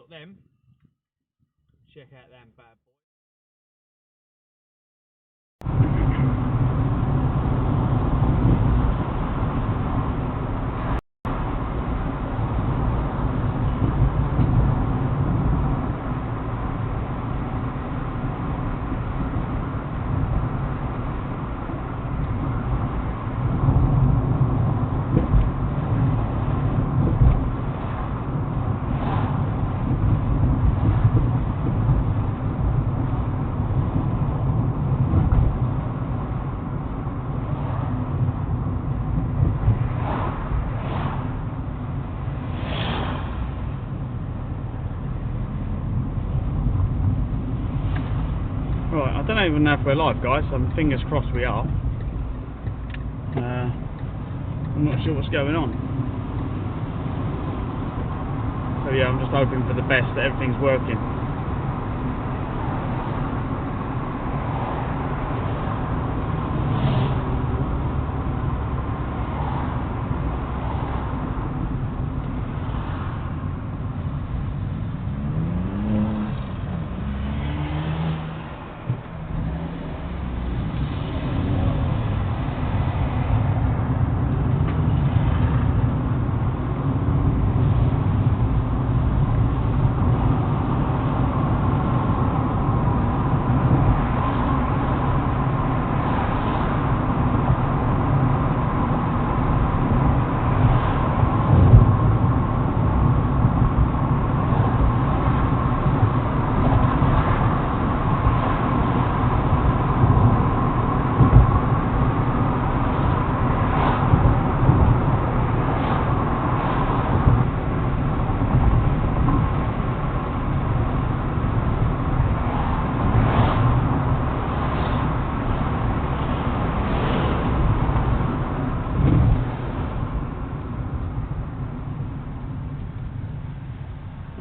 got them. Check out them bad boys. Right, I don't even know if we're live, guys. I'm fingers crossed we are. I'm not sure what's going on. So yeah, I'm just hoping for the best that everything's working.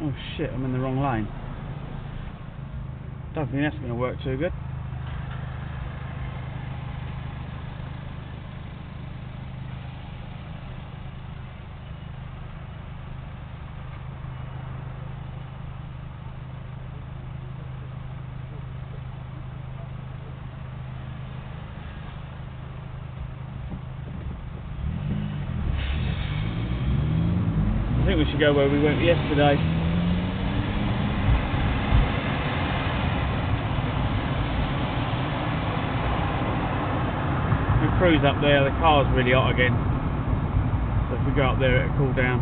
Oh shit, I'm in the wrong lane. Don't think that's going to work too good. I think we should go where we went yesterday. Cruise up there, the car's really hot again, so if we go up there it'll cool down.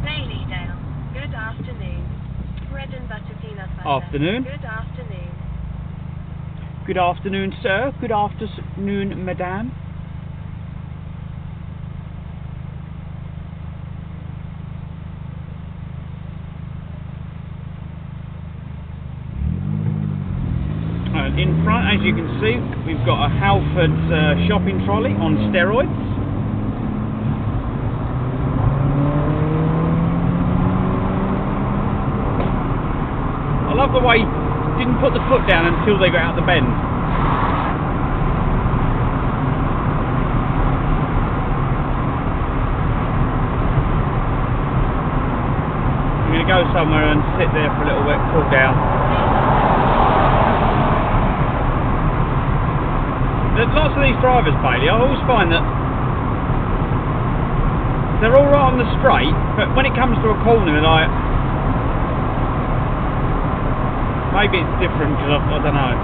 Dailydale, good afternoon. Bread and butter peanut butter. Afternoon. Good afternoon. Good afternoon, sir. Good afternoon, madame. In front, as you can see, we've got a Halford shopping trolley on steroids. I love the way he didn't put the foot down until they got out the bend. I'm going to go somewhere and sit there for a little bit, cool down. There's lots of these drivers, Bailey, I always find that they're all right on the straight, but when it comes to a corner, they're like, maybe it's different because I don't know.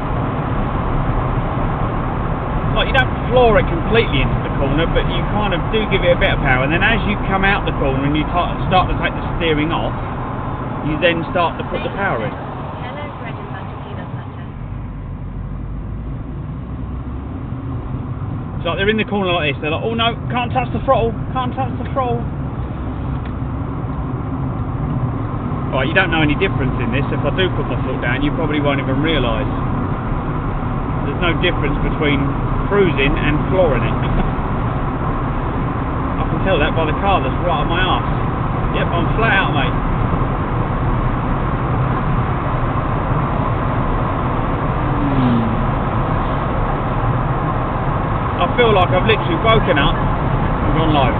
Like, you don't floor it completely into the corner, but you kind of do give it a bit of power, and then as you come out the corner and you start to take the steering off, you then start to put the power in. It's like they're in the corner like this, they're like, oh no, can't touch the throttle, can't touch the throttle. Right, you don't know any difference in this. If I do put my foot down, you probably won't even realise. There's no difference between cruising and flooring it. I can tell that by the car that's right on my arse. Yep, I'm flat out, mate. I feel like I've literally woken up and gone live.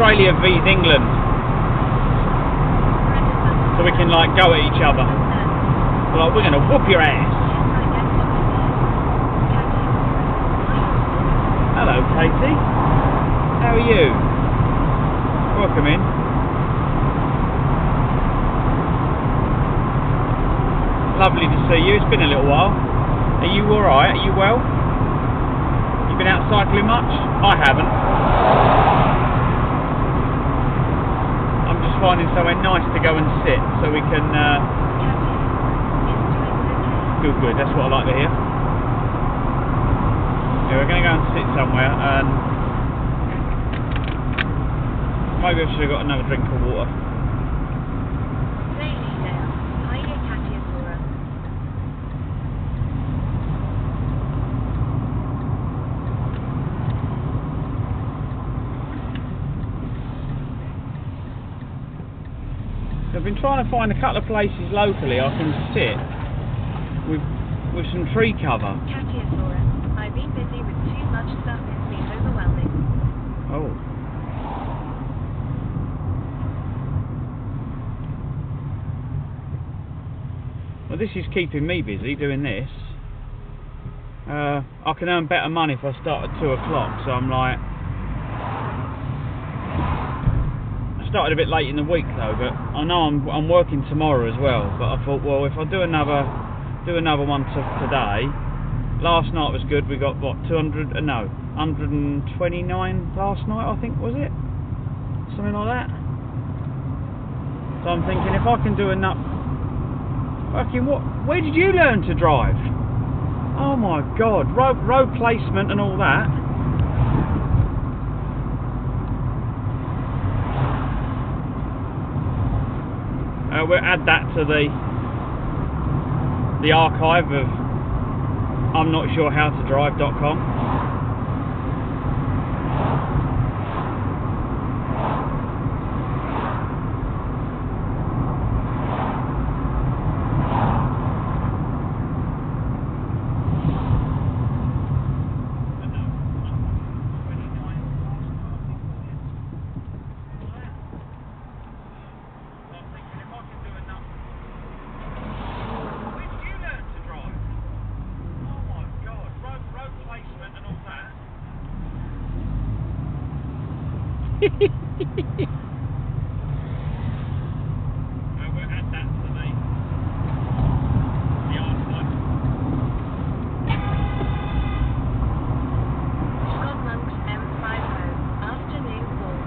Australia vs England, bread and butter so we can like go at each other. dinner. Like, we're gonna whoop your ass. Yes, I guess what it is. Catty. Hello, Katie. How are you? Welcome in. Lovely to see you. It's been a little while. Are you alright? Are you well? You been out cycling much? I haven't. I'm just finding somewhere nice to go and sit so we can. Good. That's what I like to hear. Yeah, we're going to go and sit somewhere, and maybe I should have got another drink of water. I've been trying to find a couple of places locally I can sit with some tree cover. Catiosaurus. I've been busy with too much stuff. It's been overwhelming. Oh. Well, this is keeping me busy doing this. I can earn better money if I start at 2 o'clock, so I'm like... Started a bit late in the week though, but I know I'm working tomorrow as well. But I thought, well, if I do another one today. Last night was good. We got what 129 last night, I think, was it? Something like that. So I'm thinking if I can do enough. Fucking what? Where did you learn to drive? Oh my God, road placement and all that. We'll add that to the archive of I'm not sure how to drive.com. We'll add that to the archive. Scott Monk's M50 afternoon walk.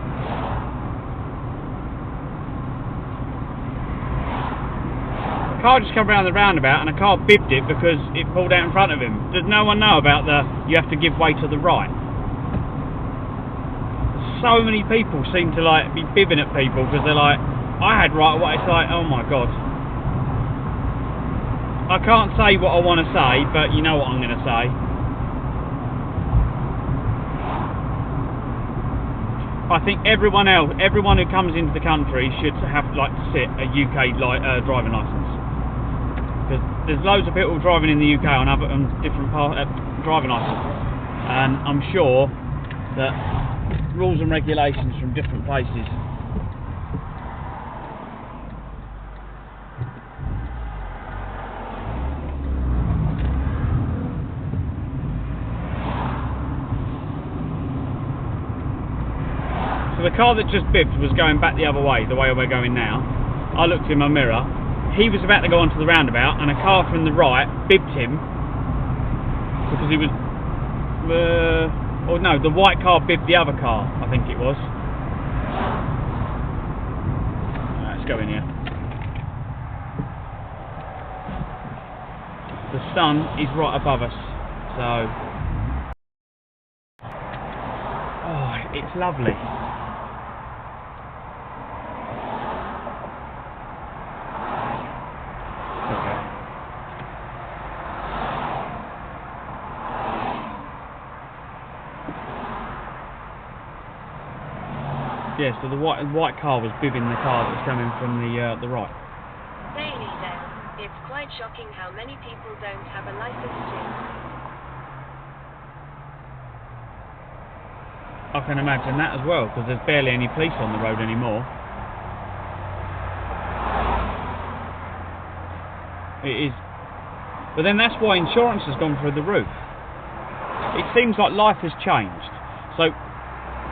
A car just come round the roundabout and a car bibbed it because it pulled out in front of him. Does no one know about you have to give way to the right? So many people seem to like be bibbing at people because they're like, I had right away. It's like, oh my God. I can't say what I want to say, but you know what I'm going to say. I think everyone who comes into the country should have like to sit a UK driving licence, because there's loads of people driving in the UK on different driving licences, and I'm sure that rules and regulations from different places. So the car that just bibbed was going back the other way, the way we're going now. I looked in my mirror. He was about to go onto the roundabout, and a car from the right bibbed him because he was. Or no, the white car bibbed the other car, I think it was. Let's go in here. The sun is right above us, so... Oh, it's lovely. Yeah, so the white car was bibbing the car that's coming from the right. Dailydale. It's quite shocking how many people don't have a license too. I can imagine that as well, because there's barely any police on the road anymore. It is. But then that's why insurance has gone through the roof. It seems like life has changed. So,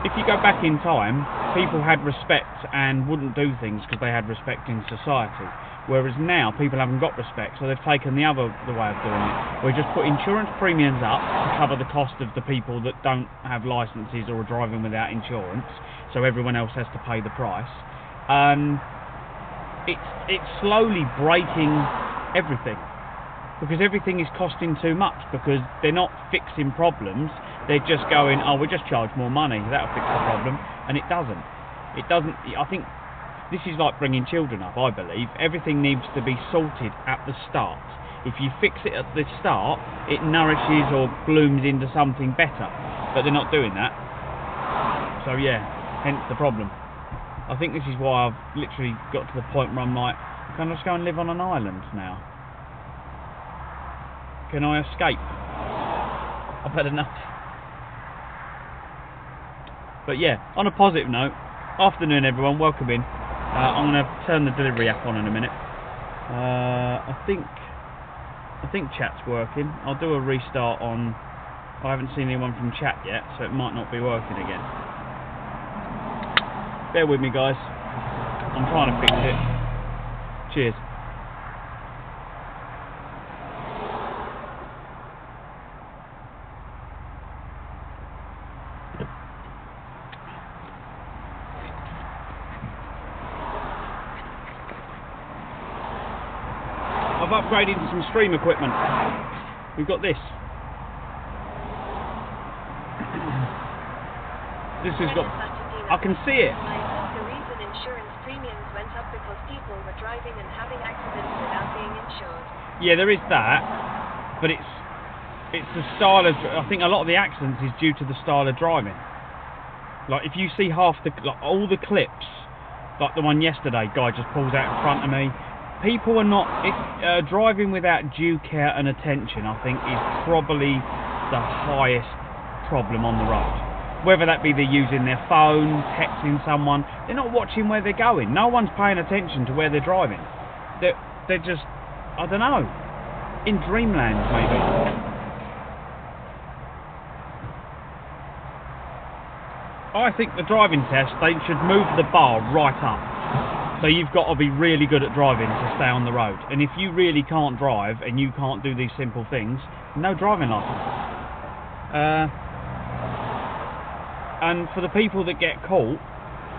if you go back in time, people had respect and wouldn't do things because they had respect in society. Whereas now, people haven't got respect, so they've taken the way of doing it. We just put insurance premiums up to cover the cost of the people that don't have licences or are driving without insurance, so everyone else has to pay the price. It's slowly breaking everything, because everything is costing too much, because they're not fixing problems, they're just going, oh, we'll just charge more money, that'll fix the problem, and it doesn't. I think this is like bringing children up, I believe. Everything needs to be sorted at the start. If you fix it at the start, it nourishes or blooms into something better, but they're not doing that. So yeah, hence the problem. I think this is why I've literally got to the point where I'm like, can I just go and live on an island now? Can I escape? I've had enough. But yeah, on a positive note, afternoon everyone, welcome in. I'm going to turn the delivery app on in a minute. I think chat's working. I'll do a restart on. I haven't seen anyone from chat yet, so it might not be working again. Bear with me, guys. I'm trying to fix it. Cheers. I've upgraded to some stream equipment. We've got this. This has got. I can see it. The reason insurance premiums went up because people were driving and having accidents without being insured. Yeah, there is that, but it's the style of. I think a lot of the accidents is due to the style of driving. Like if you see all the clips, like the one yesterday, guy just pulls out in front of me. People are not driving without due care and attention. I think is probably the highest problem on the road. Whether that be they're using their phone, texting someone, they're not watching where they're going. No one's paying attention to where they're driving. They're just, I don't know, in dreamland maybe. I think the driving test, they should move the bar right up. So you've got to be really good at driving to stay on the road. And if you really can't drive and you can't do these simple things, no driving licence. And for the people that get caught,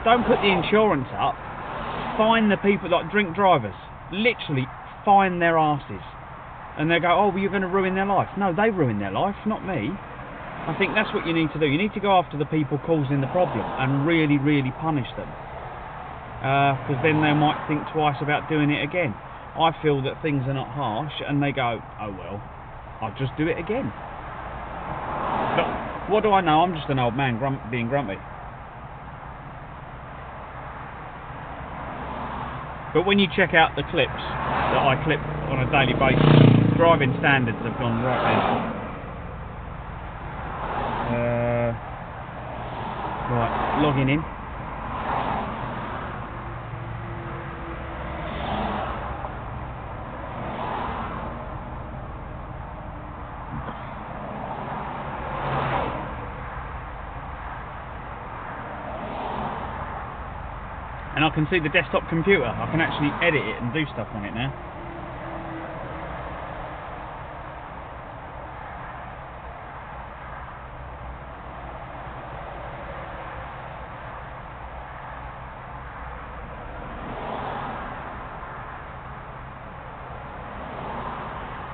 don't put the insurance up. Fine the people, like drink drivers. Literally, fine their asses. And they go, oh, well, you're going to ruin their life. No, they ruin their life, not me. I think that's what you need to do. You need to go after the people causing the problem and really, really punish them. Because then they might think twice about doing it again. I feel that things are not harsh, and they go, oh well, I'll just do it again. But what do I know? I'm just an old man being grumpy. But when you check out the clips that I clip on a daily basis, driving standards have gone right down. Right, logging in. And I can see the desktop computer. I can actually edit it and do stuff on it now.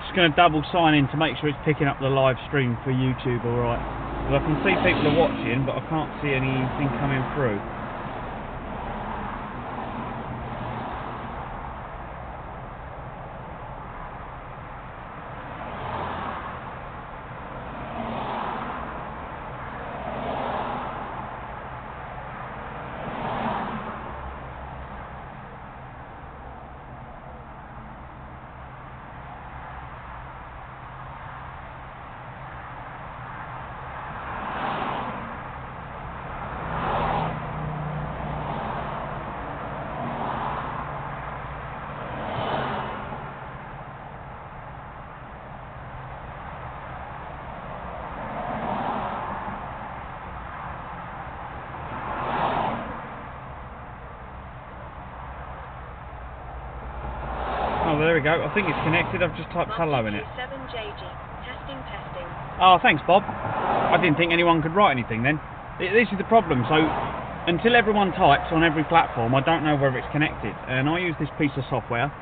Just going to double sign in to make sure it's picking up the live stream for YouTube alright. Because I can see people are watching, but I can't see anything coming through. Oh, there we go. I think it's connected. I've just typed hello in it. 7JG. Testing. Oh, thanks, Bob. I didn't think anyone could write anything then. This is the problem. So, until everyone types on every platform, I don't know whether it's connected. And I use this piece of software.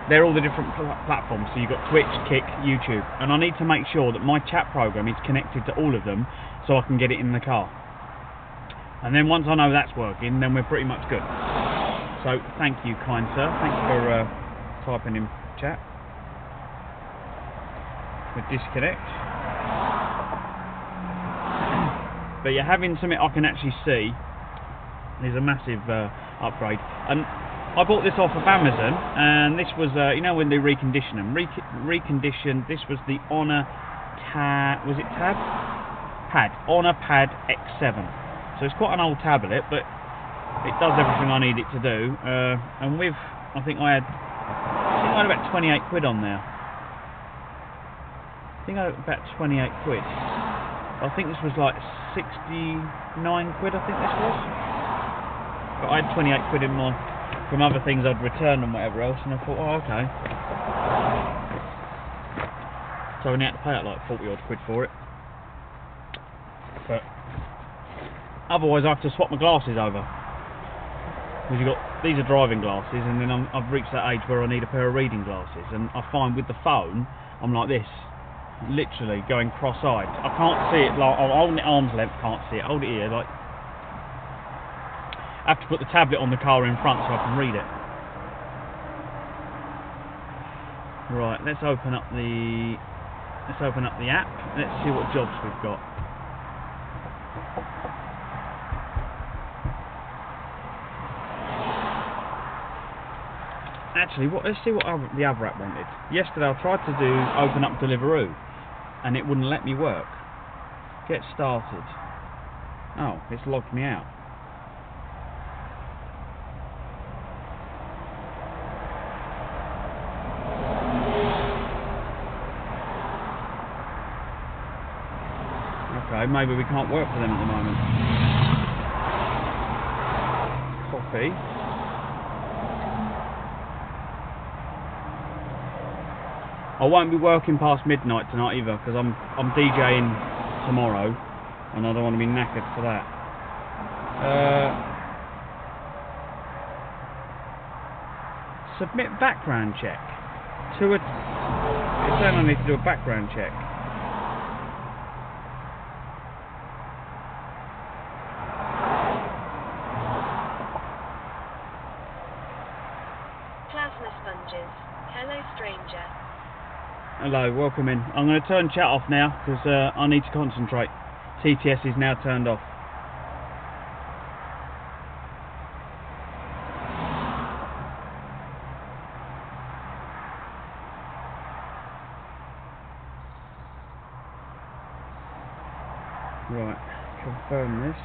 They're all the different platforms. So you've got Twitch, Kick, YouTube. And I need to make sure that my chat program is connected to all of them so I can get it in the car. And then once I know that's working, then we're pretty much good. So, thank you, kind sir. Thanks for typing in chat. With disconnect. But you're having something I can actually see. There's a massive upgrade. And I bought this off of Amazon, and this was, you know when they recondition them. Reconditioned, this was the Honor was it Tab? Pad. Honor Pad X7. So it's quite an old tablet, but it does everything I need it to do. And with, I think I had about 28 quid on there. I think I had about 28 quid. I think this was like 69 quid, I think this was. But I had 28 quid in my, from other things I'd returned and whatever else, and I thought, oh, okay. So I only had to pay out like 40 odd quid for it. But otherwise I have to swap my glasses over. Because these are driving glasses, and then I've reached that age where I need a pair of reading glasses, and I find with the phone, I'm like this. Literally going cross-eyed. I can't see it, like, I'm holding it arm's length, can't see it, hold it here, like, I have to put the tablet on the car in front so I can read it. Right, let's open up the app, let's see what jobs we've got. Actually, let's see what the other app wanted. Yesterday I tried to open up Deliveroo, and it wouldn't let me work. Get started. Oh, it's logged me out. Okay, maybe we can't work for them at the moment. Copy. I won't be working past midnight tonight either, because I'm DJing tomorrow, and I don't want to be knackered for that. Submit background check. It's saying I need to do a background check. Plasma sponges. Hello, stranger. Hello, welcome in. I'm going to turn chat off now because I need to concentrate. TTS is now turned off. Right, confirm this.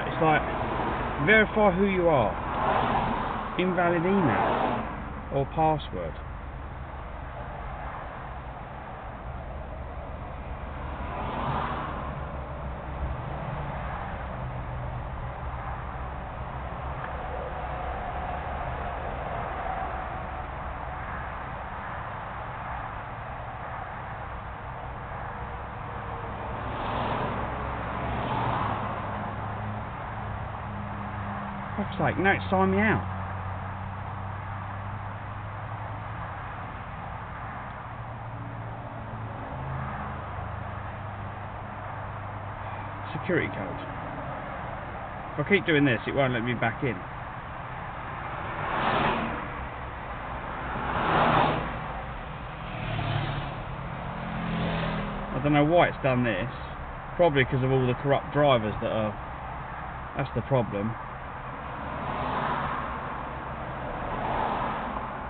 It's like, verify who you are. Invalid email or password. For fuck's sake, no, it's signed me out. Security code. If I keep doing this, it won't let me back in. I don't know why it's done this. Probably because of all the corrupt drivers that are... That's the problem.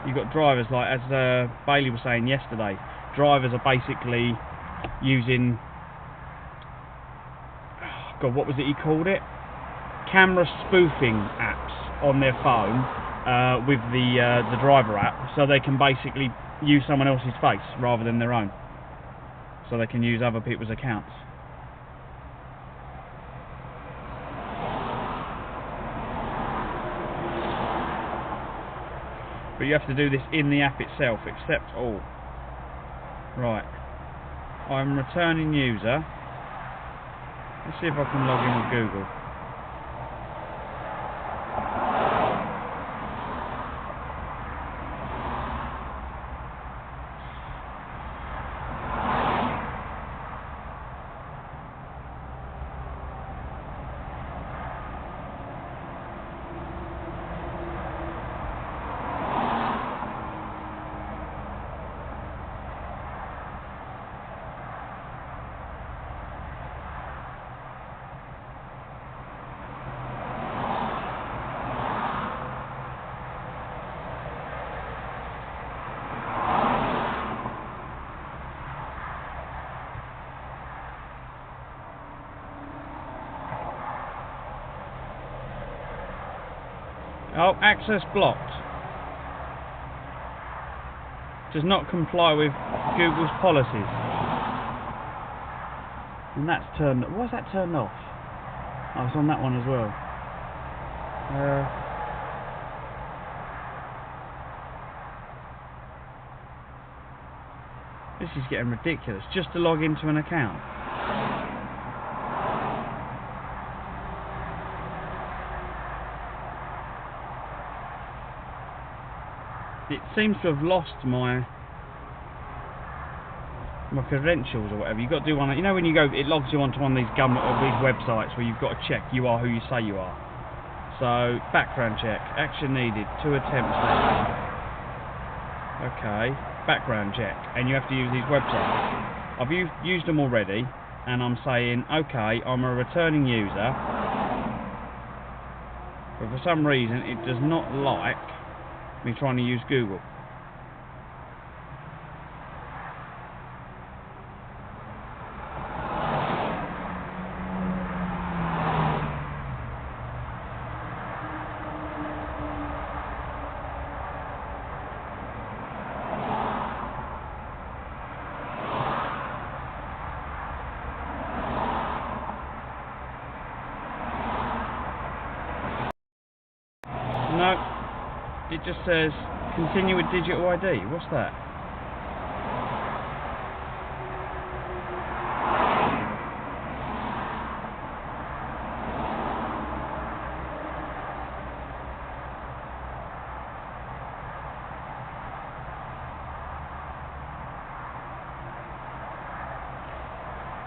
You've got drivers like, as Bailey was saying yesterday, drivers are basically using... Oh God, what was it he called it? Camera spoofing apps on their phone with the driver app, so they can basically use someone else's face rather than their own. So they can use other people's accounts. But you have to do this in the app itself, accept all. Right. I'm returning user. Let's see if I can log in with Google. Oh, access blocked. Does not comply with Google's policies. And that's turned... Why is that turned off? Oh, it's on that one as well. This is getting ridiculous. Just to log into an account. It seems to have lost my credentials or whatever. You've got to do one. You know when you go, it logs you onto one of these these websites where you've got to check you are who you say you are. So background check, action needed, 2 attempts left. Okay, background check, and you have to use these websites. I've used them already, and I'm saying, okay, I'm a returning user, but for some reason it does not like me trying to use Google. No, it just says continue with digital ID. What's that?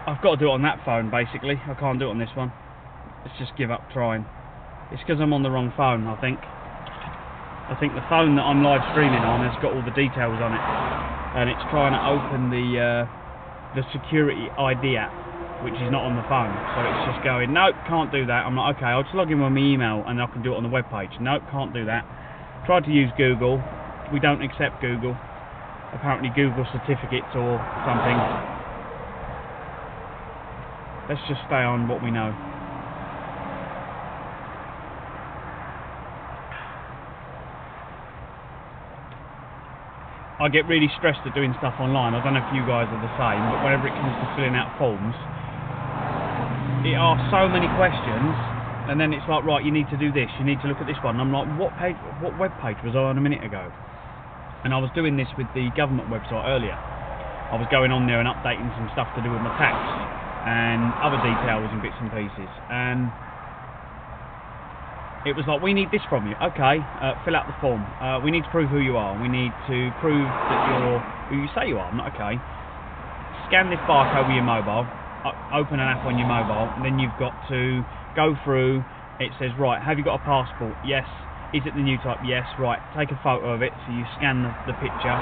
I've got to do it on that phone basically. I can't do it on this one. Let's just give up trying. It's because I'm on the wrong phone, I think. I think the phone that I'm live streaming on has got all the details on it, and it's trying to open the security ID app, which is not on the phone. So it's just going, nope, can't do that. I'm like, okay, I'll just log in with my email and I can do it on the web page. Nope, can't do that. Tried to use Google. We don't accept Google. Apparently Google certificates or something. Let's just stay on what we know. I get really stressed at doing stuff online. I don't know if you guys are the same, but whenever it comes to filling out forms, it asks so many questions, and then it's like, right, you need to do this, you need to look at this one. And I'm like, what web page was I on a minute ago? And I was doing this with the government website earlier. I was going on there and updating some stuff to do with my tax and other details and bits and pieces. And it was like, we need this from you. Okay, fill out the form. We need to prove who you are. We need to prove that you're who you say you are. I'm like, okay. Scan this barcode with your mobile. Open an app on your mobile. And then you've got to go through. It says, right, have you got a passport? Yes. Is it the new type? Yes. Right, take a photo of it. So you scan the picture.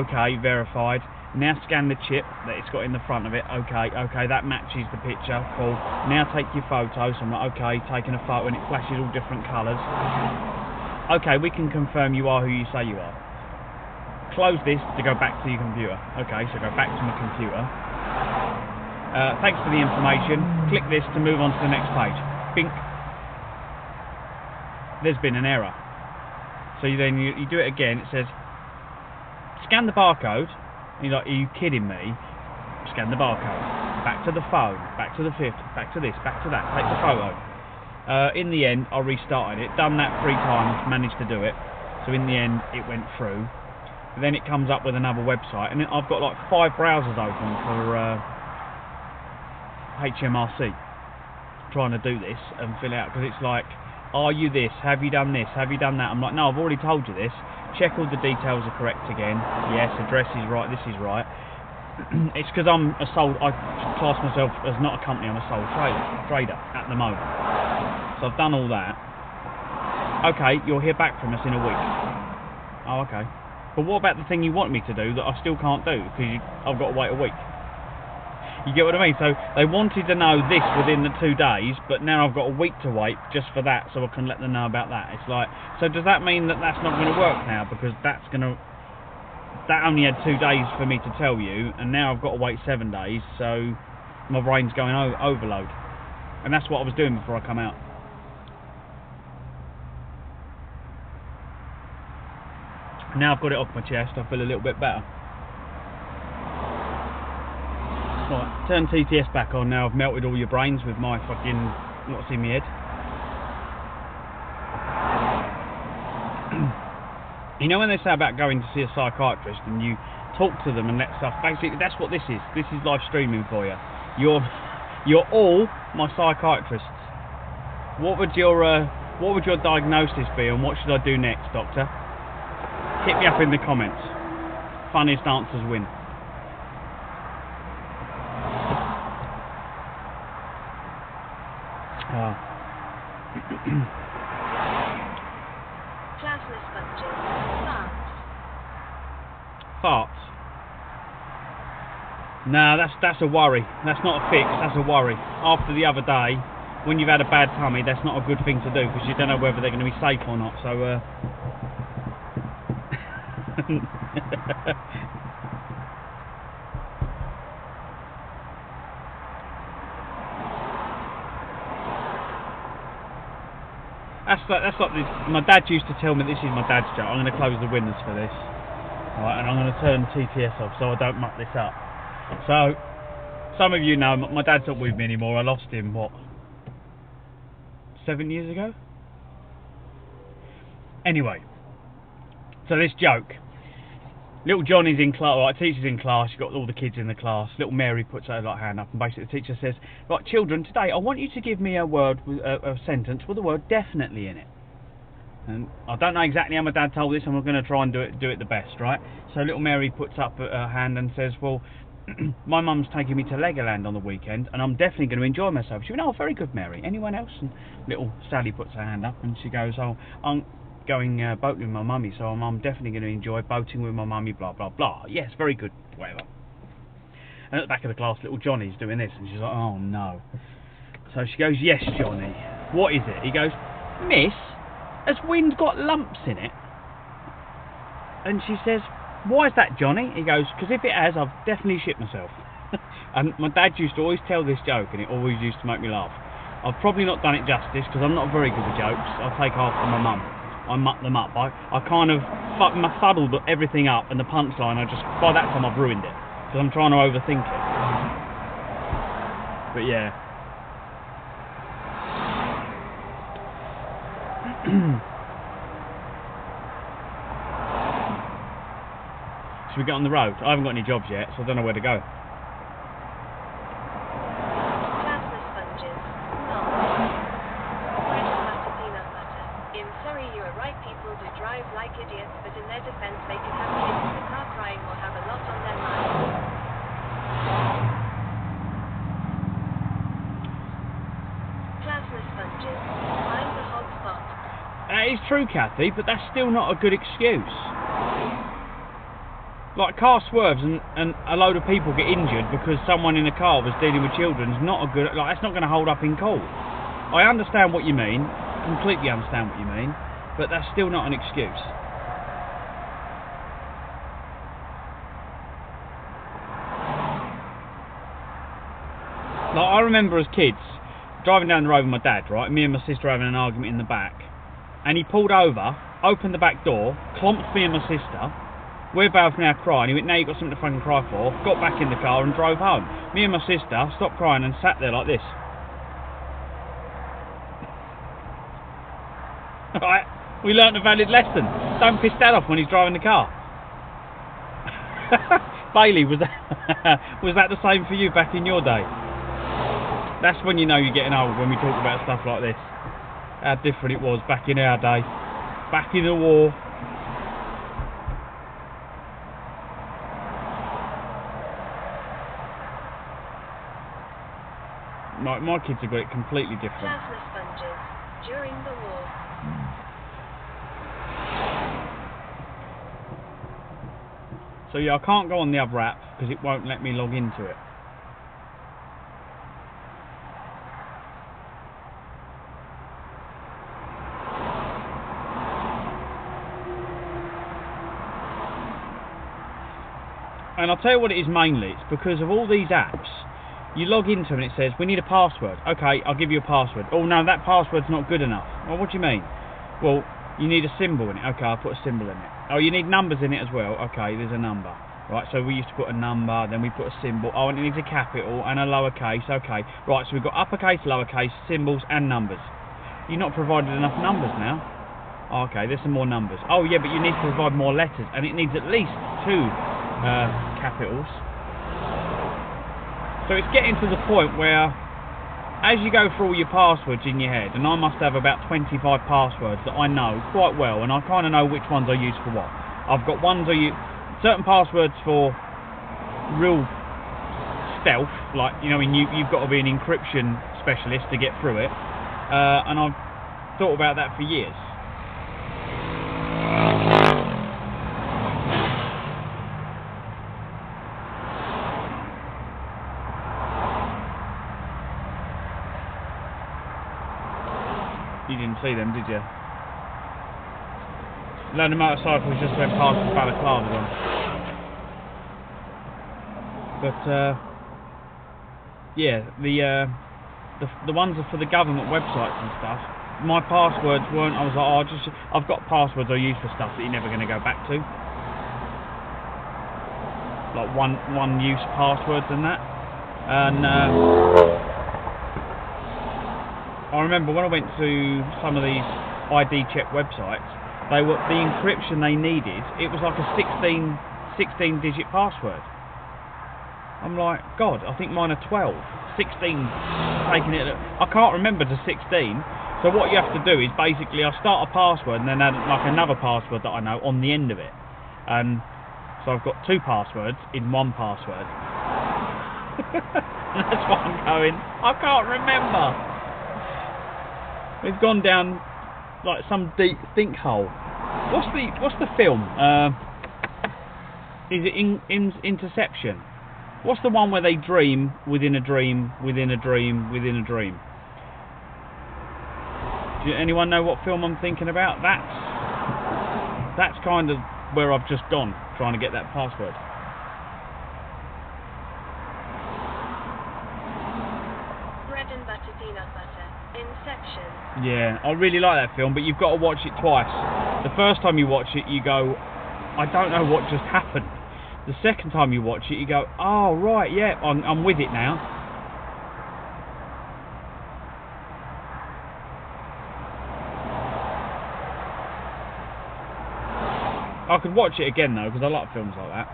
Okay, verified. Now scan the chip that it's got in the front of it. Okay, that matches the picture. Cool. Now take your photo. So I'm like, okay, taking a photo and it flashes all different colours. Okay, we can confirm you are who you say you are. Close this to go back to your computer. Okay, so go back to my computer. Thanks for the information. Click this to move on to the next page. Bink. There's been an error. So you do it again. It says, scan the barcode. And you're like, are you kidding me? Scan the barcode. Back to the phone. Back to the fifth. Back to this. Back to that. Take the photo. In the end, I restarted it. Done that 3 times. Managed to do it. So in the end, it went through. But then it comes up with another website, and then I've got like 5 browsers open for HMRC. Trying to do this and fill out, because it's like, are you this? Have you done this? Have you done that? I'm like, no, I've already told you this. Check all the details are correct again. Yes, address is right, this is right. It's because I'm a sole, I class myself as not a company, I'm a sole trader at the moment. So I've done all that. Okay, you'll hear back from us in a week. Oh, okay. But what about the thing you want me to do that I still can't do, because I've got to wait a week? You get what I mean? So they wanted to know this within the 2 days, but now I've got a week to wait just for that, so I can let them know about that. It's like, so does that mean that that's not going to work now? Because that only had 2 days for me to tell you, and now I've got to wait 7 days, so my brain's going overload. And that's what I was doing before I come out. Now I've got it off my chest, I feel a little bit better. Right, turn TTS back on now. I've melted all your brains with my fucking what's in my head. You know when they say about going to see a psychiatrist and you talk to them and that stuff, basically that's what this is. This is live streaming for you. You're all my psychiatrists. What would your diagnosis be, and what should I do next, doctor? Hit me up in the comments. Funniest answers win. Classless sponges. Farts. No, that's a worry. That's not a fix, that's a worry. After the other day, when you've had a bad tummy, that's not a good thing to do, because you don't know whether they're going to be safe or not, so That's like this. My dad used to tell me, this is my dad's joke. I'm going to close the windows for this, right, and I'm going to turn TTS off so I don't muck this up. So, some of you know, my dad's not with me anymore. I lost him, what, 7 years ago? Anyway, so this joke. Little Johnny's in class, right, teacher's in class, you've got all the kids in the class. Little Mary puts her hand up, and basically the teacher says, right, children, today I want you to give me a word, a sentence with the word definitely in it. And I don't know exactly how my dad told this, and I'm going to try and do it the best, right? So little Mary puts up her hand and says, well, my mum's taking me to Legoland on the weekend, and I'm definitely going to enjoy myself. She went, oh, very good, Mary. Anyone else? And little Sally puts her hand up, and she goes, oh, I'm going boating with my mummy, so I'm definitely going to enjoy boating with my mummy, blah, blah, blah. Yes, very good, whatever. And at the back of the class, little Johnny's doing this, and she's like, oh, no. So she goes, yes, Johnny. What is it? He goes, miss, has wind got lumps in it? And she says, why is that, Johnny? He goes, because if it has, I've definitely shit myself. And my dad used to always tell this joke, and it always used to make me laugh. I've probably not done it justice, because I'm not very good with jokes. I'll take after my mum. I muck them up. I kind of fuddled everything up, and the punchline, by that time I've ruined it, because I'm trying to overthink it. But yeah. Should we get on the road? I haven't got any jobs yet, so I don't know where to go. Classless sponges. None. Fresh butter, peanut butter. In Surrey, you are right, people do drive like idiots, but in their defense, they could have kids in the car crying or have a lot on their minds. Classless sponges. I'm the hot spot. That is true, Kathy, but that's still not a good excuse. Like, car swerves and a load of people get injured because someone in a car was dealing with children is not a good... Like, that's not going to hold up in court. I understand what you mean, completely understand what you mean, but that's still not an excuse. Like, I remember as kids, driving down the road with my dad, right, me and my sister having an argument in the back, and he pulled over, opened the back door, clomped me and my sister. We're both now crying. He went, now you've got something to fucking cry for. Got back in the car and drove home. Me and my sister stopped crying and sat there like this. Right, we learnt a valid lesson. Don't piss Dad off when he's driving the car. Bailey, was that the same for you back in your day? That's when you know you're getting old, when we talk about stuff like this. How different it was back in our day. Back in the war. My kids have got it completely different. Plasma sponges during the war. So yeah, I can't go on the other app because it won't let me log into it. And I'll tell you what it is mainly. It's because of all these apps. You log into them and it says, we need a password. Okay, I'll give you a password. Oh no, that password's not good enough. Well, what do you mean? Well, you need a symbol in it. Okay, I'll put a symbol in it. Oh, you need numbers in it as well. Okay, there's a number. Right, so we used to put a number, then we put a symbol. Oh, and it needs a capital and a lowercase. Okay. Right, so we've got uppercase, lowercase, symbols and numbers. You've not provided enough numbers now. Oh, okay, there's some more numbers. Oh yeah, but you need to provide more letters, and it needs at least 2 capitals. So it's getting to the point where, as you go through all your passwords in your head, and I must have about 25 passwords that I know quite well, and I kind of know which ones I use for what. I've got ones I use, certain passwords for real stealth, like, you know, you've got to be an encryption specialist to get through it, and I've thought about that for years. You didn't see them, did you? A load of motorcycles just went past the balaclava one. But yeah, the ones are for the government websites and stuff. My passwords weren't. I was like, oh, I've got passwords I use for stuff that you're never going to go back to, like one-use passwords and that. And I remember when I went to some of these ID check websites, the encryption they needed, it was like a 16-digit password. I'm like, God, I think mine are 12. 16, taking it, I can't remember to 16. So what you have to do is basically I start a password and then add like another password that I know on the end of it. And so I've got 2 passwords in one password. That's why I'm going, I can't remember. We've gone down like some deep think hole. What's the film? Is it Interception? What's the one where they dream within a dream within a dream within a dream? Do anyone know what film I'm thinking about? That's kind of where I've just gone, trying to get that password. Bread and butter, peanut butter. Inception. Yeah, I really like that film, but you've got to watch it twice. The first time you watch it, you go, I don't know what just happened. The second time you watch it, you go, oh right, yeah, I'm with it now. I could watch it again though, because I like films like that.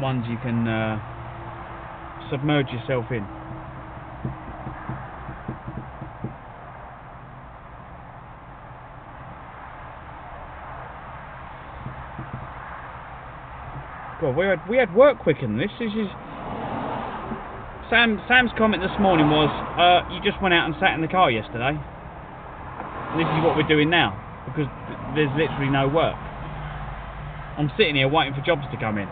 Ones you can submerge yourself in. God, we had work quicker than this. This is Sam's comment this morning was, you just went out and sat in the car yesterday. This is what we're doing now, because there's literally no work. I'm sitting here waiting for jobs to come in.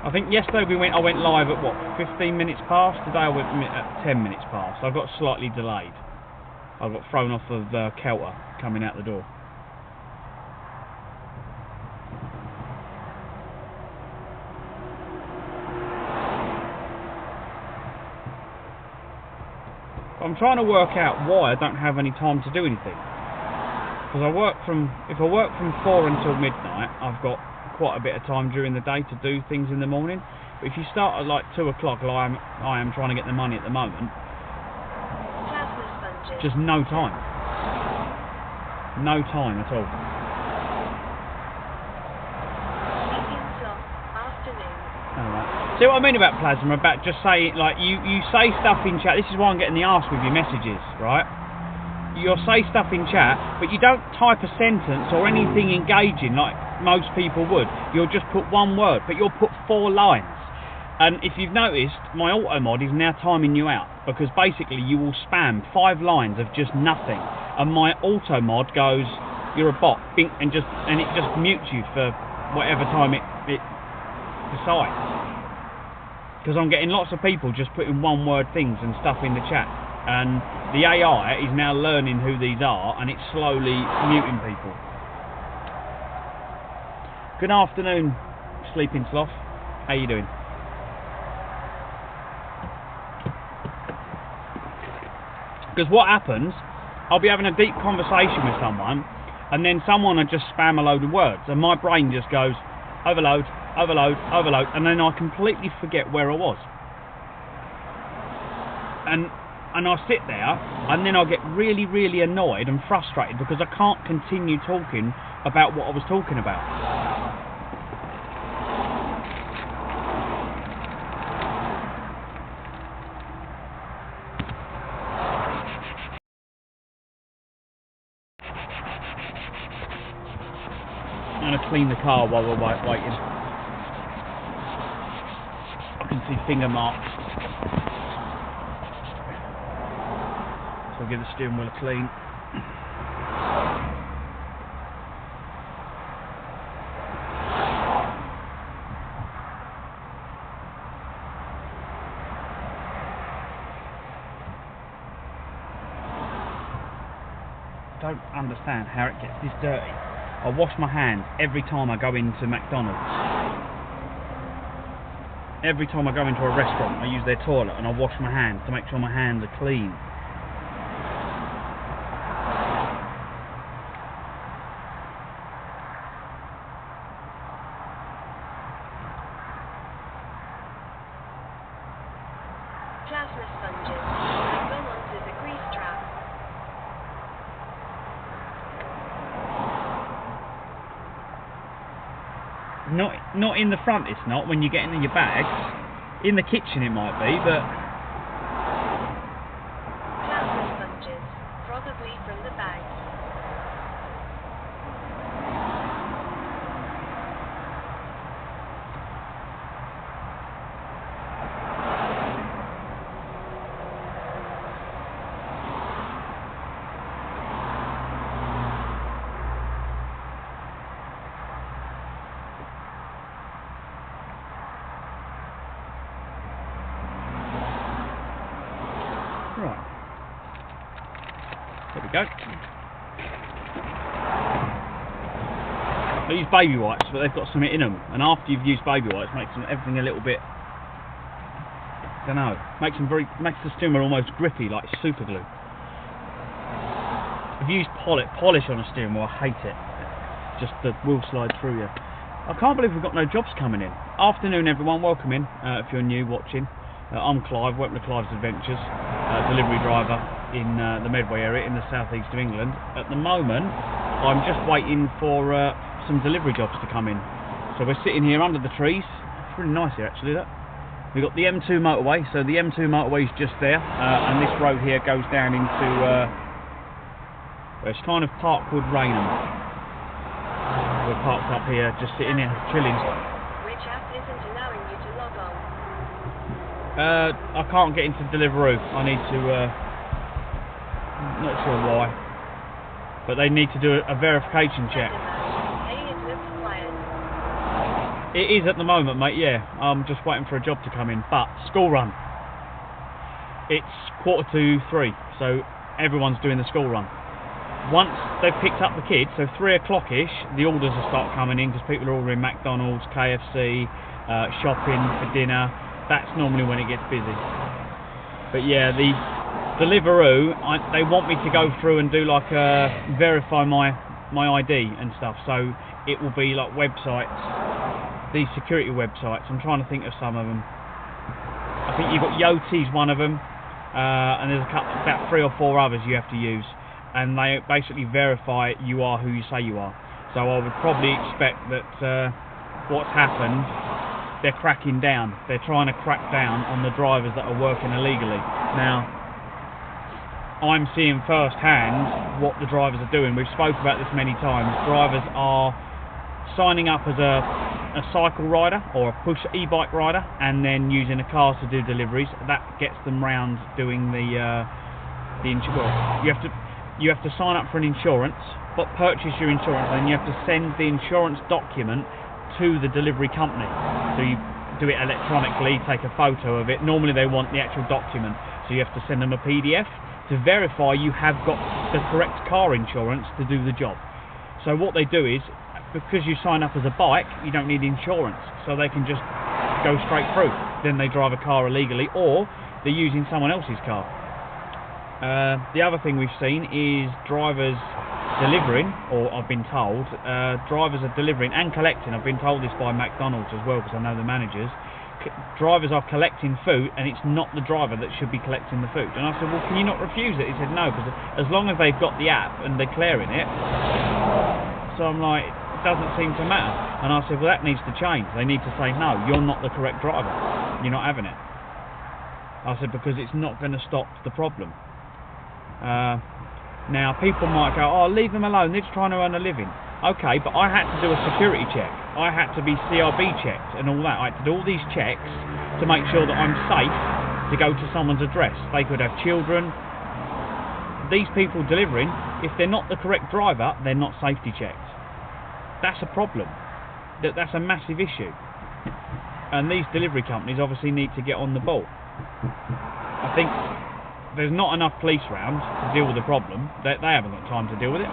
I think yesterday I went live at what, 15 minutes past? Today I went at 10 minutes past. I got slightly delayed. I got thrown off of Kelter coming out the door. I'm trying to work out why I don't have any time to do anything. Because if I work from 4 until midnight, I've got quite a bit of time during the day to do things in the morning. But if you start at like 2 o'clock, like I am trying to get the money at the moment, just no time. No time at all. Alright. See what I mean about plasma? About just saying, like, you say stuff in chat. This is why I'm getting the arse with your messages, right? You'll say stuff in chat, but you don't type a sentence or anything engaging like most people would. You'll just put one word, but you'll put 4 lines. And if you've noticed, my auto mod is now timing you out, because basically you will spam 5 lines of just nothing, and my auto mod goes, you're a bot, bing, and it just mutes you for whatever time it decides. Because I'm getting lots of people just putting one word things and stuff in the chat, and the AI is now learning who these are, and it's slowly muting people. Good afternoon, Sleeping Sloth. How you doing? Because what happens, I'll be having a deep conversation with someone, and then someone will just spam a load of words, and my brain just goes, overload, overload, overload, and then I completely forget where I was. And I sit there, and then I get really, really annoyed and frustrated because I can't continue talking about what I was talking about. I'm going to clean the car while we're waiting. I can see finger marks. So I'll give the steering wheel a clean. I don't understand how it gets this dirty. I wash my hands every time I go into McDonald's. Every time I go into a restaurant, I use their toilet and I wash my hands to make sure my hands are clean. Plasma sponges. McDonald's is a grease trap. Not in the front, it's not, when you get into your bags. In the kitchen it might be, but... Plasma sponges. Probably from the bags. Right. There we go. I use baby wipes, but they've got something in them, and after you've used baby wipes, it makes everything a little bit, I don't know, makes the steering wheel almost grippy, like super glue. If you use polish on a steering wheel, I hate it. Just the wheel slides through you. I can't believe we've got no jobs coming in. Afternoon everyone, welcome in, if you're new watching. I'm Clive, welcome to ClivesAdventures, delivery driver in the Medway area in the southeast of England. At the moment, I'm just waiting for some delivery jobs to come in. So we're sitting here under the trees. It's really nice here actually, look. We've got the M2 motorway, so the M2 motorway is just there, and this road here goes down into, it's kind of Parkwood Raynham. We're parked up here, just sitting here, chilling. Which app isn't allowing you to log on? I can't get into Deliveroo. I need to, not sure why, but they need to do a verification check. It is at the moment, mate, yeah. I'm just waiting for a job to come in. But, school run. It's 2:45, so everyone's doing the school run. Once they've picked up the kids, so 3 o'clock-ish, the orders will start coming in because people are ordering McDonald's, KFC, shopping for dinner. That's normally when it gets busy. But yeah, the Deliveroo, they want me to go through and do like verify my ID and stuff. So it will be like websites, these security websites. I'm trying to think of some of them. I think you've got Yoti's one of them, and there's about 3 or 4 others you have to use, and they basically verify you are who you say you are. So I would probably expect that what's happened, they're cracking down. They're trying to crack down on the drivers that are working illegally. Now, I'm seeing firsthand what the drivers are doing. We've spoken about this many times. Drivers are signing up as a cycle rider or a push e-bike rider, and then using a car to do deliveries. That gets them round doing the insurance. You have to sign up for an insurance, but purchase your insurance, and then you have to send the insurance document to the delivery company. So you do it electronically, take a photo of it. Normally they want the actual document, so you have to send them a PDF to verify you have got the correct car insurance to do the job. So what they do is, because you sign up as a bike, you don't need insurance, so they can just go straight through. Then they drive a car illegally, or they're using someone else's car. The other thing we've seen is drivers delivering, or I've been told, drivers are delivering and collecting. I've been told this by McDonald's as well, because I know the managers. Drivers are collecting food, and it's not the driver that should be collecting the food. And I said, well, can you not refuse it? He said, no, because as long as they've got the app and they're clearing it. So I'm like, it doesn't seem to matter. And I said, well, that needs to change. They need to say, no, you're not the correct driver. You're not having it. I said, because it's not going to stop the problem. Now, people might go, oh, leave them alone, they're just trying to earn a living. Okay, but I had to do a security check. I had to be CRB checked and all that. I had to do all these checks to make sure that I'm safe to go to someone's address. They could have children. These people delivering, if they're not the correct driver, they're not safety checked. That's a problem. That's a massive issue. And these delivery companies obviously need to get on the ball. I think there's not enough police round to deal with the problem. They haven't got time to deal with it.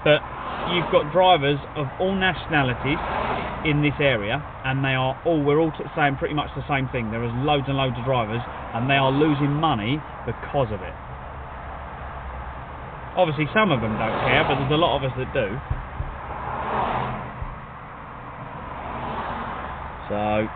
But you've got drivers of all nationalities in this area, and we're all saying pretty much the same thing. There is loads and loads of drivers, and they are losing money because of it. Obviously some of them don't care, but there's a lot of us that do. So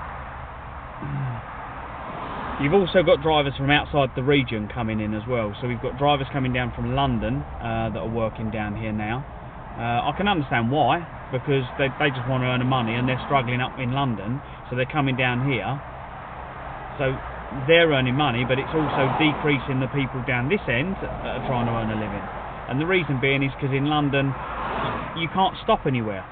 you've also got drivers from outside the region coming in as well. So we've got drivers coming down from London that are working down here now. I can understand why, because they just want to earn the money and they're struggling up in London, so they're coming down here. So they're earning money, but it's also decreasing the people down this end that are trying to earn a living. And the reason being is because in London you can't stop anywhere.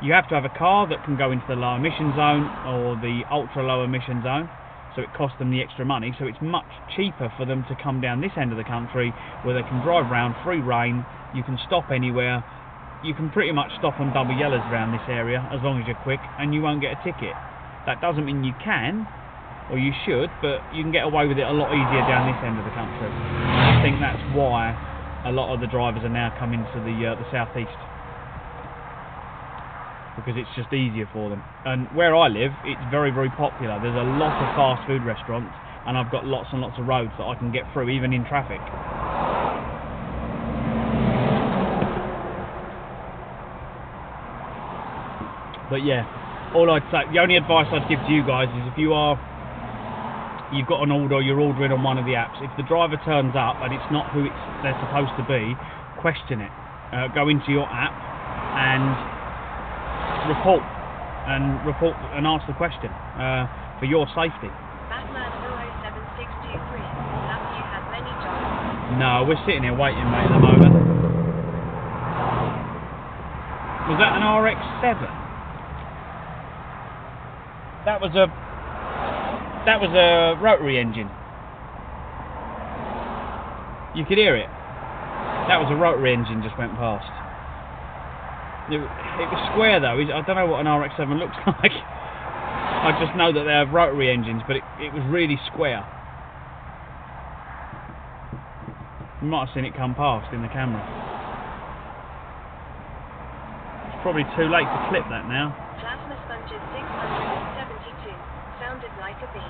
You have to have a car that can go into the low emission zone or the ultra low emission zone. So it costs them the extra money, so it's much cheaper for them to come down this end of the country where they can drive around free rein. You can stop anywhere. You can pretty much stop on double yellows around this area as long as you're quick, and you won't get a ticket. That doesn't mean you can, or you should, but you can get away with it a lot easier down this end of the country. I think that's why a lot of the drivers are now coming to the southeast, because it's just easier for them. And where I live, it's very, very popular. There's a lot of fast food restaurants, and I've got lots and lots of roads that I can get through, even in traffic. But yeah, all I'd say, the only advice I'd give to you guys is if you've got an order, you're ordering on one of the apps, if the driver turns up and it's not who they're supposed to be, question it. Go into your app and report and ask the question for your safety. Batman 07623. Have you had many jobs? No, we're sitting here waiting, mate, at the moment. Was that an RX-7? That was a rotary engine. You could hear it. That was a rotary engine just went past. It was square though. I don't know what an RX-7 looks like. I just know that they have rotary engines, but it was really square. You might have seen it come past in the camera. It's probably too late to clip that now. Plasma sponges 672. Sounded like a bee.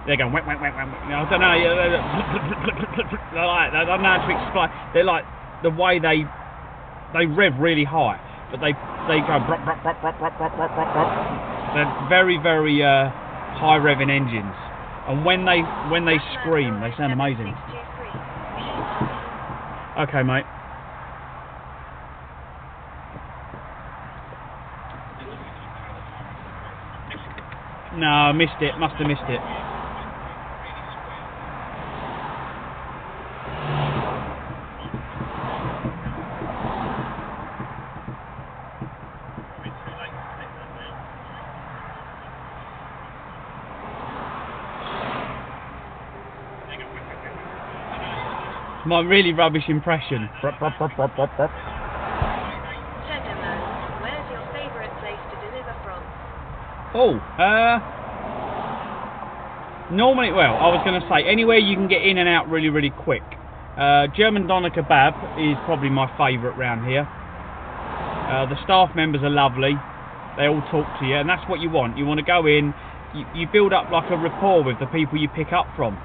They're going whack, whack, whack, whack. I don't know. I don't know how to explain. They're like the way they rev really high, but they go brop, brop, brop, brop, brop, brop, brop, brop. They're very, very high revving engines, and when they scream, they sound amazing. Okay, mate. No, I missed it. Must have missed it. My really rubbish impression. Gentlemen, where's your favourite place to deliver from? Oh, normally, well, I was going to say, anywhere you can get in and out really, really quick. German doner kebab is probably my favourite round here. The staff members are lovely. They all talk to you, and that's what you want. You want to go in, you build up like a rapport with the people you pick up from.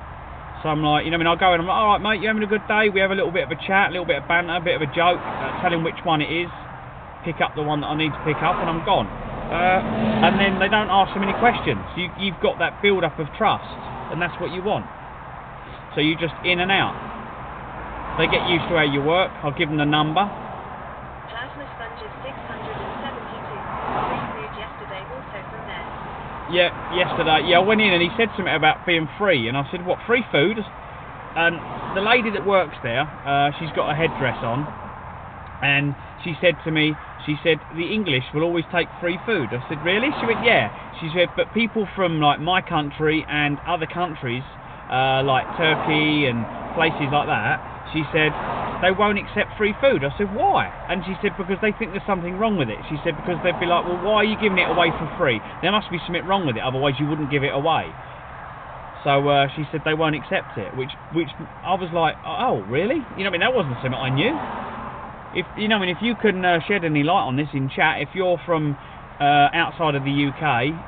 So I'm like, you know, I mean, I'll go in, I'm like, alright mate, you having a good day? We have a little bit of a chat, a little bit of banter, a bit of a joke, tell him which one it is, pick up the one that I need to pick up, and I'm gone. And then they don't ask so many questions. You've got that build-up of trust, and that's what you want. So you just in and out. They get used to how you work. I'll give them the number. Plasma sponges 672. Free food yesterday also from there. Yeah, yesterday. Yeah, I went in and he said something about being free, and I said, what, free food? And the lady that works there, she's got a headdress on, and she said to me, she said, the English will always take free food. I said, really? She went, yeah. She said, but people from like my country and other countries, like Turkey and places like that, she said, they won't accept free food. I said, why? And she said, because they think there's something wrong with it. She said, because they'd be like, well, why are you giving it away for free? There must be something wrong with it, otherwise you wouldn't give it away. So she said they won't accept it, which I was like, oh, really? You know, I mean, that wasn't something I knew. If you know, I mean, if you can shed any light on this in chat, if you're from outside of the UK,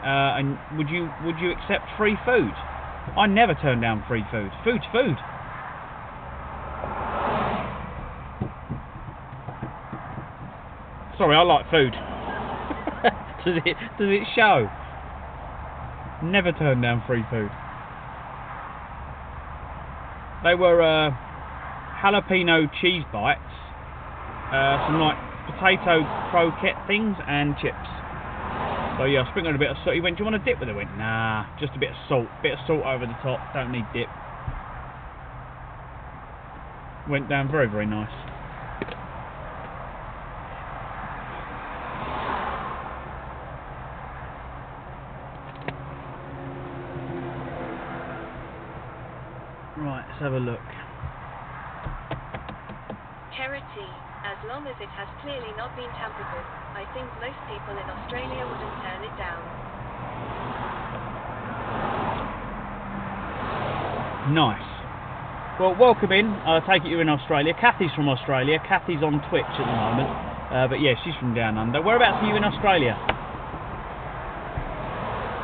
and would you accept free food? I never turn down free food. Food's food. Sorry, I like food. Does it show? Never turn down free food. They were jalapeno cheese bites, some like potato croquette things, and chips. So yeah, I sprinkled a bit of salt. He went, do you want a dip with it? I went, nah, just a bit of salt. Bit of salt over the top, don't need dip. Went down very, very nice. Right, let's have a look. Charity, as long as it has clearly not been tampered with, I think most people in Australia wouldn't turn it down. Nice. Well, welcome in. I take it you're in Australia. Kathy's from Australia. Kathy's on Twitch at the moment. But yeah, she's from down under. Whereabouts are you in Australia?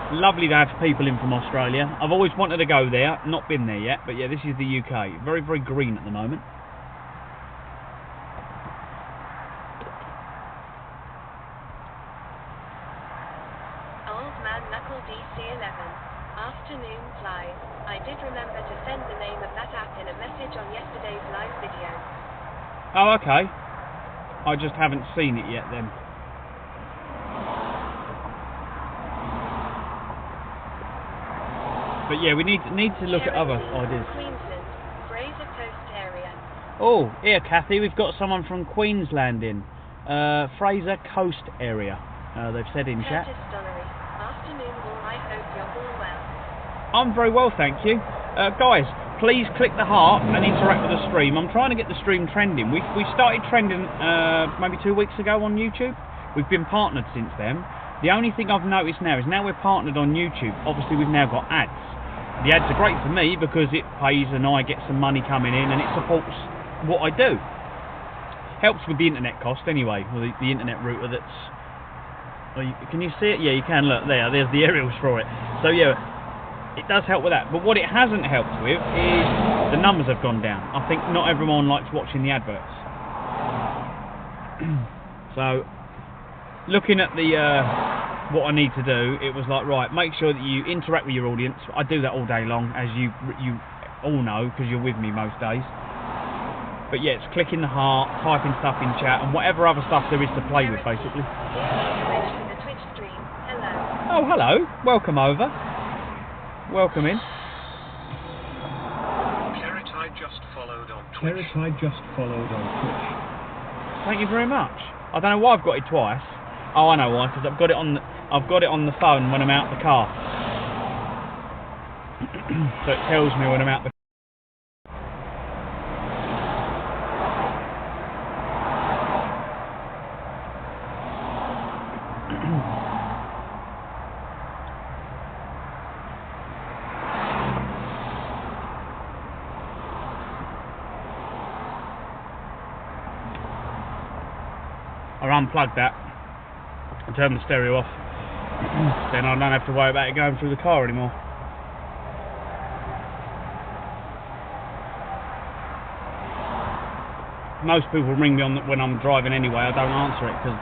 Lovely to have people in from Australia. I've always wanted to go there, not been there yet, but yeah, this is the UK. Very, very green at the moment. Old Man Knuckle DC11. Afternoon, Clive. I did remember to send the name of that app in a message on yesterday's live video. Oh, okay. I just haven't seen it yet then. But yeah, we need to look at other ideas. Queensland, Fraser Coast area. Oh, here, Kathy, we've got someone from Queensland in. Fraser Coast area. They've said in chat. Afternoon, all. I hope you're all well. I'm very well, thank you. Guys, please click the heart and interact with the stream. I'm trying to get the stream trending. We started trending maybe 2 weeks ago on YouTube. We've been partnered since then. The only thing I've noticed now is now we're partnered on YouTube. Obviously we've now got ads. The ads are great for me because it pays and I get some money coming in and it supports what I do. Helps with the internet cost anyway, or the internet router that's... Can you see it? Yeah, you can. Look, there's the aerials for it. So yeah, it does help with that. But what it hasn't helped with is the numbers have gone down. I think not everyone likes watching the adverts. So, looking at the what I need to do, it was like, right, make sure that you interact with your audience. I do that all day long, as you all know, because you're with me most days. But yeah, it's clicking the heart, typing stuff in chat, and whatever other stuff there is to play with, basically. Oh, hello. Welcome over. Welcome in. I just followed on Twitch. Thank you very much. I don't know why I've got it twice. Oh, I know why, because I've got it on the phone when I'm out the car. So it tells me when I'm out the car. I unplug that and turn the stereo off. Then I don't have to worry about it going through the car anymore. Most people ring me when I'm driving anyway. I don't answer it because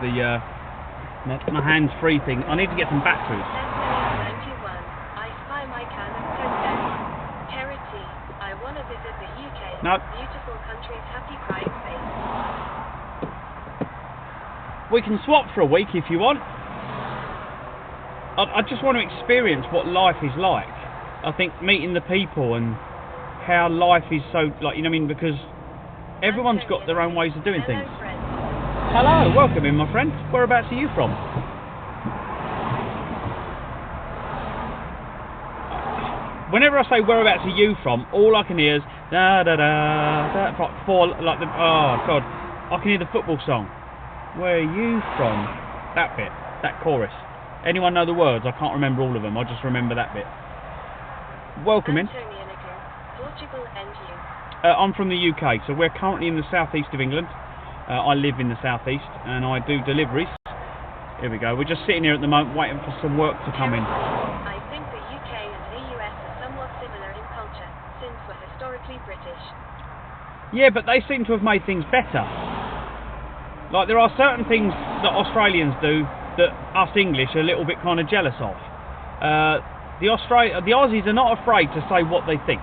my hands-free thing. I need to get some batteries. I spy my can of Coke. Charity. I want to visit the UK. No. Beautiful country's happy crying face. We can swap for a week if you want. I just want to experience what life is like. I think meeting the people and how life is so, like, you know what I mean, because everyone's got their own ways of doing things. Friend. Hello, welcome in, my friend. Whereabouts are you from? Whenever I say whereabouts are you from, all I can hear is da da da da, like the, oh god, I can hear the football song. Where are you from? That bit, that chorus. Anyone know the words? I can't remember all of them. I just remember that bit. Welcome in. Portugal and you. I'm from the UK, so we're currently in the southeast of England. I live in the southeast and I do deliveries. Here we go. We're just sitting here at the moment waiting for some work to come in. I think the UK and the US are somewhat similar in culture, since we're historically British. Yeah, but they seem to have made things better. Like, there are certain things that Australians do that us English are a little bit kind of jealous of. The Aussies are not afraid to say what they think.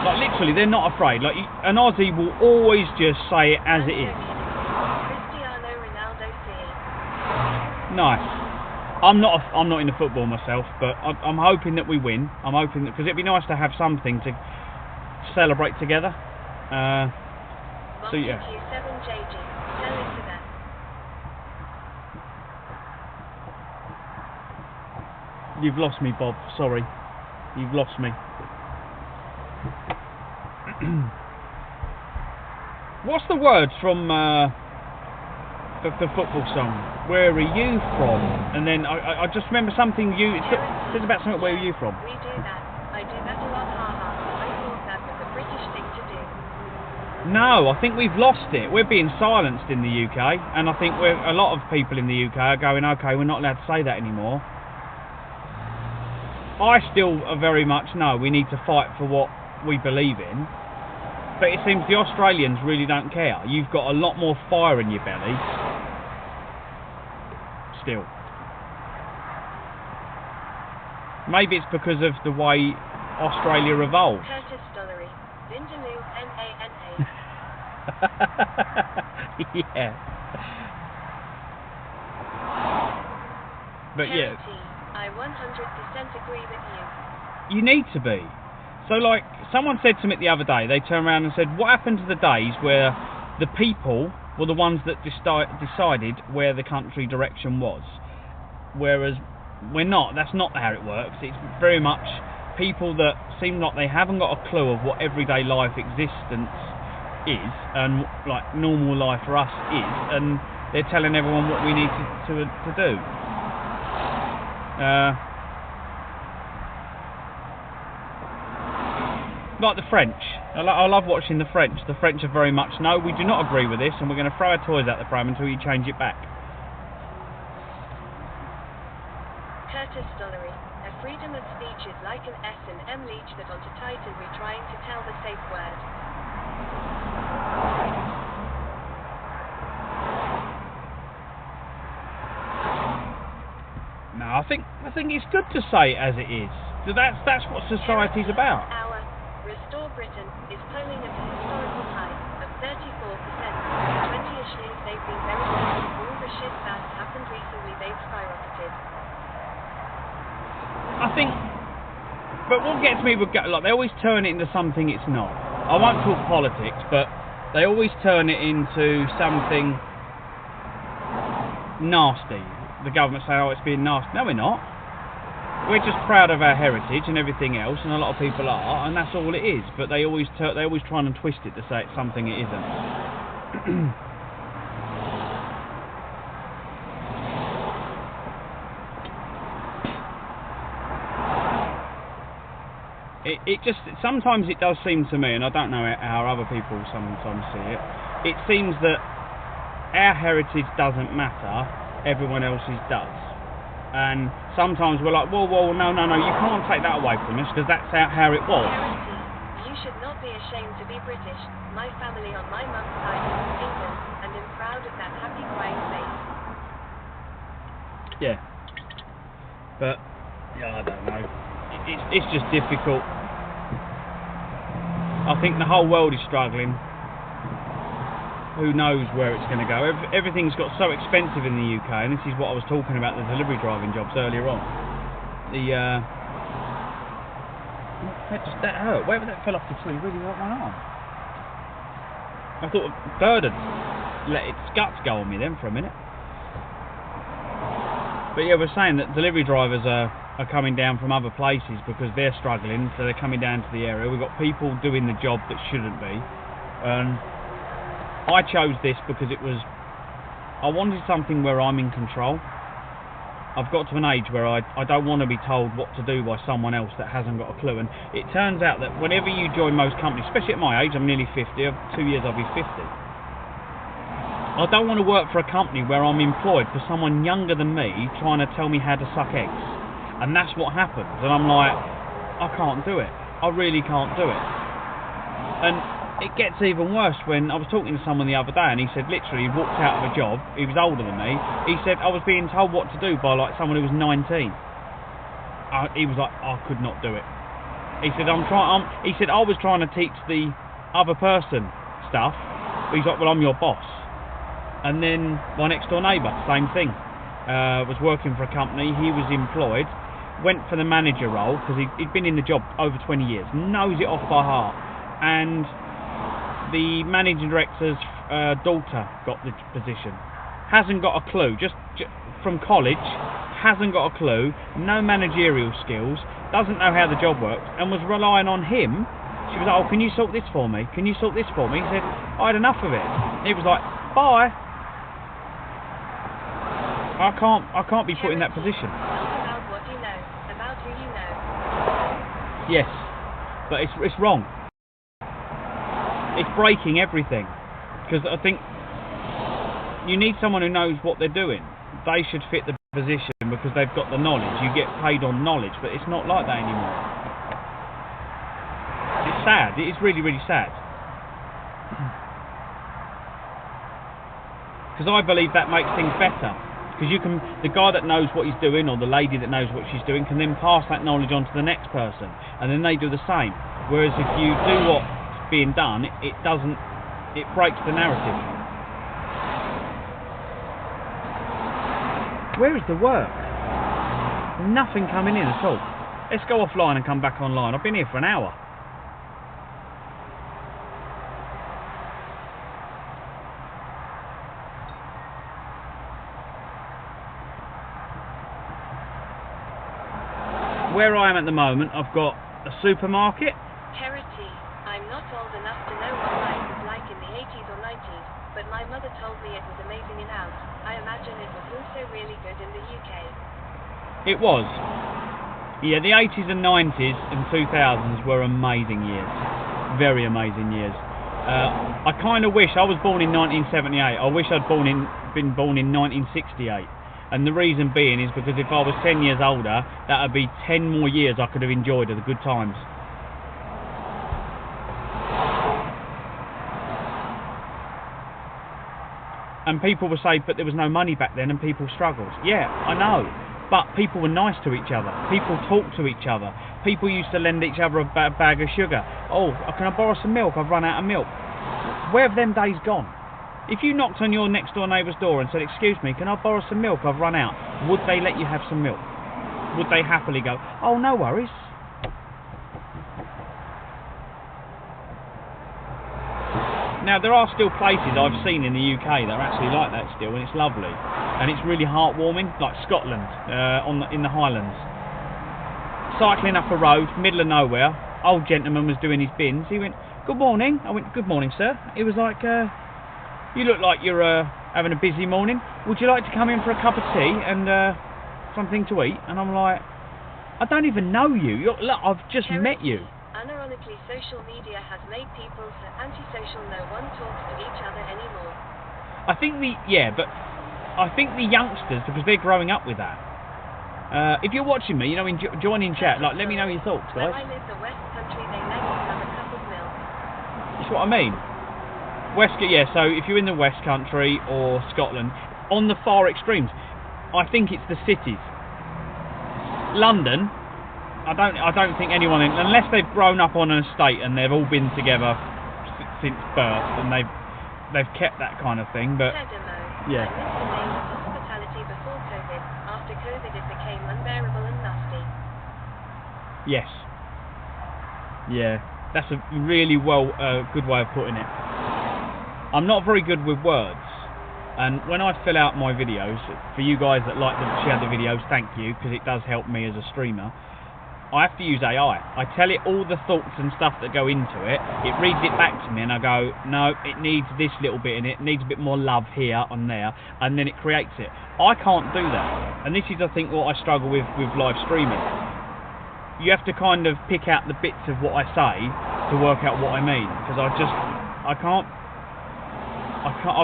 Like, literally, they're not afraid. Like, an Aussie will always just say it as it is. Cristiano Ronaldo saying. Nice. I'm not into football myself, but I'm hoping that we win. I'm hoping that, because it'd be nice to have something to celebrate together. So yeah. You've lost me, Bob. Sorry. You've lost me. What's the words from the football song? Where are you from? And then I just remember something it's about something. Where are you from? We do that. I do that a lot. Haha. I thought that was a British thing to do. No, I think we've lost it. We're being silenced in the UK, and I think a lot of people in the UK are going, okay, we're not allowed to say that anymore. I still very much know we need to fight for what we believe in, but it seems the Australians really don't care. You've got a lot more fire in your belly still. Maybe it's because of the way Australia evolved. Curtis Stollery, Vindaloo, N-A-N-A. Yeah. But yeah. I 100% agree with you. You need to be. So, like, someone said to me the other day, they turned around and said, what happened to the days where the people were the ones that decided where the country direction was? Whereas we're not. That's not how it works. It's very much people that seem like they haven't got a clue of what everyday life existence is and like normal life for us is, and they're telling everyone what we need to do. Like the French. I love watching the French. The French are very much, no, we do not agree with this, and we're going to throw our toys out the pram until you change it back. Curtis Stollery. A freedom of speech is like an S and M leech that onto Titan we trying to tell the safe word. No, I think it's good to say it as it is. So that's what society's about. Our Restore Britain is polling at a historical high of 34%. 20-ish years they've been very good. All the shit that's happened recently, they've skyrocketed. I think, but what gets me with like they always turn it into something it's not. I won't talk politics, but they always turn it into something nasty. The government say, oh, it's being nasty. No, we're not. We're just proud of our heritage and everything else, and a lot of people are, and that's all it is. But they always try and twist it to say it's something it isn't. It just sometimes it does seem to me, and I don't know how other people sometimes see it. It seems that our heritage doesn't matter, everyone else's does. And sometimes we're like, well, no, you can't take that away from us because that's how it was. You should not be ashamed to be British. My family on my mum's side is from England, and am proud of that happy crying face. Yeah. But, yeah, I don't know. It's just difficult. I think the whole world is struggling. Who knows where it's going to go? Everything's got so expensive in the UK, and this is what I was talking about, the delivery driving jobs earlier on. That hurt. Wherever that fell off the tree really hurt my arm. I thought a bird had let its guts go on me then for a minute. But yeah, we're saying that delivery drivers are coming down from other places because they're struggling, so they're coming down to the area. We've got people doing the job that shouldn't be. I chose this because I wanted something where I'm in control. I've got to an age where I don't want to be told what to do by someone else that hasn't got a clue. And it turns out that whenever you join most companies, especially at my age, I'm nearly 50, 2 years I'll be 50. I don't want to work for a company where I'm employed for someone younger than me trying to tell me how to suck eggs. And that's what happens. And I'm like, I can't do it. I really can't do it. And it gets even worse when I was talking to someone the other day, and he said literally he walked out of a job. He was older than me. He said I was being told what to do by like someone who was 19. He was like, I could not do it. He said he said I was trying to teach the other person stuff. He's like, well, I'm your boss. And then my next door neighbour, same thing. Was working for a company. He was employed. Went for the manager role because he'd been in the job over 20 years. Knows it off by heart. And the managing director's daughter got the position. Hasn't got a clue, just from college, hasn't got a clue, no managerial skills, doesn't know how the job works, and was relying on him. She was like, oh, can you sort this for me? Can you sort this for me? He said, I had enough of it. He was like, bye. I can't be put in that position. About what you know, about who you know. Yes, but it's wrong. It's breaking everything, because I think you need someone who knows what they're doing. They should fit the position because they've got the knowledge. You get paid on knowledge, but it's not like that anymore. It's sad. It is really, really sad. Because I believe that makes things better. Because the guy that knows what he's doing, or the lady that knows what she's doing, can then pass that knowledge on to the next person, and then they do the same. Whereas if you do what's being done, it breaks the narrative. Where is the work? Nothing coming in at all. Let's go offline and come back online. I've been here for an hour. Where I am at the moment, I've got A supermarket? Charity. I'm not old enough to know what life was like in the 80s or 90s, but my mother told me it was amazing in Oz. I imagine it was also really good in the UK. It was. Yeah, the 80s and 90s and 2000s were amazing years. Very amazing years. I kind of wish I was born in 1978. I wish I'd been born in 1968. And the reason being is because if I was 10 years older, that would be 10 more years I could have enjoyed of the good times. And people will say, but there was no money back then and people struggled. Yeah, I know. But people were nice to each other. People talked to each other. People used to lend each other a bag of sugar. Oh, can I borrow some milk? I've run out of milk. Where have them days gone? If you knocked on your next door neighbour's door and said, excuse me, can I borrow some milk? I've run out. Would they let you have some milk? Would they happily go, oh, no worries? Now, there are still places I've seen in the UK that are actually like that still, and it's lovely. And it's really heartwarming, like Scotland, in the Highlands. Cycling up a road, middle of nowhere, old gentleman was doing his bins. He went, good morning. I went, good morning, sir. He was like, you look like you're having a busy morning. Would you like to come in for a cup of tea and something to eat? And I'm like, I don't even know you. Look, I've just met you. Unironically, social media has made people so antisocial no one talks to each other anymore. I think the youngsters, because they're growing up with that. If you're watching me, you know, join in chat. Like, let me know your thoughts, guys. Where I live, the West Country, they let you have a cup of milk. That's what I mean. Yeah. So if you're in the West Country or Scotland, on the far extremes, I think it's the cities. London. I don't think anyone, unless they've grown up on an estate and they've all been together since birth and they've kept that kind of thing. But yeah. I missed the days of hospitality before COVID. After COVID, it became unbearable and nasty. Yes. Yeah, that's a really good way of putting it. I'm not very good with words, and when I fill out my videos, for you guys that like to share the videos, thank you, because it does help me as a streamer. I have to use AI. I tell it all the thoughts and stuff that go into it. It reads it back to me and I go, no, it needs this little bit in it. It needs a bit more love here and there. And then it creates it. I can't do that. And this is, I think, what I struggle with live streaming. You have to kind of pick out the bits of what I say to work out what I mean. Because I've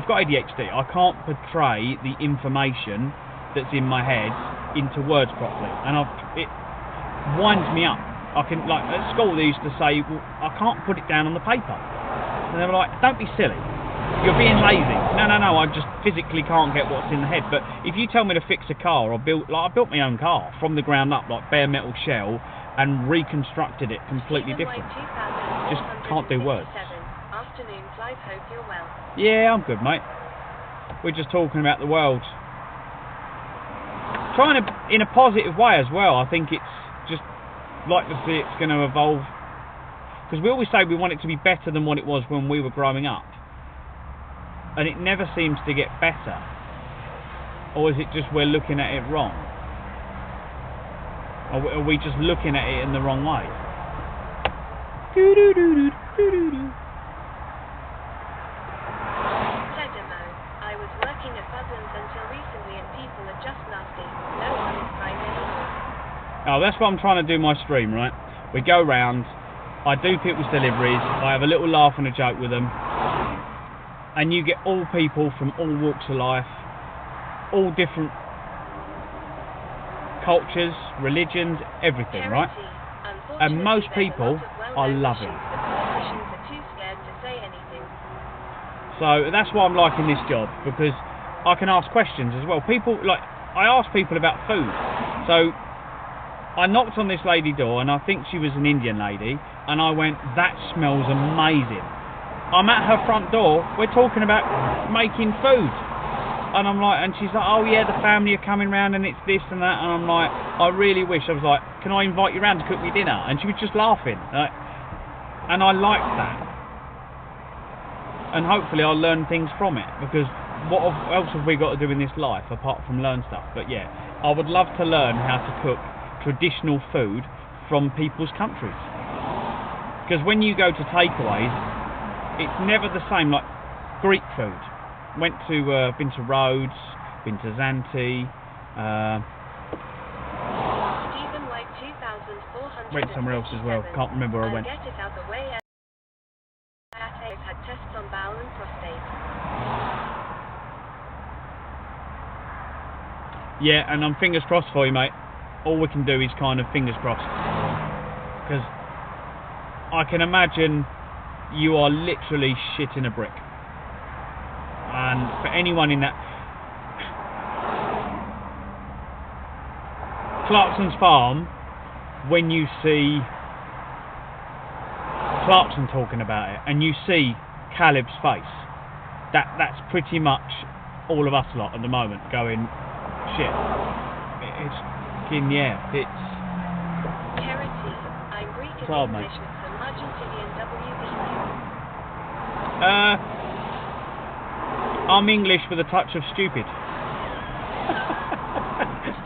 got ADHD. I can't portray the information that's in my head into words properly. And it winds me up. I can, like at school they used to say, well, I can't put it down on the paper. And they were like, don't be silly. You're being lazy. No, I just physically can't get what's in the head. But if you tell me to fix a car, I built my own car from the ground up, like bare metal shell, and reconstructed it completely different. Just can't do words. Afternoon, Clive, hope you're well. Yeah, I'm good, mate. We're just talking about the world. Trying to, in a positive way as well. I think it's just like to see it's going to evolve, because we always say we want it to be better than what it was when we were growing up, and it never seems to get better. Or is it just we're looking at it wrong? Or are we just looking at it in the wrong way? I was working at Butlins until recently and people are just nasty. No one is kind anymore. Oh, that's what I'm trying to do my stream, right? We go round, I do people's deliveries, I have a little laugh and a joke with them, and you get all people from all walks of life, all different cultures, religions, everything, right? And most people are loving. So that's why I'm liking this job, because I can ask questions as well. I ask people about food. So I knocked on this lady door, and I think she was an Indian lady, and I went, that smells amazing. I'm at her front door, we're talking about making food. And I'm like, and she's like, oh yeah, the family are coming round and it's this and that. And I'm like, I really wish. I was like, can I invite you round to cook me dinner? And she was just laughing. And I liked that. And hopefully I'll learn things from it, because what else have we got to do in this life apart from learn stuff? But yeah, I would love to learn how to cook traditional food from people's countries. Because when you go to takeaways, it's never the same. Like Greek food, been to Rhodes, been to Zante, Stephen White 2400 went somewhere else as well. Can't remember where I went. Get it out the way. I've had tests on bowel and prostate. Yeah, and I'm fingers crossed for you, mate. All we can do is kind of fingers crossed, because I can imagine you are literally shitting a brick. And for anyone in that, Clarkson's farm, when you see Clarkson talking about it and you see Caleb's face, that's pretty much all of us lot at the moment going, shit, it's fucking, yeah, it's Charity, I'm Greek and hard, English mate. with some Argentinian WV. I'm English with a touch of stupid.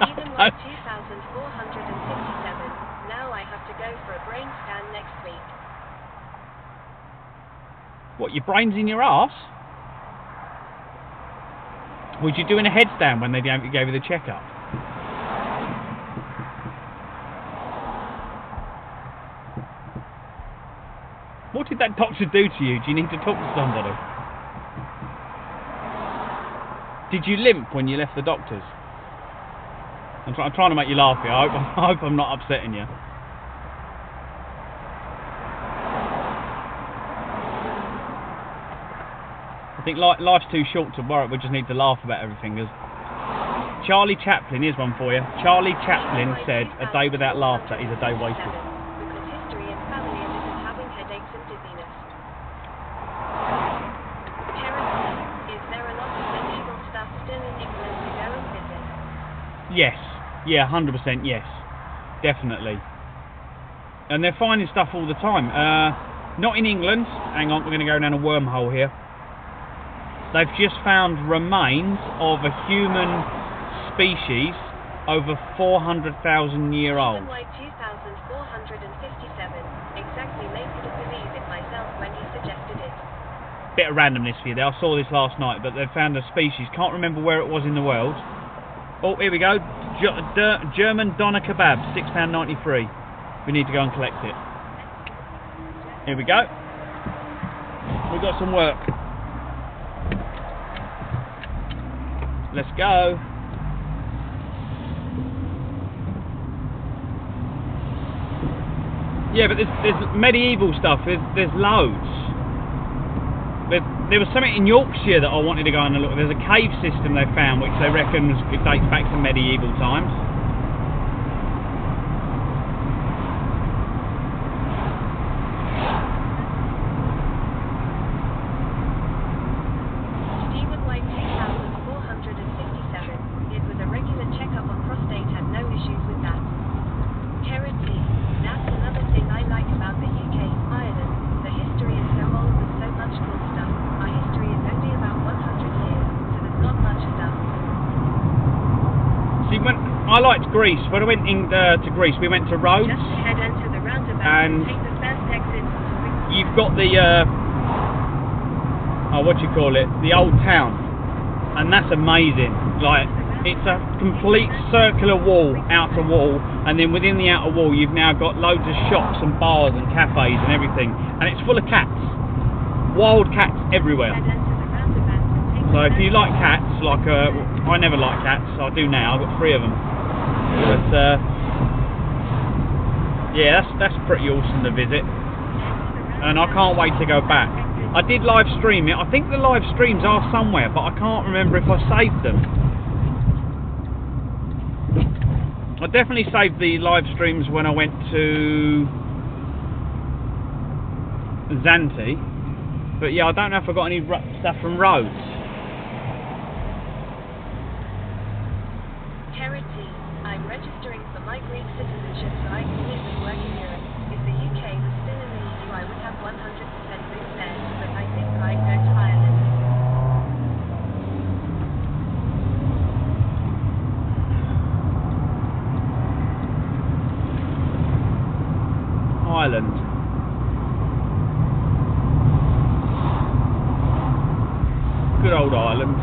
Stephen White 2457. Now I have to go for a brain scan next week. What, your brain's in your arse? Was you doing a headstand when they gave you the checkup? What did that doctor do to you? Do you need to talk to somebody? Did you limp when you left the doctor's? I'm trying to make you laugh here. I hope I'm not upsetting you. I think life's too short to worry. We just need to laugh about everything. Charlie Chaplin, here's one for you. Charlie Chaplin said, "A day without laughter is a day wasted." Because history and family isn't having headaches and dizziness. Charity, is there a lot of medieval stuff still in England to go and visit? Yes. Yeah, 100% yes. Definitely. And they're finding stuff all the time. Not in England. Hang on, we're going to go down a wormhole here. They've just found remains of a human species over 400,000 year old. White 2457. Exactly, made me believe it myself when you suggested it. Bit of randomness for you there. I saw this last night, but they've found a species. Can't remember where it was in the world. Oh, here we go. German doner kebab, £6.93. We need to go and collect it. Here we go. We've got some work. Let's go. Yeah, but there's medieval stuff. There's loads. There was something in Yorkshire that I wanted to go and look at. There's a cave system they found, which they reckon dates back to medieval times. Stephen White 2457. It was a regular checkup on prostate, had no issues with that. Charity, that's another thing I like about the UK, Ireland. The history is so old with so much cool stuff. Our history is only about 100 years, so there's not much stuff. See, when I liked Greece. When I went to Greece, we went to Rhodes. Just head into the roundabout and take the first exit. You've got the what do you call it? The old town, and that's amazing. Like, it's a complete circular wall, outer wall, and then within the outer wall you've now got loads of shops and bars and cafes and everything, and it's full of cats, wild cats everywhere. So if you like cats, like I never liked cats, I do now. I've got 3 of them. But yeah, that's pretty awesome to visit, and I can't wait to go back. I did live stream it. I think the live streams are somewhere, but I can't remember if I saved them. I definitely saved the live streams when I went to Zante, but yeah, I don't know if I got any stuff from Rhodes. Charity, I'm registering for my Greek citizenship so I can live and work in Europe. If the UK was still in the EU, I would have 100% move there, but I think I'd go to Ireland. Ireland. Good old Ireland.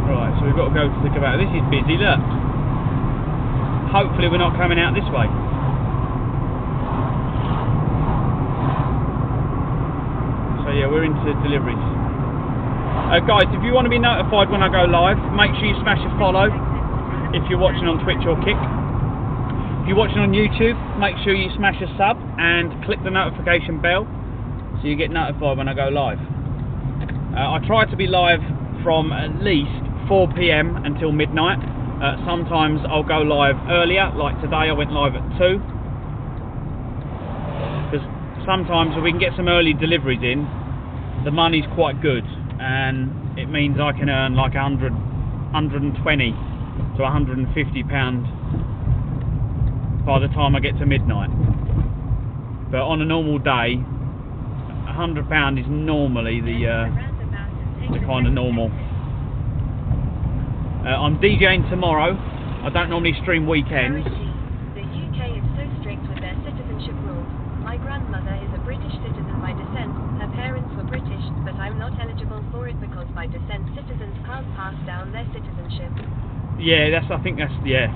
Right, so we've got to go to the cabana. This is busy, look. Hopefully we're not coming out this way. So yeah, we're into deliveries. Guys, if you want to be notified when I go live, make sure you smash a follow if you're watching on Twitch or Kick. If you're watching on YouTube, make sure you smash a sub and click the notification bell so you get notified when I go live. I try to be live from at least 4 PM until midnight. Sometimes I'll go live earlier, like today I went live at 2. Because sometimes if we can get some early deliveries in, the money's quite good, and it means I can earn like 120 to £150 by the time I get to midnight. But on a normal day, £100 is normally the kind of normal. I'm DJing tomorrow. I don't normally stream weekends. The UK is so strict with their citizenship rules. My grandmother is a British citizen by descent. Her parents were British, but I'm not eligible for it because by descent citizens can't pass down their citizenship. Yeah, I think that's, yeah.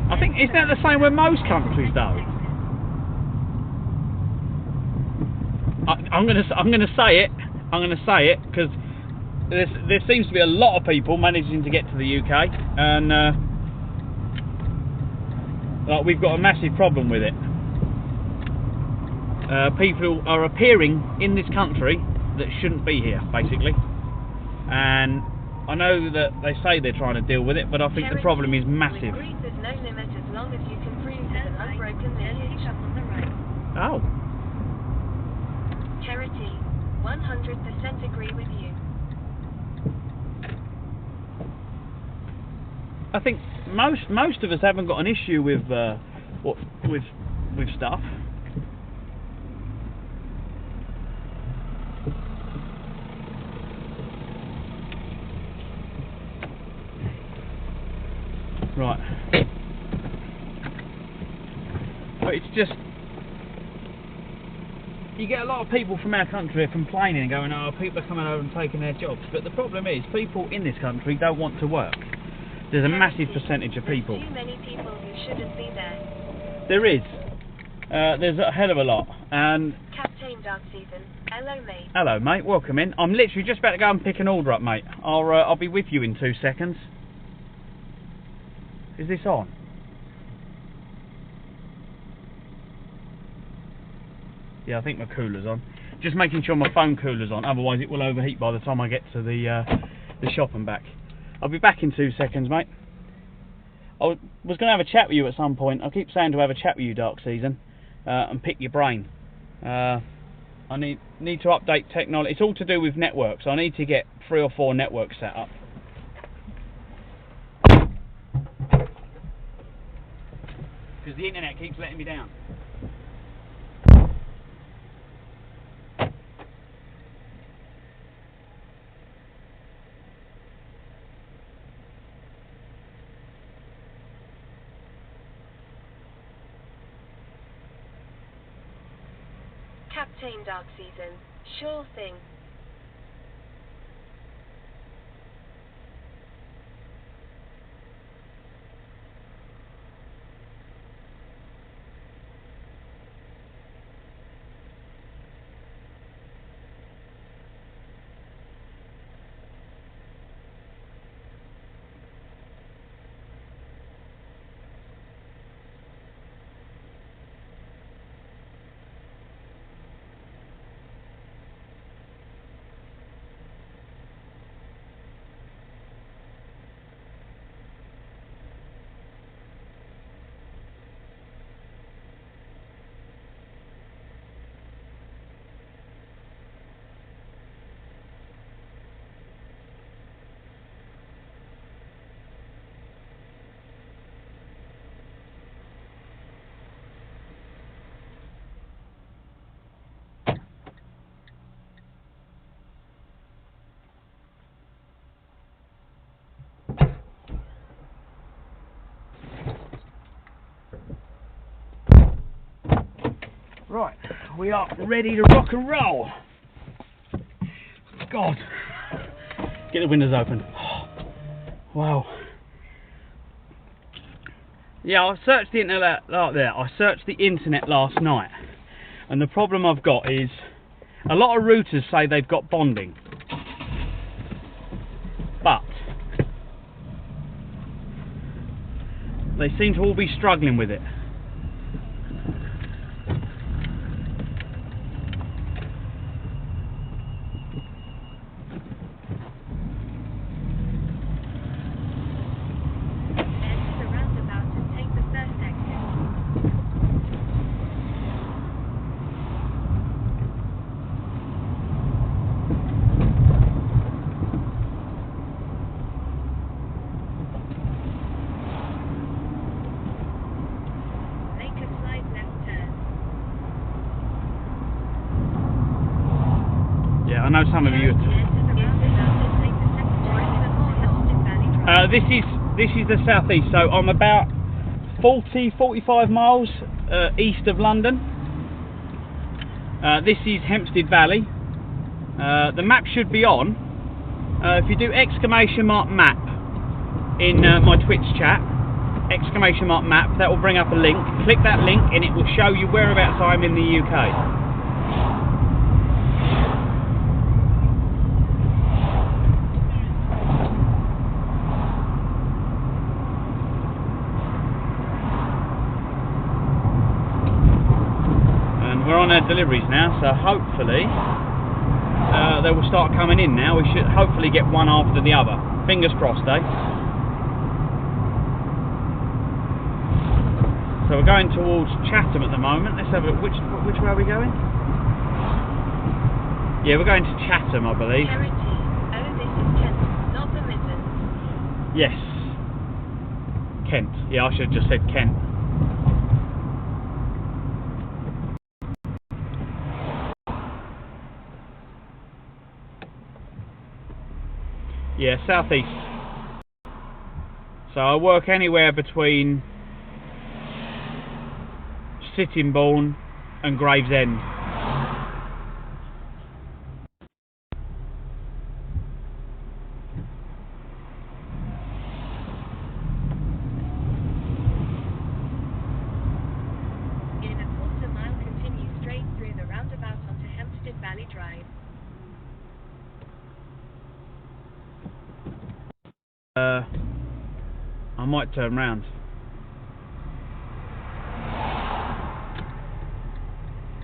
I think, isn't that the same with most countries though? I'm gonna say it because there seems to be a lot of people managing to get to the UK, and like we've got a massive problem with it. People are appearing in this country that shouldn't be here, basically, and I know that they say they're trying to deal with it, but I think the problem is massive. There's no limit as long as you can prove an unbroken lineage. Oh. Charity, 100% agree with you. I think most of us haven't got an issue with with stuff. Right. But it's just, you get a lot of people from our country complaining and going, oh, people are coming over and taking their jobs. But the problem is, people in this country don't want to work. There's a massive percentage of people. There's too many people who shouldn't be there. There is. There's a hell of a lot. And Captain Dark Season. Hello, mate. hello, mate. Welcome in. I'm literally just about to go and pick an order up, mate. I'll be with you in 2 seconds. Is this on? Yeah, I think my cooler's on. Just making sure my phone cooler's on, otherwise it will overheat by the time I get to the shop and back. I'll be back in 2 seconds, mate. I was going to have a chat with you at some point. I keep saying to have a chat with you, Dark Season, and pick your brain. I need to update technology. It's all to do with networks. I need to get 3 or 4 networks set up. Because the internet keeps letting me down. Captain Dark Season. Sure thing. Right, we are ready to rock and roll. God, get the windows open. Wow. Yeah, I searched the internet I searched the internet last night, and the problem I've got is a lot of routers say they've got bonding, but they seem to all be struggling with it. I know some of you. This is the southeast, so I'm about 40-45 miles east of London. This is Hempstead Valley. The map should be on. If you do !map in my Twitch chat, !map, that will bring up a link. Click that link and it will show you whereabouts I'm in the UK. We're on our deliveries now, so hopefully they will start coming in now. We should hopefully get one after the other. Fingers crossed, eh? So we're going towards Chatham at the moment. Let's have a look. Which way are we going? Yeah, we're going to Chatham, I believe. Oh, this is Kent, not the Midlands. Yes. Kent. Yeah, I should have just said Kent. Yeah, southeast. So I work anywhere between Sittingbourne and Gravesend. In a quarter mile, continue straight through the roundabout onto Hempstead Valley Drive. I might turn round.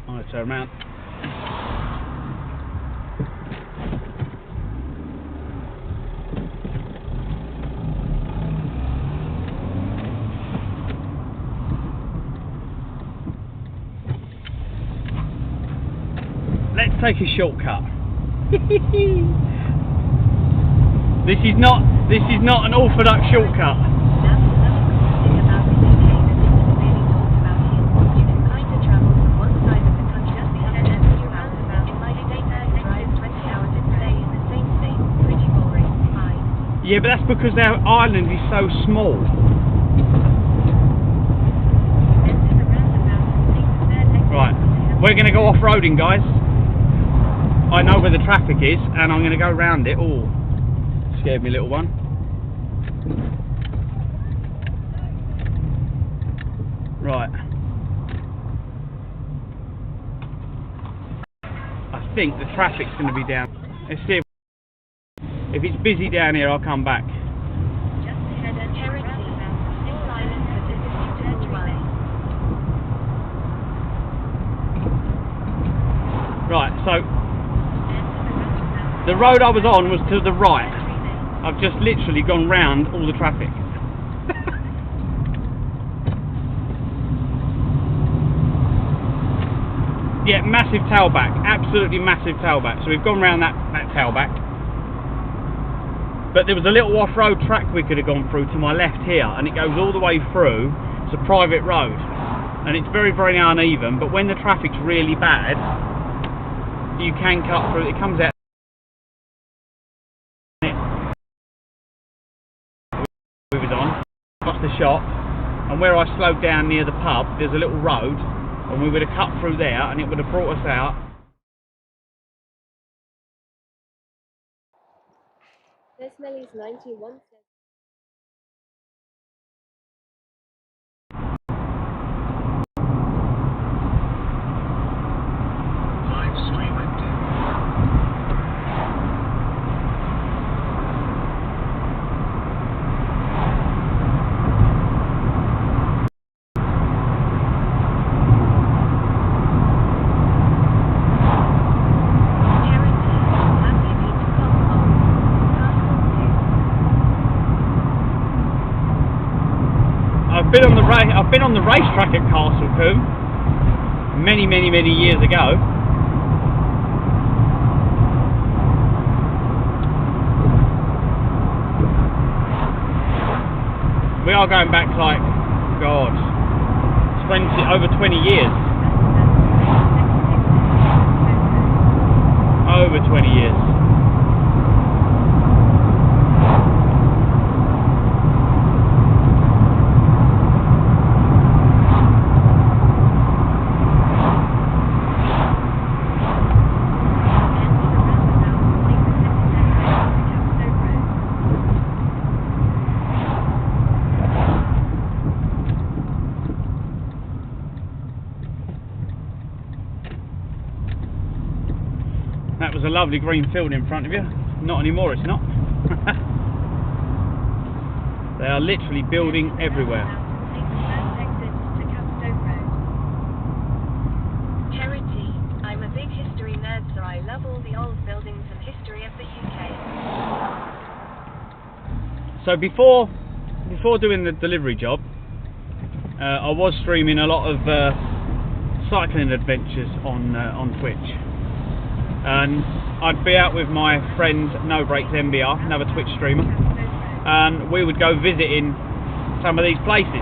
I might turn round. Let's take a shortcut. This is not an orthodox shortcut. Yeah, but that's because our island is so small. Right, we're going to go off-roading, guys. I know where the traffic is, and I'm going to go round it. Oh, scared me, little one. Right. I think the traffic's going to be down. Let's see if it's busy down here. I'll come back. Right, so the road I was on was to the right. I've just literally gone round all the traffic. Yeah, massive tailback, absolutely massive tailback. So we've gone round that tailback. But there was a little off-road track we could have gone through to my left here, and it goes all the way through. It's a private road, and it's very, very uneven, but when the traffic's really bad, you can cut through. It comes out. We was on, past the shop, and where I slowed down near the pub, there's a little road, and we would have cut through there, and it would have brought us out. There's Nelly's 91 cents. Live stream ended. I've been on the racetrack at Castle Combe many years ago. We are going back like, God, over 20 years. Over 20 years. That was a lovely green field in front of you. Not anymore, it's not. They are literally building everywhere. Charity, I'm a big history nerd, so I love all the old buildings and history of the UK. So before doing the delivery job, I was streaming a lot of cycling adventures on Twitch. And I'd be out with my friend No Brakes MBR, another Twitch streamer, and we would go visiting some of these places,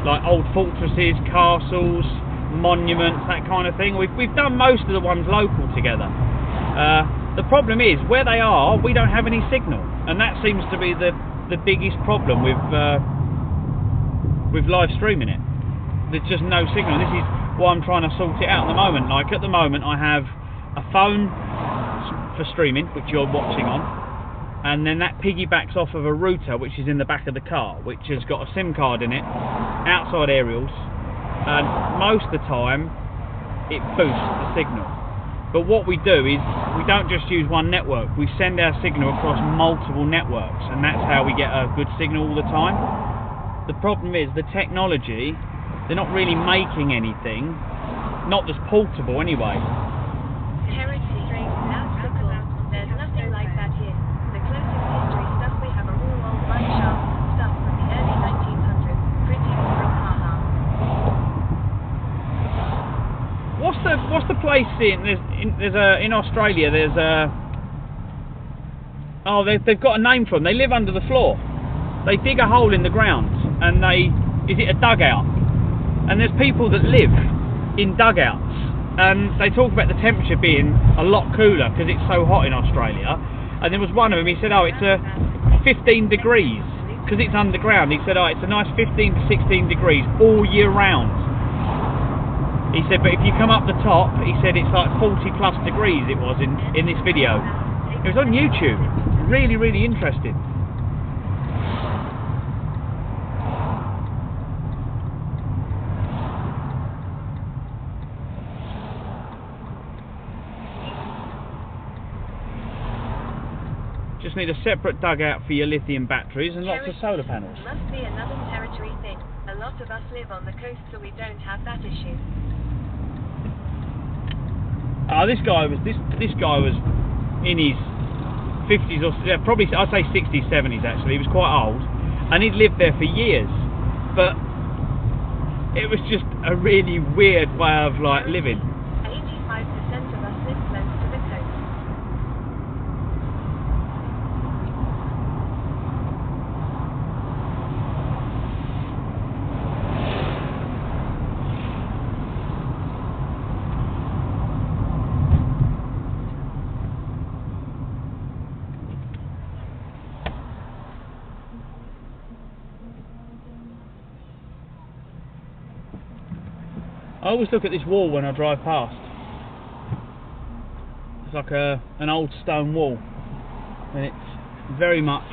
like old fortresses, castles, monuments, that kind of thing. We've done most of the ones local together. The problem is, where they are, we don't have any signal, and that seems to be the biggest problem with live streaming it. There's just no signal. This is why I'm trying to sort it out at the moment. Like at the moment, I have a phone for streaming, which you're watching on, and then that piggybacks off of a router which is in the back of the car, which has got a SIM card in it, outside aerials, and most of the time it boosts the signal. But what we do is we don't just use one network, we send our signal across multiple networks, and that's how we get a good signal all the time. The problem is the technology, they're not really making anything, not that's portable anyway. There's nothing like that here. The closest history stuff we have are all old mud shafts and stuff from the early 1900s. Pretty boring, haha. What's the place in Australia? There's a they've got a name for them. They live under the floor. They dig a hole in the ground and is it a dugout? And there's people that live in dugouts. And they talk about the temperature being a lot cooler because it's so hot in Australia. And there was one of them, he said, oh, it's 15 degrees because it's underground. He said, oh, it's a nice 15 to 16 degrees all year round. He said, but if you come up the top, he said it's like 40 plus degrees it was in this video. It was on YouTube. Really interesting. Just need a separate dugout for your lithium batteries and lots of solar panels. Must be a Northern Territory thing. A lot of us live on the coast, so we don't have that issue. This guy was in his 50s or probably I'd say 60s, 70s actually. He was quite old, and he'd lived there for years. But it was just a really weird way of like living. 85% of us live close to the coast. I always look at this wall when I drive past. It's like an old stone wall, and it's very much.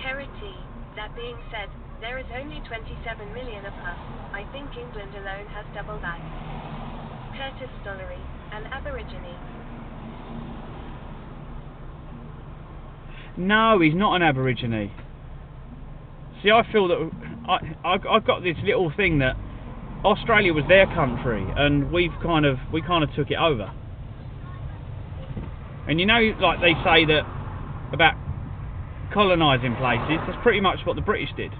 Charity. That being said, there is only 27 million of us. I think England alone has double that. Curtis Stollery, an Aborigine. No, he's not an Aborigine. See, I feel that I've got this little thing that Australia was their country, and we kind of took it over. And you know, like they say that about colonising places, that's pretty much what the British did.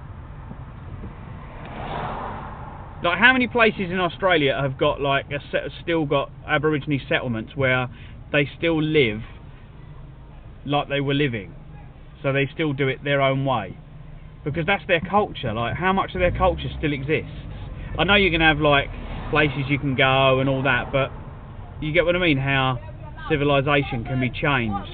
Like, how many places in Australia have got like still got Aborigine settlements where they still live like they were living, so they still do it their own way, because that's their culture. Like, how much of their culture still exists? I know you're gonna have like places you can go and all that, but you get what I mean, how civilization can be changed.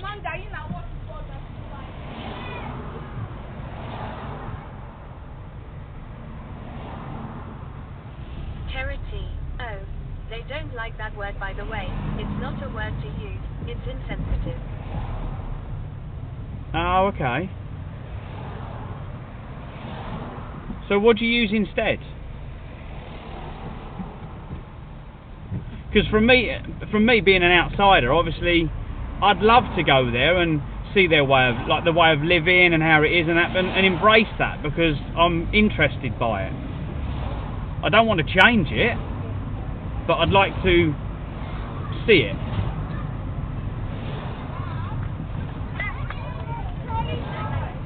Charity. Oh, they don't like that word, by the way. It's not a word to use, it's insensitive. Oh, okay. So what do you use instead? Because from me being an outsider, obviously, I'd love to go there and see their way of, like, the way of living and how it is and that, and embrace that, because I'm interested by it. I don't want to change it, but I'd like to see it.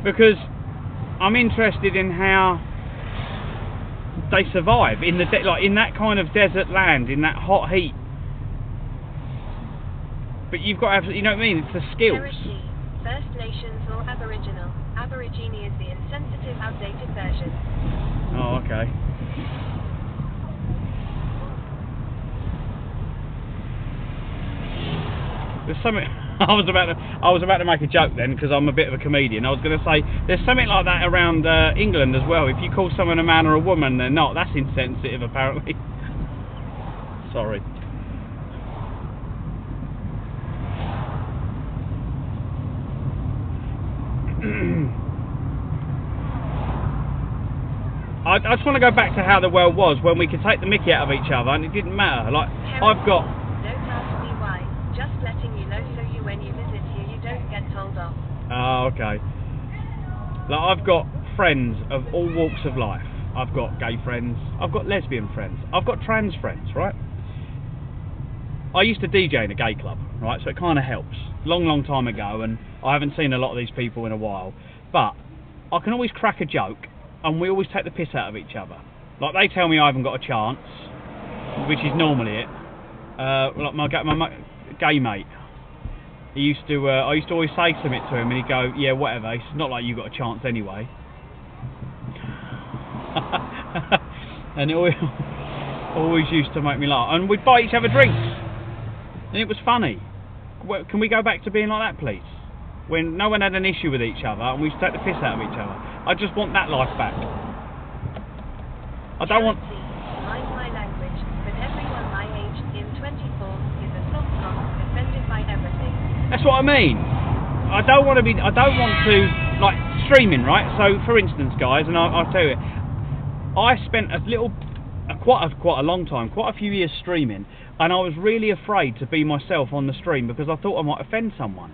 Because I'm interested in how they survive in the like in that kind of desert land, in that hot heat. But you've got to have, you know what I mean? It's the skills. Charity. First Nations or Aboriginal. Aborigine is the insensitive, outdated version. Oh, okay. There's something. I was about to make a joke then, because I'm a bit of a comedian. I was going to say there's something like that around England as well. If you call someone a man or a woman, they're not. That's insensitive, apparently. Sorry. I just want to go back to how the world was when we could take the mickey out of each other and it didn't matter. Like, I've got. Don't ask me why. Just letting you know, so you, when you visit here, you don't get told off. Oh, okay. Like, I've got friends of all walks of life. I've got gay friends. I've got lesbian friends. I've got trans friends, right? I used to DJ in a gay club, right? So it kind of helps. Long time ago, and I haven't seen a lot of these people in a while. But I can always crack a joke, and we always take the piss out of each other. Like, they tell me I haven't got a chance, which is normally it. Like my gay mate, I used to always say something to him, and he'd go, "Yeah, whatever. It's not like you got a chance anyway." And it always used to make me laugh. And we'd buy each other drinks, and it was funny. Can we go back to being like that, please? When no one had an issue with each other, and we used to take the piss out of each other. I just want that life back. I don't want. Mind my language, but everyone my age in 24 is a soft cock, offended by everything. That's what I mean. I don't want to, like, streaming, right? So, for instance, guys, and I'll tell you, I spent quite a long time, quite a few years streaming, and I was really afraid to be myself on the stream because I thought I might offend someone.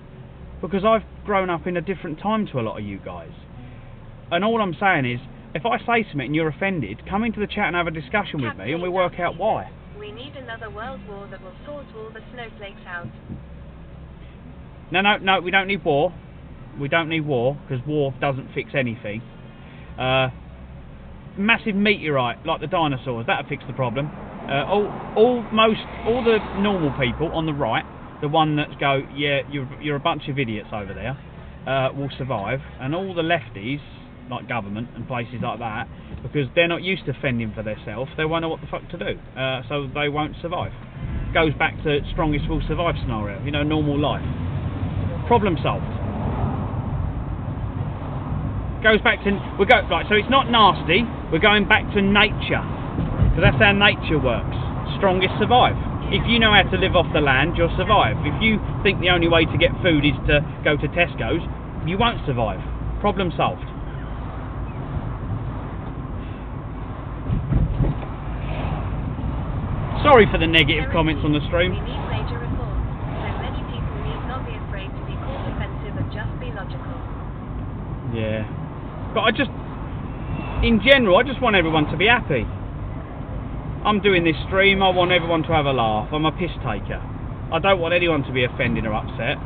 Because I've grown up in a different time to a lot of you guys. And all I'm saying is, if I say something and you're offended, come into the chat and have a discussion with me and we work out why. We need another world war that will sort all the snowflakes out. No, we don't need war. We don't need war, because war doesn't fix anything. Massive meteorite, like the dinosaurs, that'll fix the problem. All the normal people on the right, the one that go, yeah, you're a bunch of idiots over there, will survive, and all the lefties, like government and places like that, because they're not used to fending for themselves, they won't know what the fuck to do, so they won't survive. Goes back to strongest will survive scenario, you know, normal life. Problem solved. Goes back to, right, so it's not nasty, we're going back to nature, because that's how nature works. strongest survive. If you know how to live off the land, you'll survive. If you think the only way to get food is to go to Tesco's, you won't survive. Problem solved. Sorry for the negative comments on the stream. We need major reforms, so many people need not be afraid to be called offensive and just be logical. Yeah. But in general, I just want everyone to be happy. I'm doing this stream, I want everyone to have a laugh. I'm a piss taker. I don't want anyone to be offended or upset.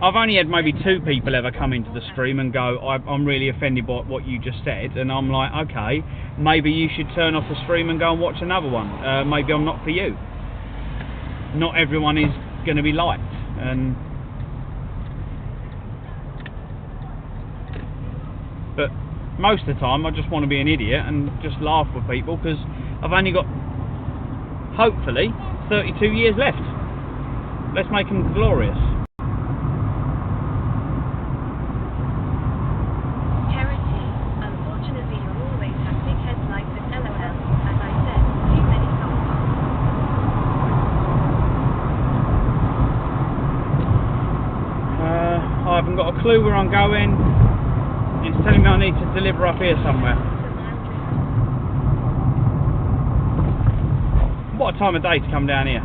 I've only had maybe 2 people ever come into the stream and go, I'm really offended by what you just said, and I'm like, okay, maybe you should turn off the stream and go and watch another one. Maybe I'm not for you. Not everyone is going to be liked, but most of the time I just want to be an idiot and just laugh with people, because I've only got, hopefully, 32 years left. Let's make them glorious. I haven't got a clue where I'm going. It's telling me I need to deliver up here somewhere. What a time of day to come down here.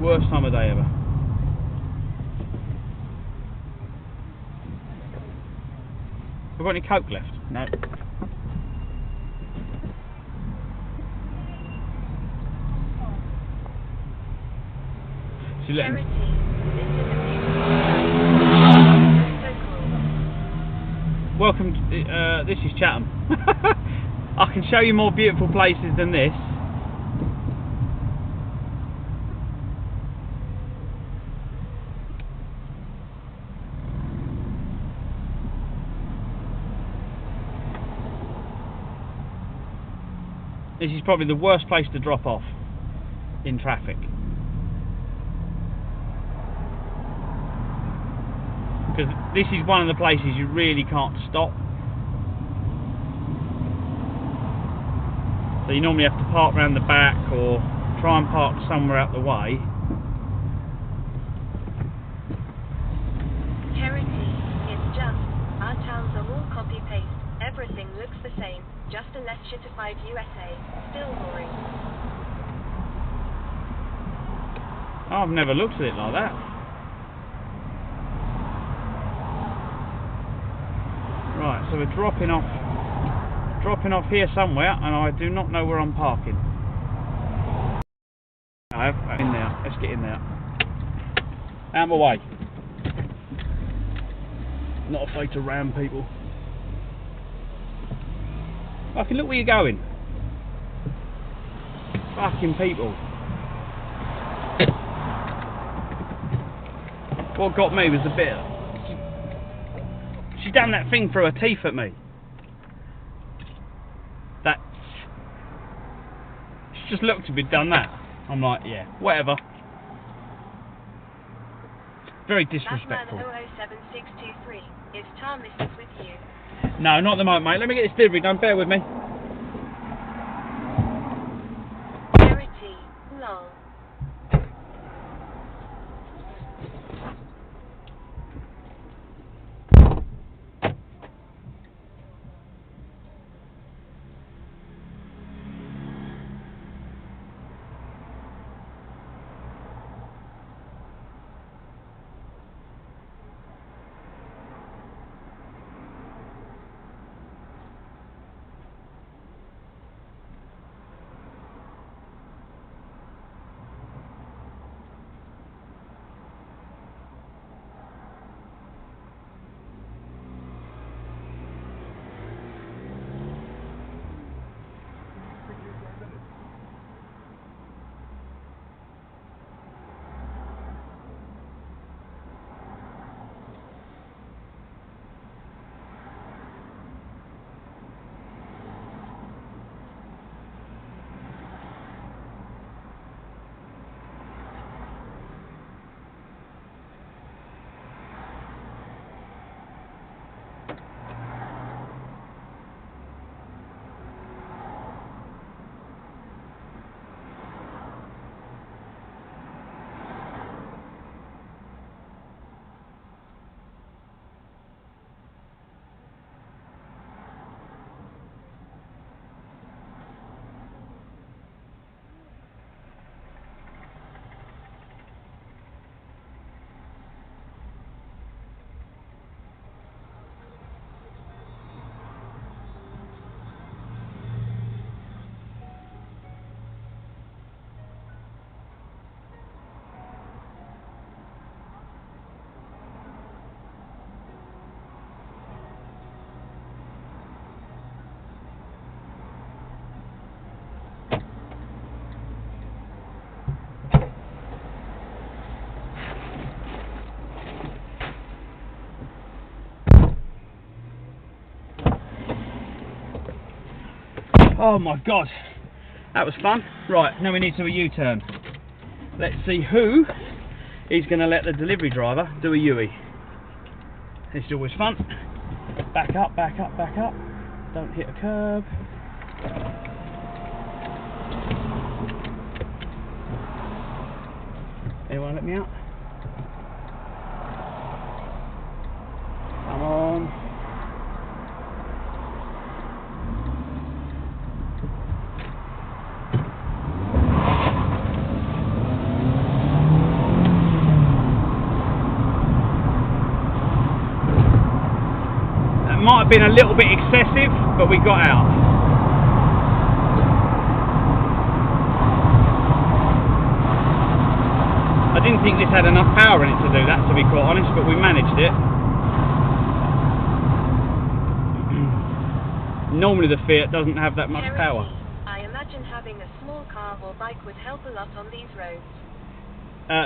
Worst time of day ever. Have we got any Coke left? No. Welcome to, this is Chatham. I can show you more beautiful places than this. This is probably the worst place to drop off in traffic. Because this is one of the places you really can't stop. So you normally have to park around the back or try and park somewhere out the way. Charity, it's just, our towns are all copy-paste, everything looks the same, just a less shitified USA, still boring. Oh, I've never looked at it like that. Right, so we're dropping off here somewhere, and I do not know where I'm parking. In there. Let's get in there. Out of my way. Not afraid to ram people. Fucking look where you're going. Fucking people. What got me was a bit. She done that thing through her teeth at me. She just looked at me, done that. I'm like, yeah, whatever. Very disrespectful. Batman 007-623. Is Tom Mrs. with you? No, not at the moment, mate. Let me get this delivery done. Bear with me. Charity, lol. Oh my god, that was fun. Right, now we need to do a U-turn. Let's see who is going to let the delivery driver do a U-turn. This is always fun. Back up, back up, back up. Don't hit a curb. Anyone let me out? Come on. That might have been a little bit excessive, but we got out. I didn't think this had enough power in it to do that, to be quite honest, but we managed it. Normally the Fiat doesn't have that much power. I imagine having a small car or bike would help a lot on these roads.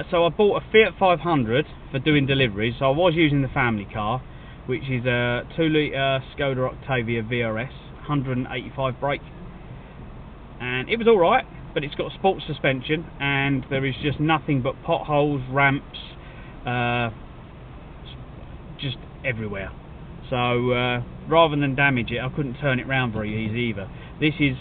So I bought a Fiat 500 for doing deliveries, so I was using the family car, which is a 2-litre Skoda Octavia VRS, 185 brake. And it was alright, but it's got sports suspension, and there is just nothing but potholes, ramps, just everywhere. So rather than damage it, I couldn't turn it round very easy either. This is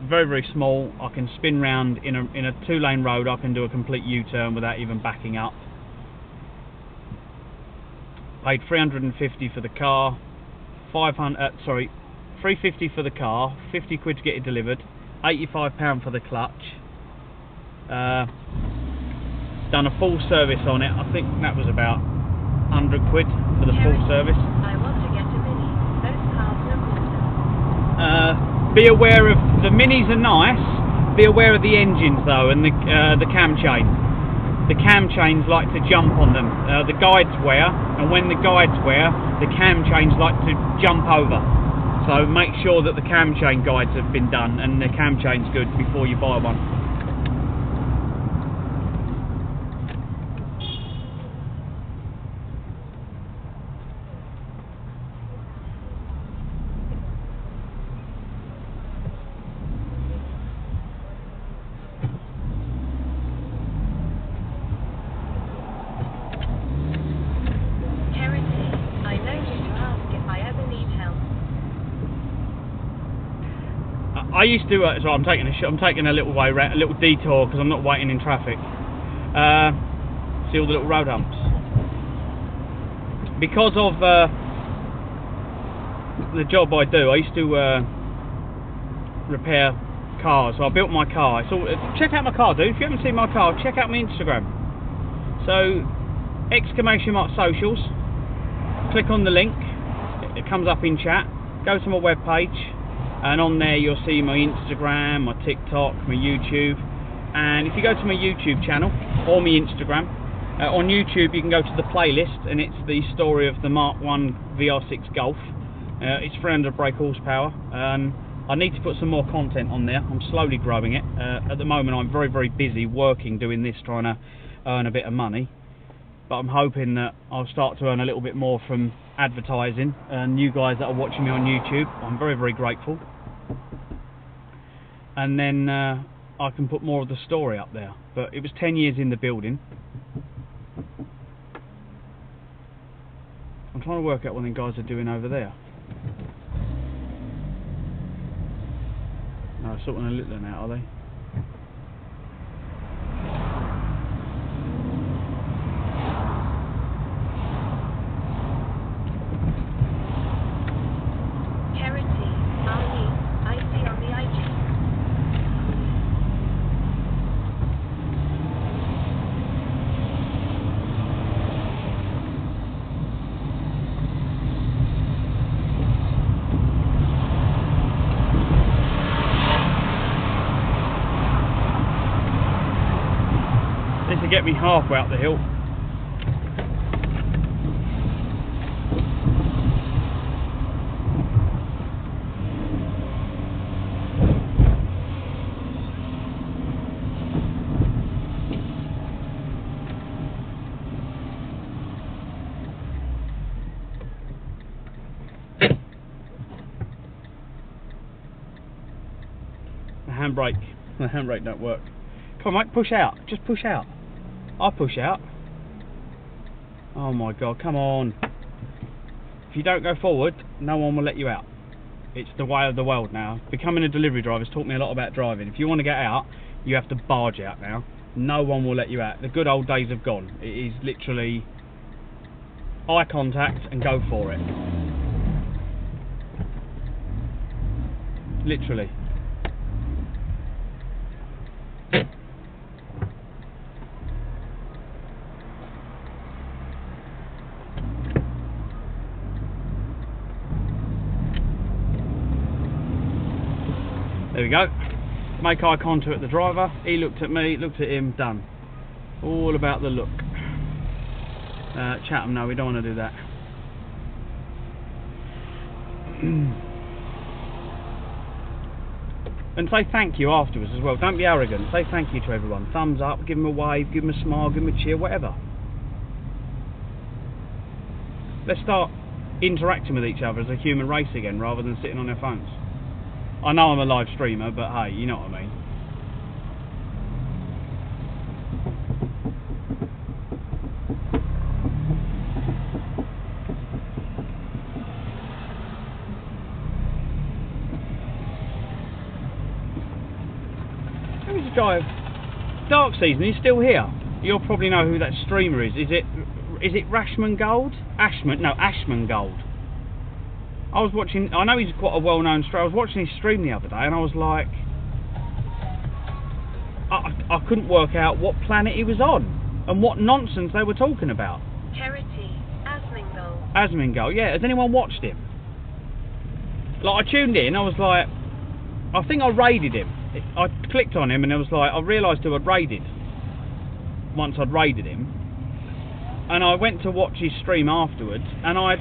very, very small. I can spin round in a 2-lane road. I can do a complete U-turn without even backing up. Paid $350 for the car, $350 for the car, 50 quid to get it delivered, £85 for the clutch. Done a full service on it. I think that was about 100 quid for the full service. I want to get a Mini. Those cars look awesome. Be aware of the Minis are nice. Be aware of the engines though, and the cam chain. The cam chains like to jump on them. The guides wear, and when the guides wear, the cam chains like to jump over. So make sure that the cam chain guides have been done and the cam chain's good before you buy one. I used to, so I'm taking a little way, a little detour because I'm not waiting in traffic. See all the little road humps. Because of the job I do, I used to repair cars. So I built my car. So check out my car, dude. If you haven't seen my car, check out my Instagram. So !socials. Click on the link. It comes up in chat. Go to my webpage. And on there you'll see my Instagram, my TikTok, my YouTube. And if you go to my YouTube channel or my Instagram, on YouTube you can go to the playlist, and it's the story of the Mark 1 VR6 Golf. It's 300 brake horsepower. I need to put some more content on there. I'm slowly growing it. At the moment I'm very, very busy working, doing this, trying to earn a bit of money. But I'm hoping that I'll start to earn a little bit more from advertising, and you guys that are watching me on YouTube, I'm very, very grateful. And then I can put more of the story up there. But it was 10 years in the building. I'm trying to work out what the guys are doing over there. No, sorting a little one out, are they? To get me halfway up the hill. handbrake. The handbrake don't work. Come on, mate, push out. Just push out. I'll push out. Oh my God, come on. If you don't go forward, no one will let you out. It's the way of the world now. Becoming a delivery driver has taught me a lot about driving. If you want to get out, you have to barge out now. No one will let you out. The good old days have gone. It is literally eye contact and go for it. Literally. There we go. Make eye contact with the driver. He looked at me, looked at him, done. All about the look. Chatham, no, we don't want to do that. And say thank you afterwards as well. Don't be arrogant. Say thank you to everyone. Thumbs up, give them a wave, give them a smile, give them a cheer, whatever. Let's start interacting with each other as a human race again, rather than sitting on their phones. I know I'm a live streamer, but hey, you know what I mean. Who's the guy? Dark Season, he's still here. You'll probably know who that streamer is. Is it Rashman Gold? Ashman Gold. I was watching, I know he's quite a well-known streamer. I was watching his stream the other day and I was like, I couldn't work out what planet he was on and what nonsense they were talking about. Charity, Asmingo. Asmingo, yeah. Has anyone watched him? Like, I tuned in, I was like, I think I raided him. I clicked on him and it was like, I realised who I'd raided once I'd raided him. And I went to watch his stream afterwards and I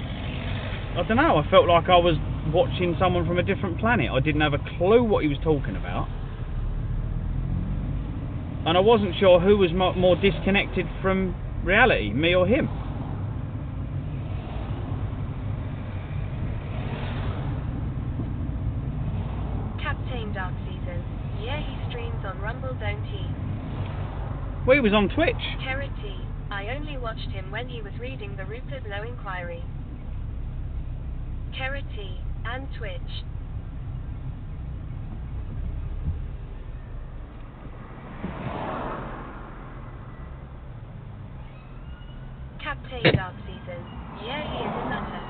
don't know, I felt like I was watching someone from a different planet. I didn't have a clue what he was talking about. And I wasn't sure who was more disconnected from reality, me or him. Captain Dark Season. Yeah, he streams on Rumble, don't he? Well, he was on Twitch. Charity. I only watched him when he was reading the Rupert Lowe inquiry. Charity, and Twitch. Captain Dark Season. Yeah, he is a nutter.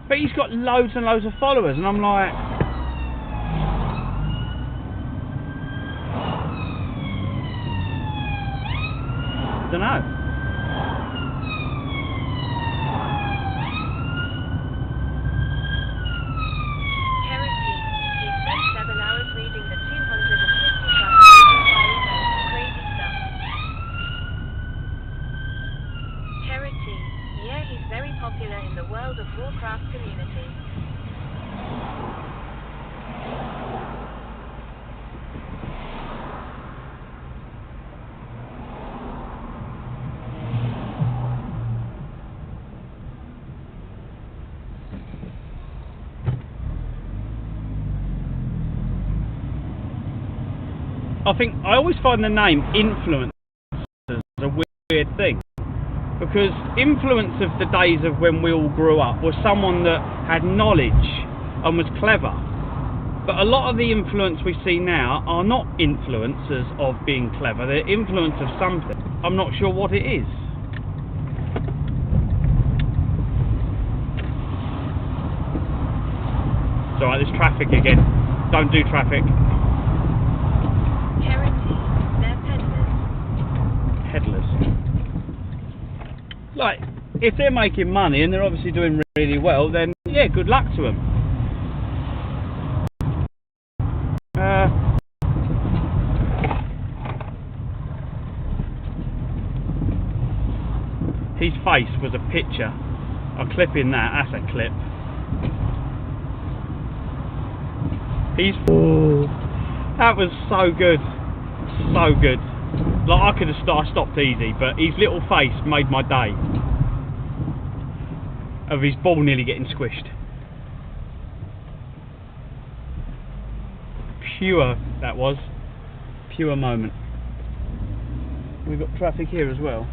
But he's got loads and loads of followers and I'm like, I don't know. I always find the name influencers a weird thing, because influence of the days of when we all grew up was someone that had knowledge and was clever, but a lot of the influence we see now are not influencers of being clever, they're influence of something. I'm not sure what it is. It's alright, there's traffic again. Don't do traffic. Headless. Like, if they're making money and they're obviously doing really well, then yeah, good luck to them. His face was a picture. I'll clip in that. That's a clip. That was so good. So good. Like, I could have stopped easy, but his little face made my day. Of his ball nearly getting squished. pure, that was. Pure moment. We've got traffic here as well.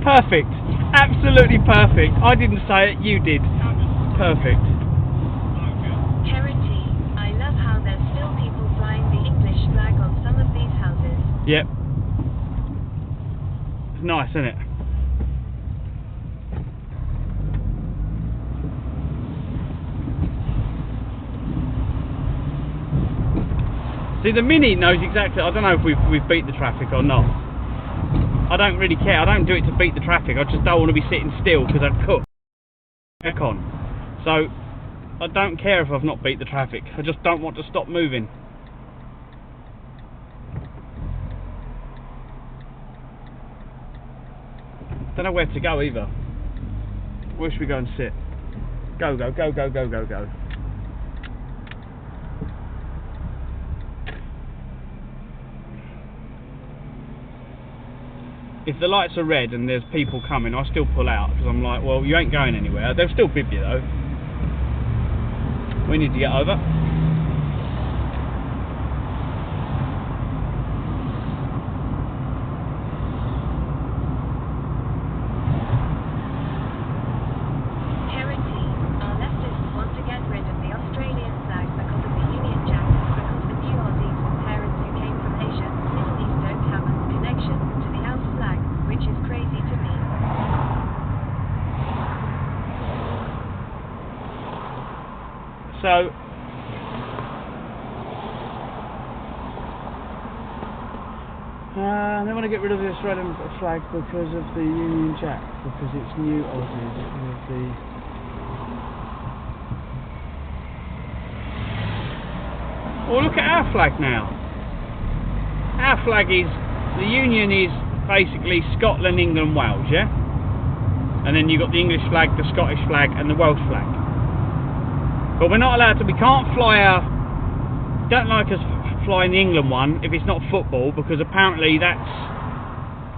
Perfect. Absolutely perfect. I didn't say it, you did. Perfect. Charity. I love how there's still people flying the English flag on some of these houses. Yep. It's nice, isn't it? See, the Mini knows exactly. I don't know if we've beat the traffic or not. I don't really care. I don't do it to beat the traffic. I just don't want to be sitting still because I've cooked. On. So I don't care if I've not beat the traffic. I just don't want to stop moving. Don't know where to go either. Where should we go and sit? Go, go, go, go, go, go, go. If the lights are red and there's people coming, I still pull out because I'm like, well, you ain't going anywhere. They'll still bib you though. We need to get over. So they want to get rid of this red flag because of the Union Jack, because it's new Aussies with the well, look at our flag now. Our flag is, the Union is basically Scotland, England, Wales, yeah? And then you've got the English flag, the Scottish flag and the Welsh flag. But we're not allowed to, we can't fly don't like us flying the England one if it's not football, because apparently that's,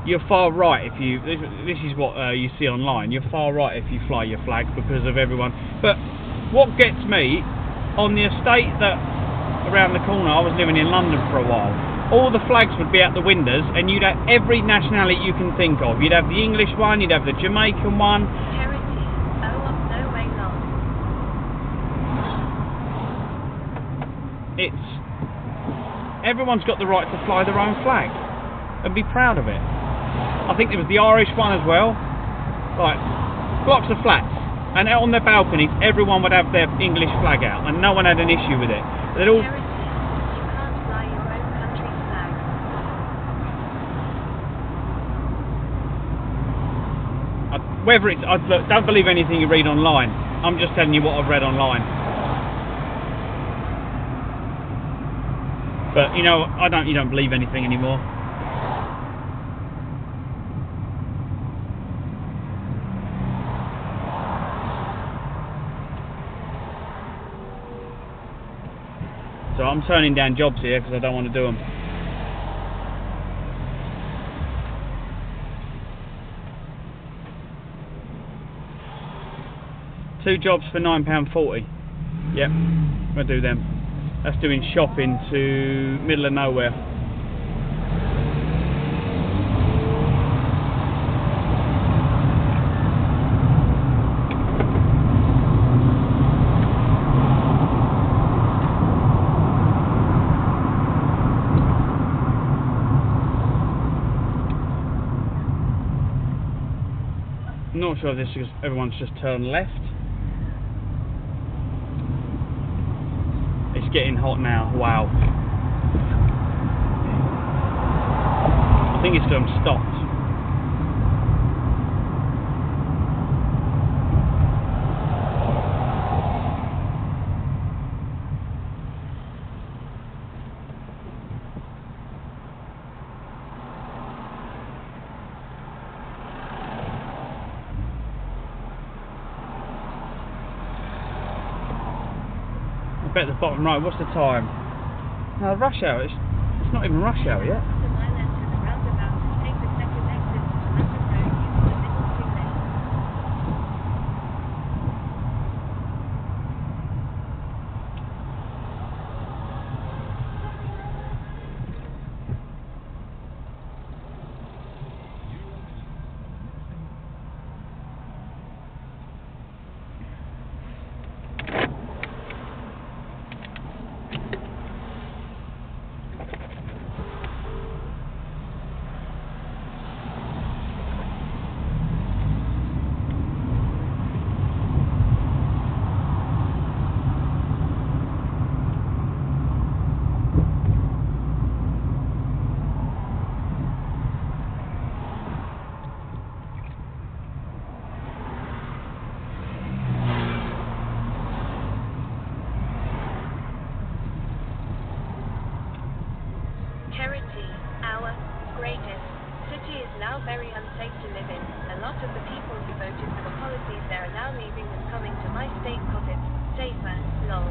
you're far right if you, this is what you see online, you're far right if you fly your flag because of everyone. But what gets me, on the estate that, around the corner, I was living in London for a while, all the flags would be out the windows and you'd have every nationality you can think of. You'd have the English one, you'd have the Jamaican one. It's, everyone's got the right to fly their own flag and be proud of it. I think there was the Irish one as well, like blocks of flats, and out on their balconies everyone would have their English flag out and no one had an issue with it. They'd all, you can't fly your own country's flag. whether it's, look, don't believe anything you read online. I'm just telling you what I've read online. But you know, you don't believe anything anymore. So I'm turning down jobs here because I don't want to do them. Two jobs for £9.40. Yep, we'll do them. That's doing shopping to middle of nowhere. I'm not sure if this is because everyone's just turned left. It's getting hot now, wow. I think it's because I'm stopped. bet the bottom right. What's the time? No, rush hour. It's not even rush hour yet. The mile enter the roundabout. Take the second exit to Medway using the middle two lanes. Our greatest city is now very unsafe to live in. A lot of the people who voted for the policies there are now leaving and coming to my state cause it's safer, lol.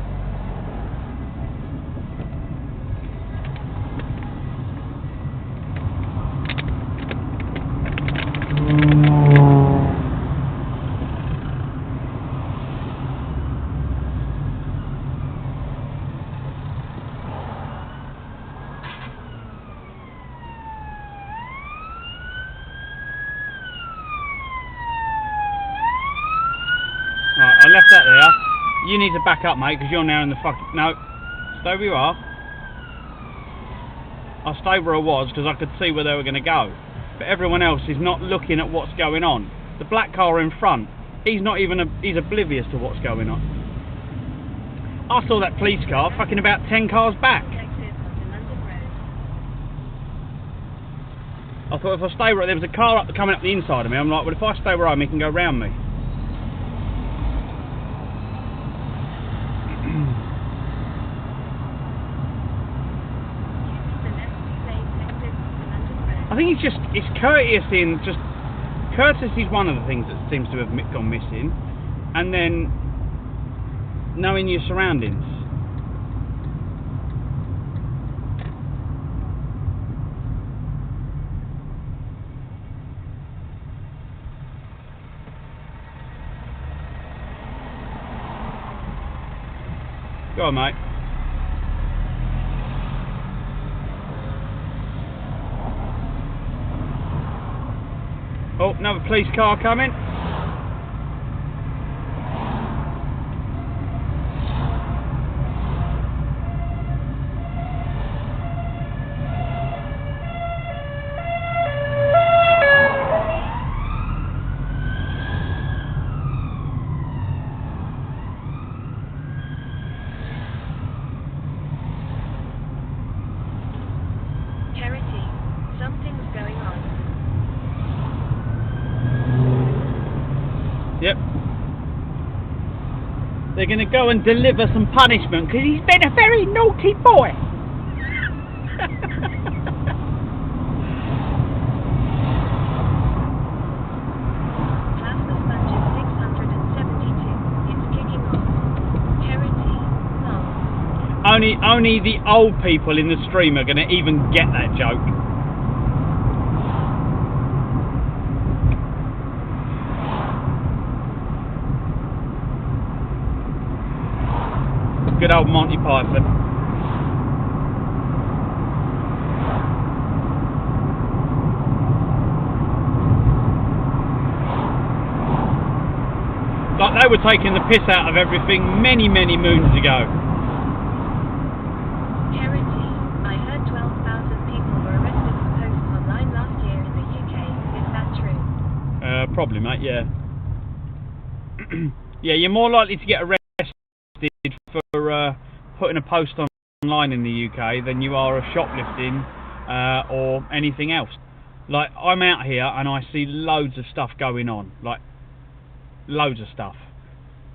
Right, I left that there. You need to back up, mate, because you're now in the fucking... No, stay where you are. I'll stay where I was because I could see where they were going to go. But everyone else is not looking at what's going on. The black car in front, he's not even... he's oblivious to what's going on. I saw that police car fucking about 10 cars back. I thought if I stay where... There was a car coming up the inside of me. I'm like, well, if I stay where I am, he can go round me. I think it's courtesy, and just courtesy is one of the things that seems to have gone missing, and then knowing your surroundings. Go on, mate. Oh, another police car coming. Charity, something's going on. Yep. They're going to go and deliver some punishment because he's been a very naughty boy. ClivesAdventures 672. It's kicking off. Charity, no. Only the old people in the stream are going to even get that joke. Good old Monty Python. Like they were taking the piss out of everything many, many moons ago. Charity, I heard 12,000 people were arrested for posts online last year in the UK. Is that true? Probably, mate, yeah. Yeah, you're more likely to get arrested for putting a post online in the UK than you are of shoplifting or anything else. Like, I'm out here and I see loads of stuff going on, like loads of stuff.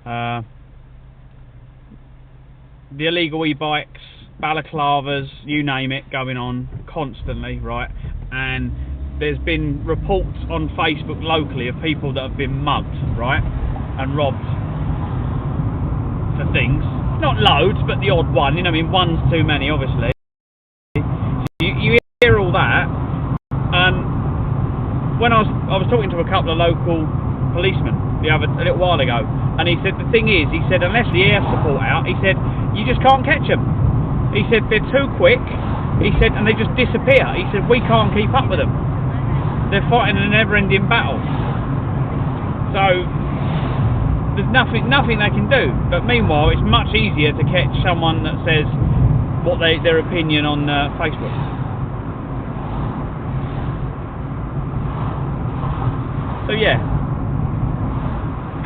The illegal e-bikes, balaclavas, you name it, going on constantly, right? And there's been reports on Facebook locally of people that have been mugged, right, and robbed for things. not loads, but the odd one. You know, I mean, one's too many, obviously. You hear all that, and when I was talking to a couple of local policemen a little while ago, and he said the thing is, he said unless the air support out, he said you just can't catch them. He said they're too quick. He said, and they just disappear. He said we can't keep up with them. They're fighting a never-ending battle. So there's nothing they can do. But meanwhile, it's much easier to catch someone that says their opinion on Facebook. So yeah,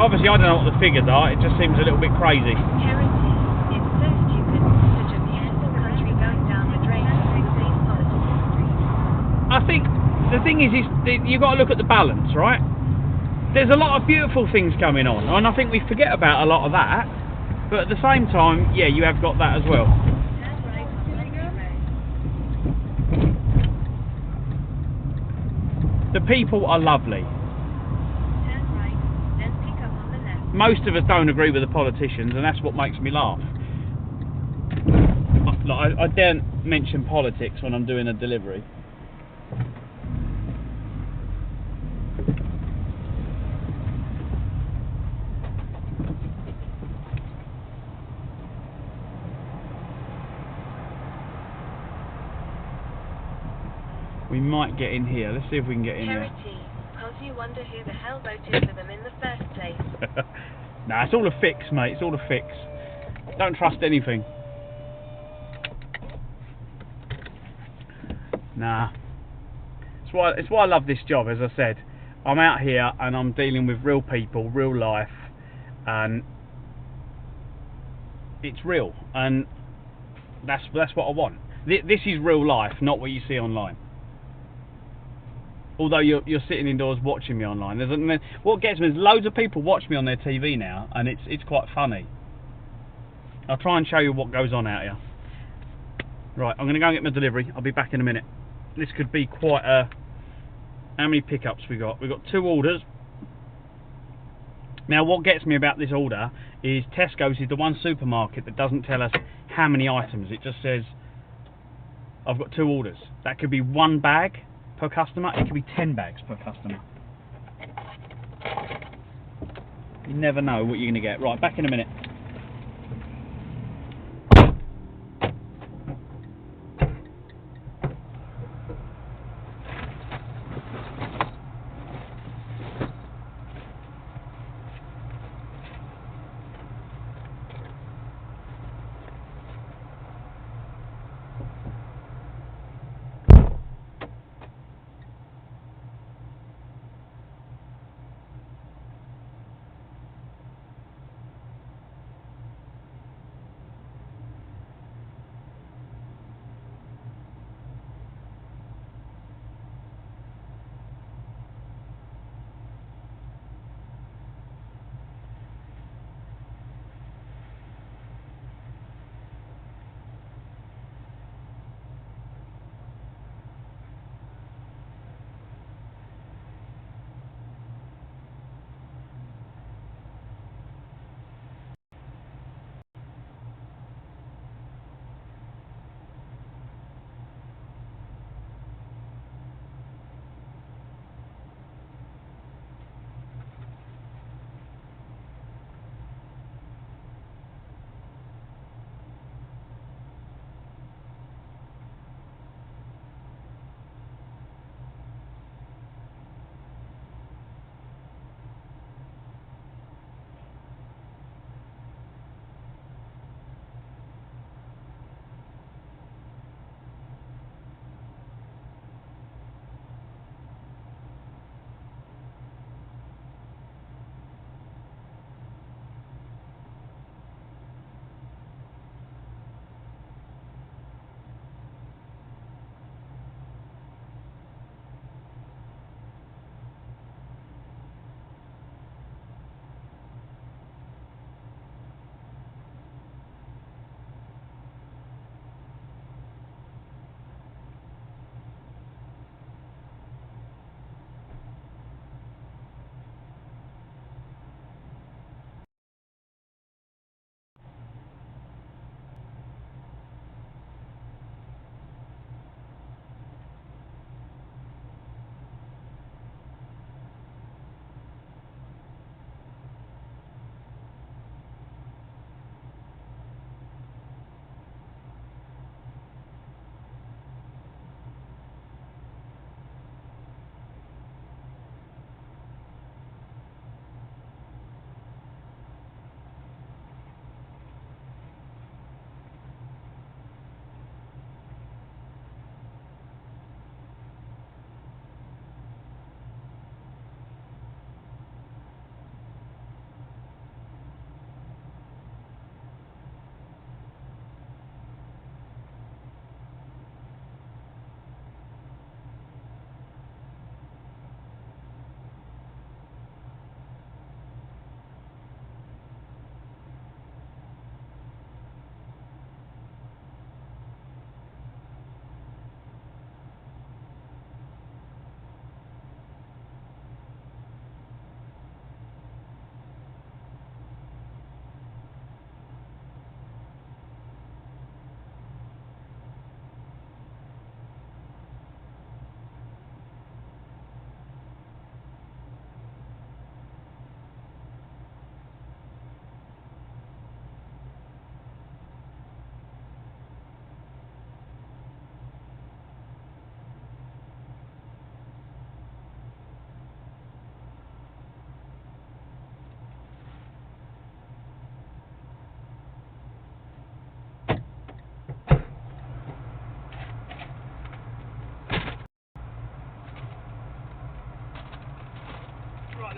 obviously I don't know what the figures are. It just seems a little bit crazy. Heresy. It's so stupid. Such a beautiful country going down the drain through these politics. I think the thing is you've got to look at the balance, right? There's a lot of beautiful things coming on, and I think we forget about a lot of that. But at the same time, yeah, you have got that as well. Turn right on Medway Road. The people are lovely. Turn right, then pick up on the left. Most of us don't agree with the politicians, and that's what makes me laugh. Like, I daren't mention politics when I'm doing a delivery. We might get in here. Let's see if we can get in here. Charity, cause you wonder who the hell voted for them in the first place. Nah, it's all a fix, mate. It's all a fix. Don't trust anything. Nah. It's why I love this job, as I said. I'm out here and I'm dealing with real people, real life, and it's real. And that's what I want. This is real life, not what you see online. Although you're sitting indoors watching me online. What gets me is loads of people watch me on their TV now, and it's quite funny. I'll try and show you what goes on out here. Right, I'm going to go and get my delivery. I'll be back in a minute. This could be quite a... How many pickups we got? We've got 2 orders. Now what gets me about this order is Tesco's is the one supermarket that doesn't tell us how many items. It just says I've got 2 orders. That could be 1 bag per customer, it could be 10 bags per customer. You never know what you're going to get. Right, back in a minute.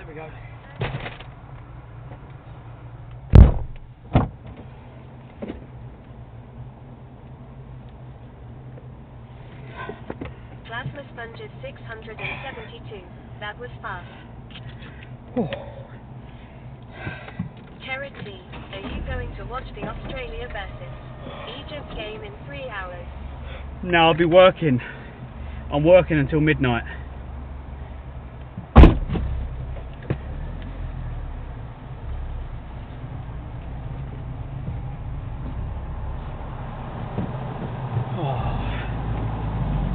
we go. Plasma sponges 672. That was fast. Carrot T, are you going to watch the Australia versus Egypt game in 3 hours? No, I'll be working. I'm working until midnight.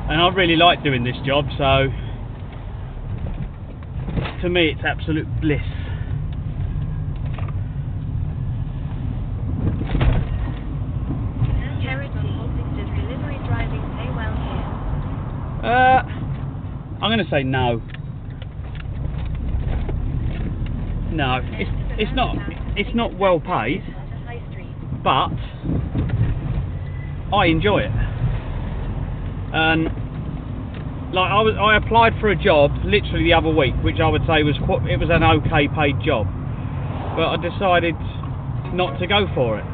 And I really like doing this job, so to me it's absolute bliss. Carrot T, does delivery driving pay well here? I'm going to say no. No, it's not well paid, but I enjoy it. And like I applied for a job literally the other week, which I would say was an okay paid job, but I decided not to go for it.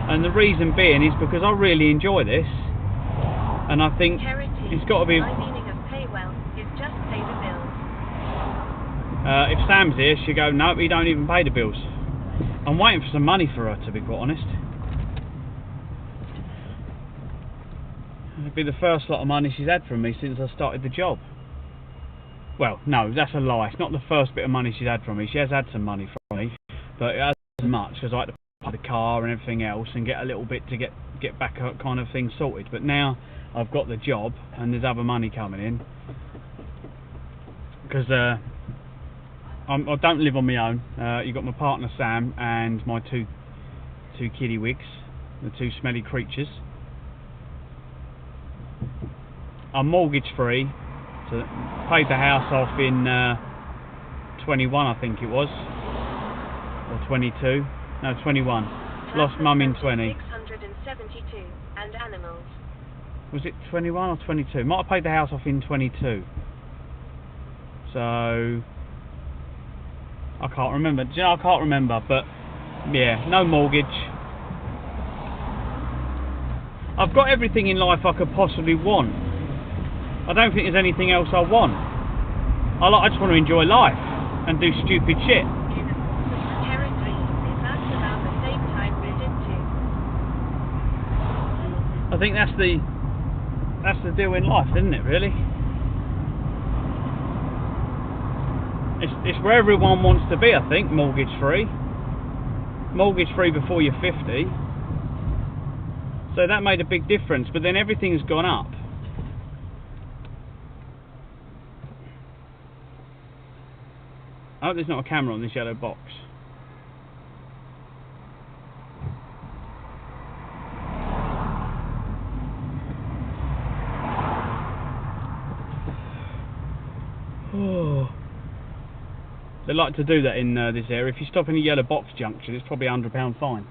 And the reason being is because I really enjoy this, and I think it's got to be. My meaning of pay well is just pay the bills. If Sam's here, she'll go, no, we don't even pay the bills. I'm waiting for some money for her, to be quite honest. It'll be the first lot of money she's had from me since I started the job. Well, no, that's a lie. It's not the first bit of money she's had from me. She has had some money from me, but it hasn't much because I had to buy the car and everything else and get a little bit to get back kind of thing sorted. But now I've got the job and there's other money coming in because I don't live on my own. You've got my partner Sam and my two kiddie wigs, the two smelly creatures. I'm mortgage free, so paid the house off in 21 I think it was, or 22, no 21, lost mum in 20. 672, and animals. Was it 21 or 22? Might have paid the house off in 22. So, I can't remember, I can't remember, but yeah, no mortgage. I've got everything in life I could possibly want. I don't think there's anything else I want. I just want to enjoy life and do stupid shit. Territory, that's about the same time we did too. I think that's the deal in life, isn't it, really? It's where everyone wants to be, I think, mortgage free. Mortgage free before you're 50. So that made a big difference, but then everything's gone up. I hope there's not a camera on this yellow box. Oh. They like to do that in this area. If you stop in a yellow box junction, it's probably a £100 fine.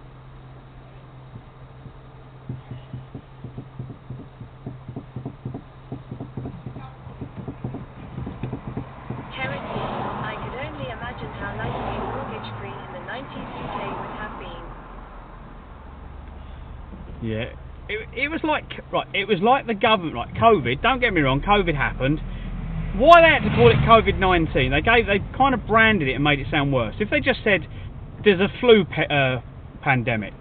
Yeah, it was like, right, it was like the government, like COVID, don't get me wrong, COVID happened. Why they had to call it COVID-19? They kind of branded it and made it sound worse. If they just said, there's a flu pandemic,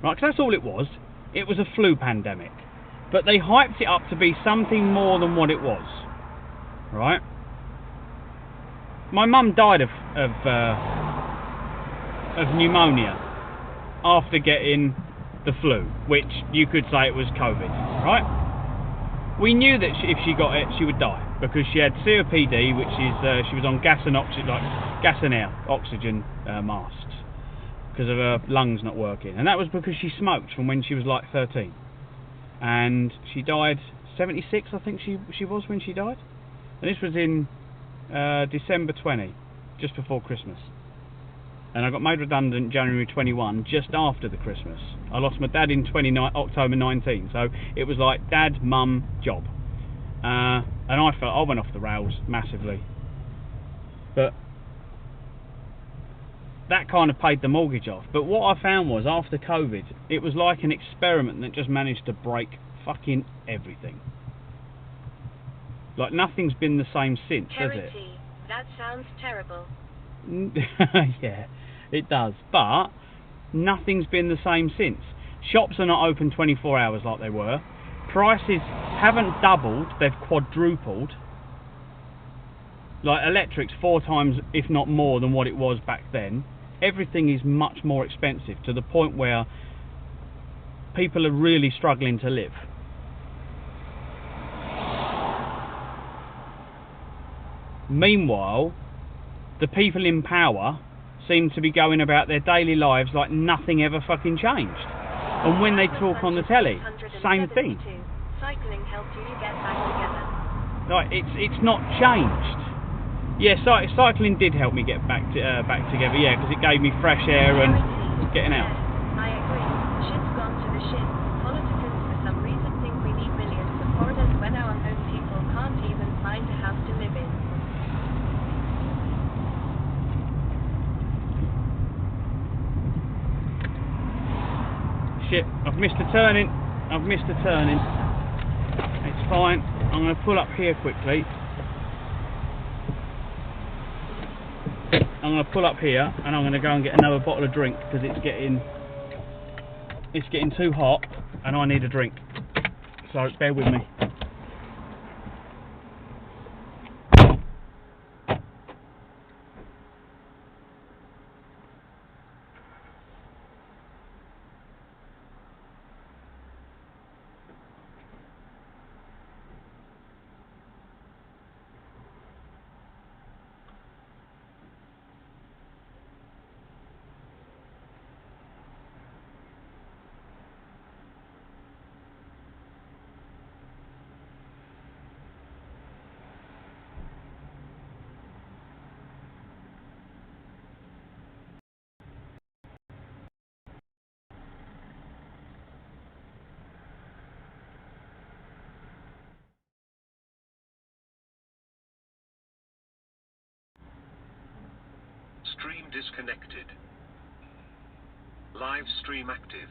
right, because that's all it was. It was a flu pandemic. But they hyped it up to be something more than what it was, right? My mum died of pneumonia after getting the flu, which you could say it was COVID, right? We knew that if she got it, she would die because she had COPD, which is she was on gas and air oxygen masks because of her lungs not working, and that was because she smoked from when she was like 13, and she died 76, I think she was when she died, and this was in December 20, just before Christmas. And I got made redundant January 21, just after the Christmas. I lost my dad in October 19, so it was like dad, mum, job. And I went off the rails massively. But that kind of paid the mortgage off. But what I found was, after COVID, it was like an experiment that just managed to break fucking everything. Like, nothing's been the same since, has it? That sounds terrible. Yeah, it does. But nothing's been the same since. Shops are not open 24 hours like they were. Prices haven't doubled, they've quadrupled. Like, electric's 4 times, if not more, than what it was back then. Everything is much more expensive, to the point where people are really struggling to live. Meanwhile, the people in power seem to be going about their daily lives like nothing ever fucking changed. And when they talk on the telly, same thing. Cycling helped you get back together. Like, it's not changed. Yeah, cycling did help me get back together. Yeah, because it gave me fresh air and getting out. I agree. Shit's gone to the shit. Politicians, for some reason, think we need millions of foreigners when our own people can't even find a house to live in. Shit, I've missed a turning. It's fine. I'm going to pull up here quickly. I'm going to pull up here and I'm going to go and get another bottle of drink, because it's getting too hot and I need a drink. So bear with me. Stream disconnected. Live stream active.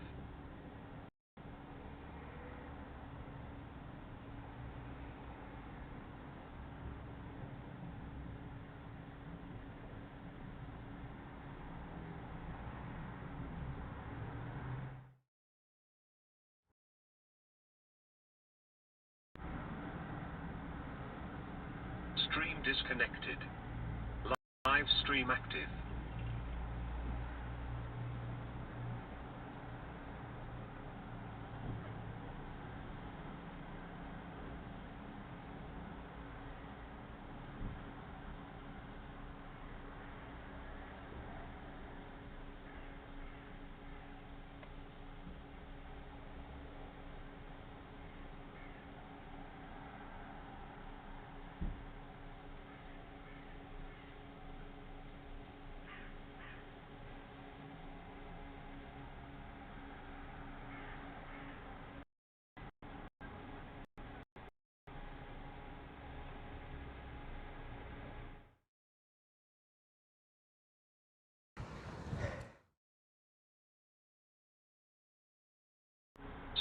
Stream disconnected. Live stream active.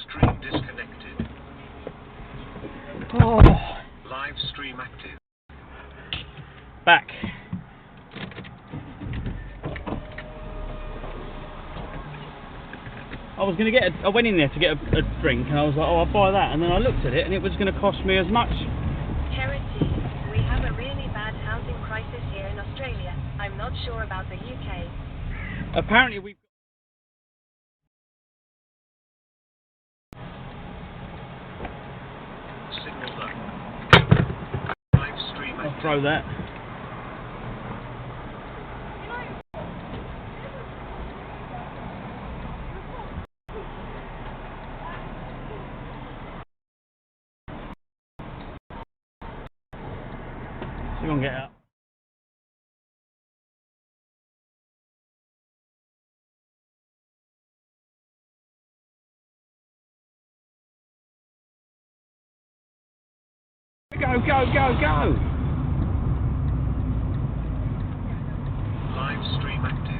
Stream disconnected. Oh. Live stream active. Back. I went in there to get a drink, and I was like, oh, I'll buy that, and then I looked at it and it was going to cost me as much. Charity, we have a really bad housing crisis here in Australia. I'm not sure about the UK. Apparently we've Signal up. Live stream active. I'll throw that. So you want to get out. Go, go, go, go! Live stream active.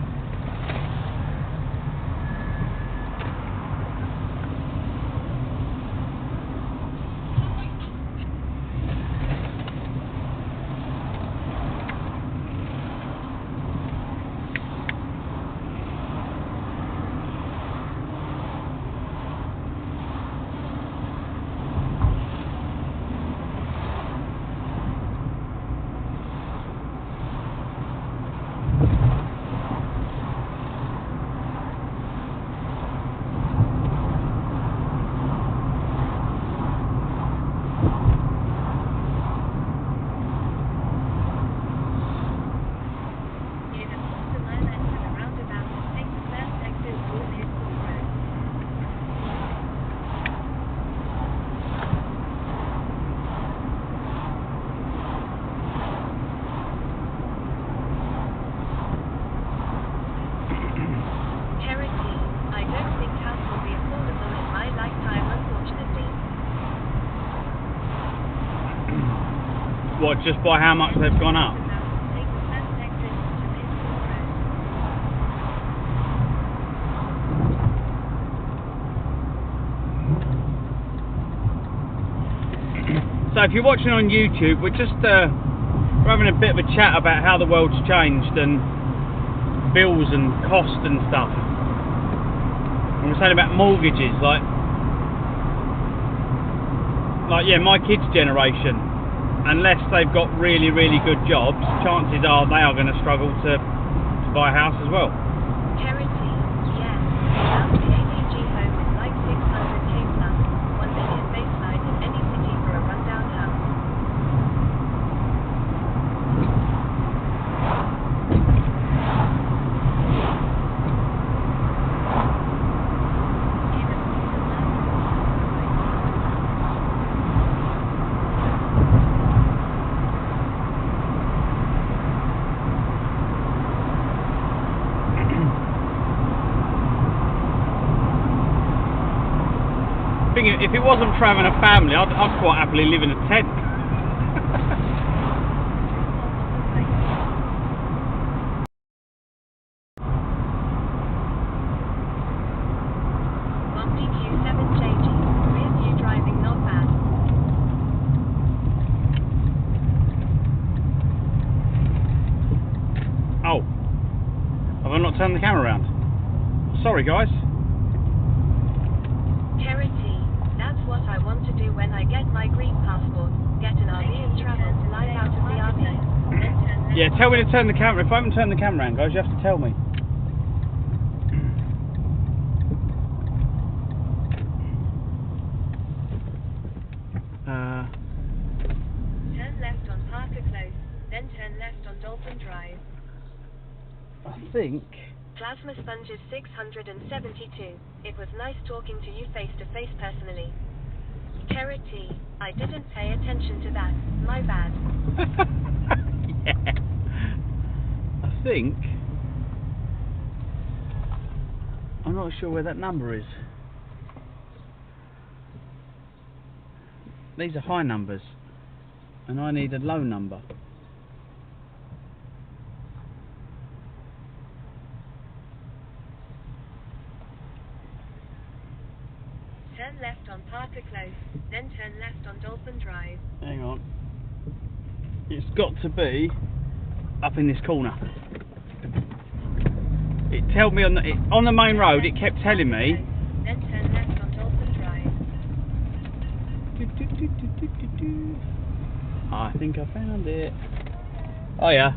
What, just by how much they've gone up? So if you're watching on YouTube, we're just we're having a bit of a chat about how the world's changed and bills and cost and stuff. And we're saying about mortgages, like yeah, my kids' generation, unless they've got really, really good jobs, chances are they are going to struggle to buy a house as well. Charity, yes. Now the AAG home is like 600k plus, 1 million baseline in any city for a rundown house. If it wasn't for having a family, I'd quite happily live in a tent. Q7JG, rear view driving not bad. Oh, have I not turned the camera around? Sorry guys. Charity, that's what I want to do when I get my green passport. Get an RV and travel live out of the RV. Yeah, tell me to turn the camera. If I haven't turned the camera around, guys, you have to tell me. Turn left on Parker Close, then turn left on Dolphin Drive. I think... Plasma Sponges 672. It was nice talking to you face to face personally. Charity, I didn't pay attention to that. My bad. Yeah. I think... I'm not sure where that number is. These are high numbers. And I need a low number. Turn left on Parker Close, then turn left on Dolphin Drive. Hang on. It's got to be up in this corner. It told me on the main road. It kept telling me. Then turn left on Dolphin Drive. I think I found it. Oh yeah.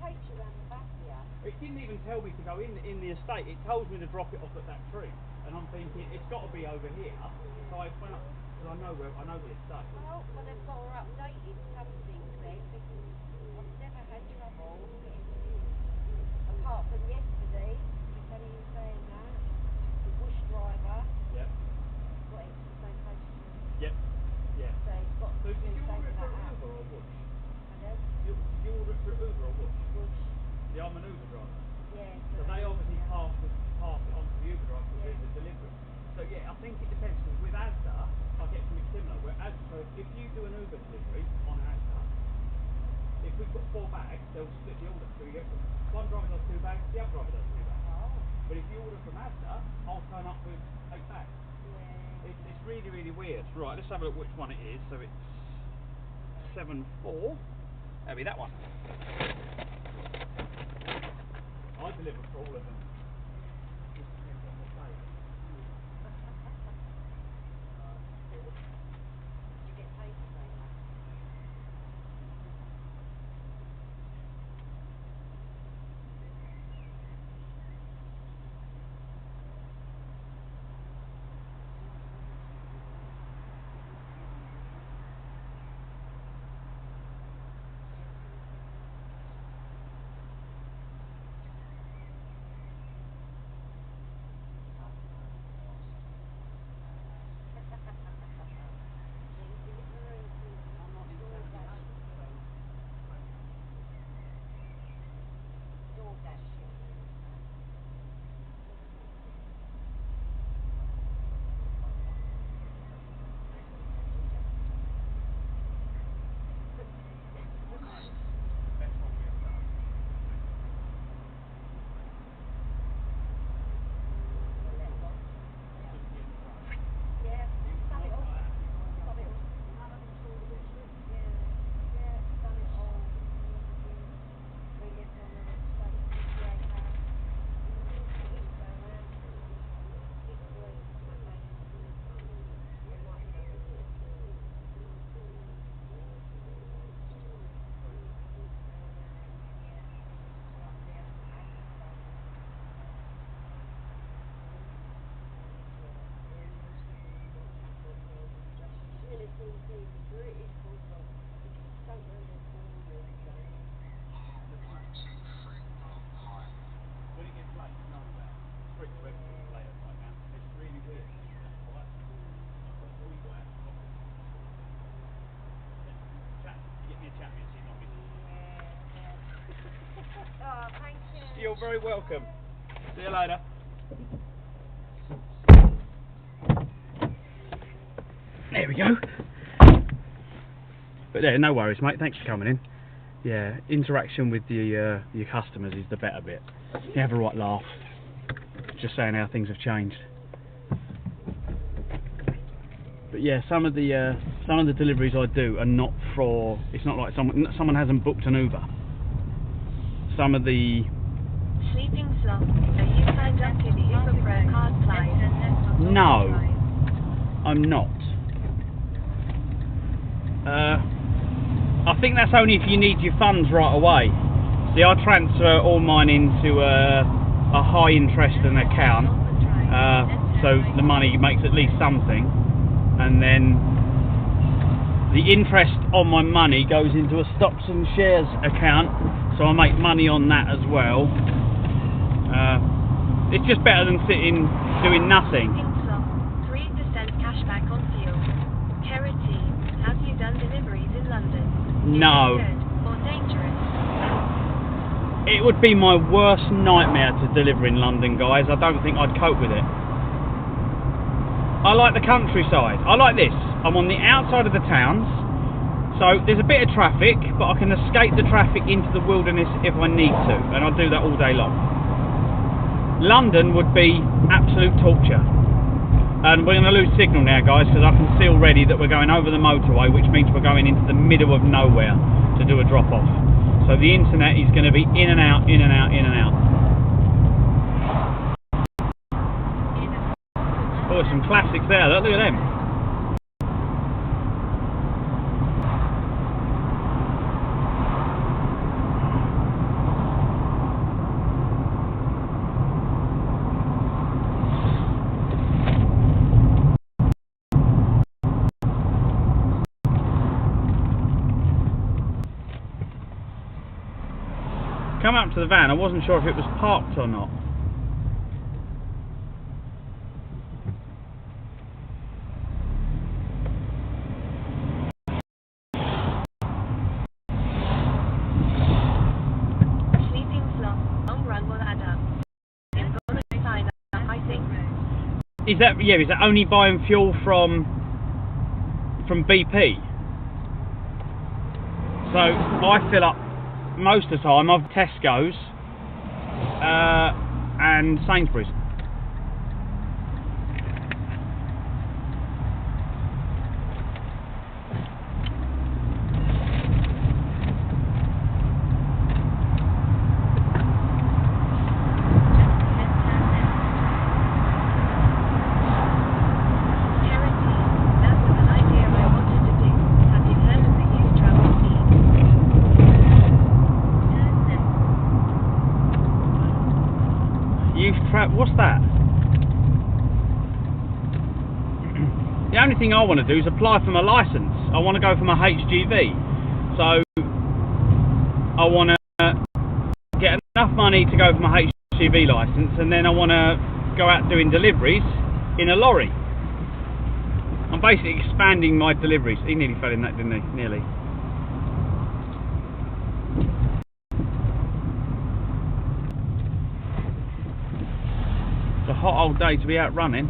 takes you around the back here. It didn't even tell me to go in the estate. It told me to drop it off at that tree, and I'm thinking it's got to be over here. So I went up because I know the estate. Well, they've got her updated some things then, because I've never had trouble. Apart from yesterday, if any of you saying that, the bush driver Yep. got into the same place as me. Yep. Yeah. So he's got So to did do you order something it for like that. Uber or Whoosh? And then, Did you order it for Uber or Whoosh? bush, Yeah, I'm an Uber driver. yeah. So they obviously pass it on to the Uber driver to do Yeah. the delivery. So yeah, I think it depends, because with Asda, I get something similar. Where Asda, so if you do an Uber delivery on Asda, if we put 4 bags, they'll split the order. So you get one driver does 2 bags, the other driver does 2 bags. Oh, But if you order from Asda, I'll turn up with 8 bags. yeah. It's really, really weird. Right, let's have a look which one it is. So it's 7-4. That'll be that one. I deliver for all of them. Just depends on the day. You get paid for saying that. When it gets late, you know that. It's pretty to everything late at night now. It's really weird. Alright. We got out. Chat. You get me a chat, me, so you're not busy. Oh, thank you. You're very welcome. See you later. There we go. But yeah, no worries, mate. Thanks for coming in. Yeah, interaction with your customers is the better bit. You have a right laugh. Just saying how things have changed. But yeah, some of the deliveries I do are not for. It's not like someone hasn't booked an Uber. Some of the Sleeping slot. Are you signed up to the Uber Pro card Clive? No, I'm not. I think that's only if you need your funds right away. See, I transfer all mine into a high interest an account, so the money makes at least something, and then the interest on my money goes into a stocks and shares account, so I make money on that as well. It's just better than sitting doing nothing. 3% cashback on fuel. Kerry, have you done deliveries in London? No. Is it good or dangerous? It would be my worst nightmare to deliver in London, guys. I don't think I'd cope with it. I like the countryside. I like this. I'm on the outside of the towns, so there's a bit of traffic, but I can escape the traffic into the wilderness if I need to, and I'll do that all day long. London would be absolute torture. And we're going to lose signal now, guys, because I can see already that we're going over the motorway, which means we're going into the middle of nowhere to do a drop-off. So the internet is going to be in and out, in and out, in and out. Oh, there's some classics there. Look at them. come up to the van, I wasn't sure if it was parked or not. Sleeping slot, long run will add up. I'm gonna sign up, I think. Is that only buying fuel from BP? So I fill up most of the time of Tesco's and Sainsbury's. What's that? The only thing I want to do is apply for my licence. I want to go for my HGV. So I want to get enough money to go for my HGV licence, and then I want to go out doing deliveries in a lorry. I'm basically expanding my deliveries. He nearly fell in that, didn't he? Nearly. It's a hot old day to be out running.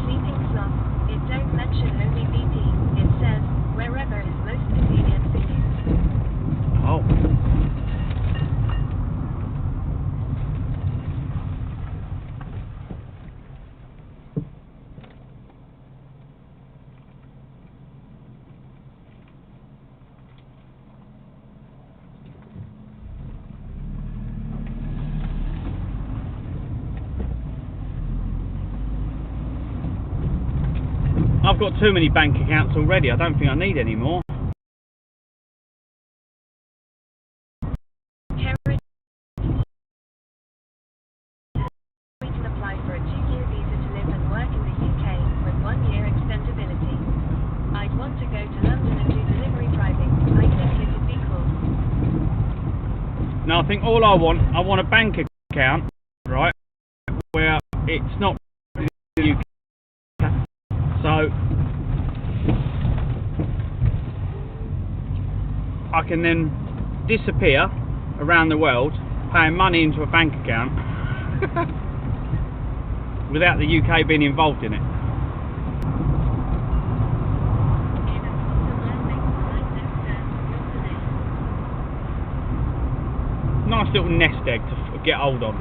Sleeping slot. It don't mention only BP. It says wherever is most convenient for you. Oh. I've got too many bank accounts already. I don't think I need any more. We can apply for a 2-year visa to live and work in the UK with 1-year extendability. I'd want to go to London and do delivery driving. I think it'd be cool. Now I think all I want a bank account, right, where it's not the UK. So I can then disappear around the world paying money into a bank account without the UK being involved in it. Nice little nest egg to get hold on.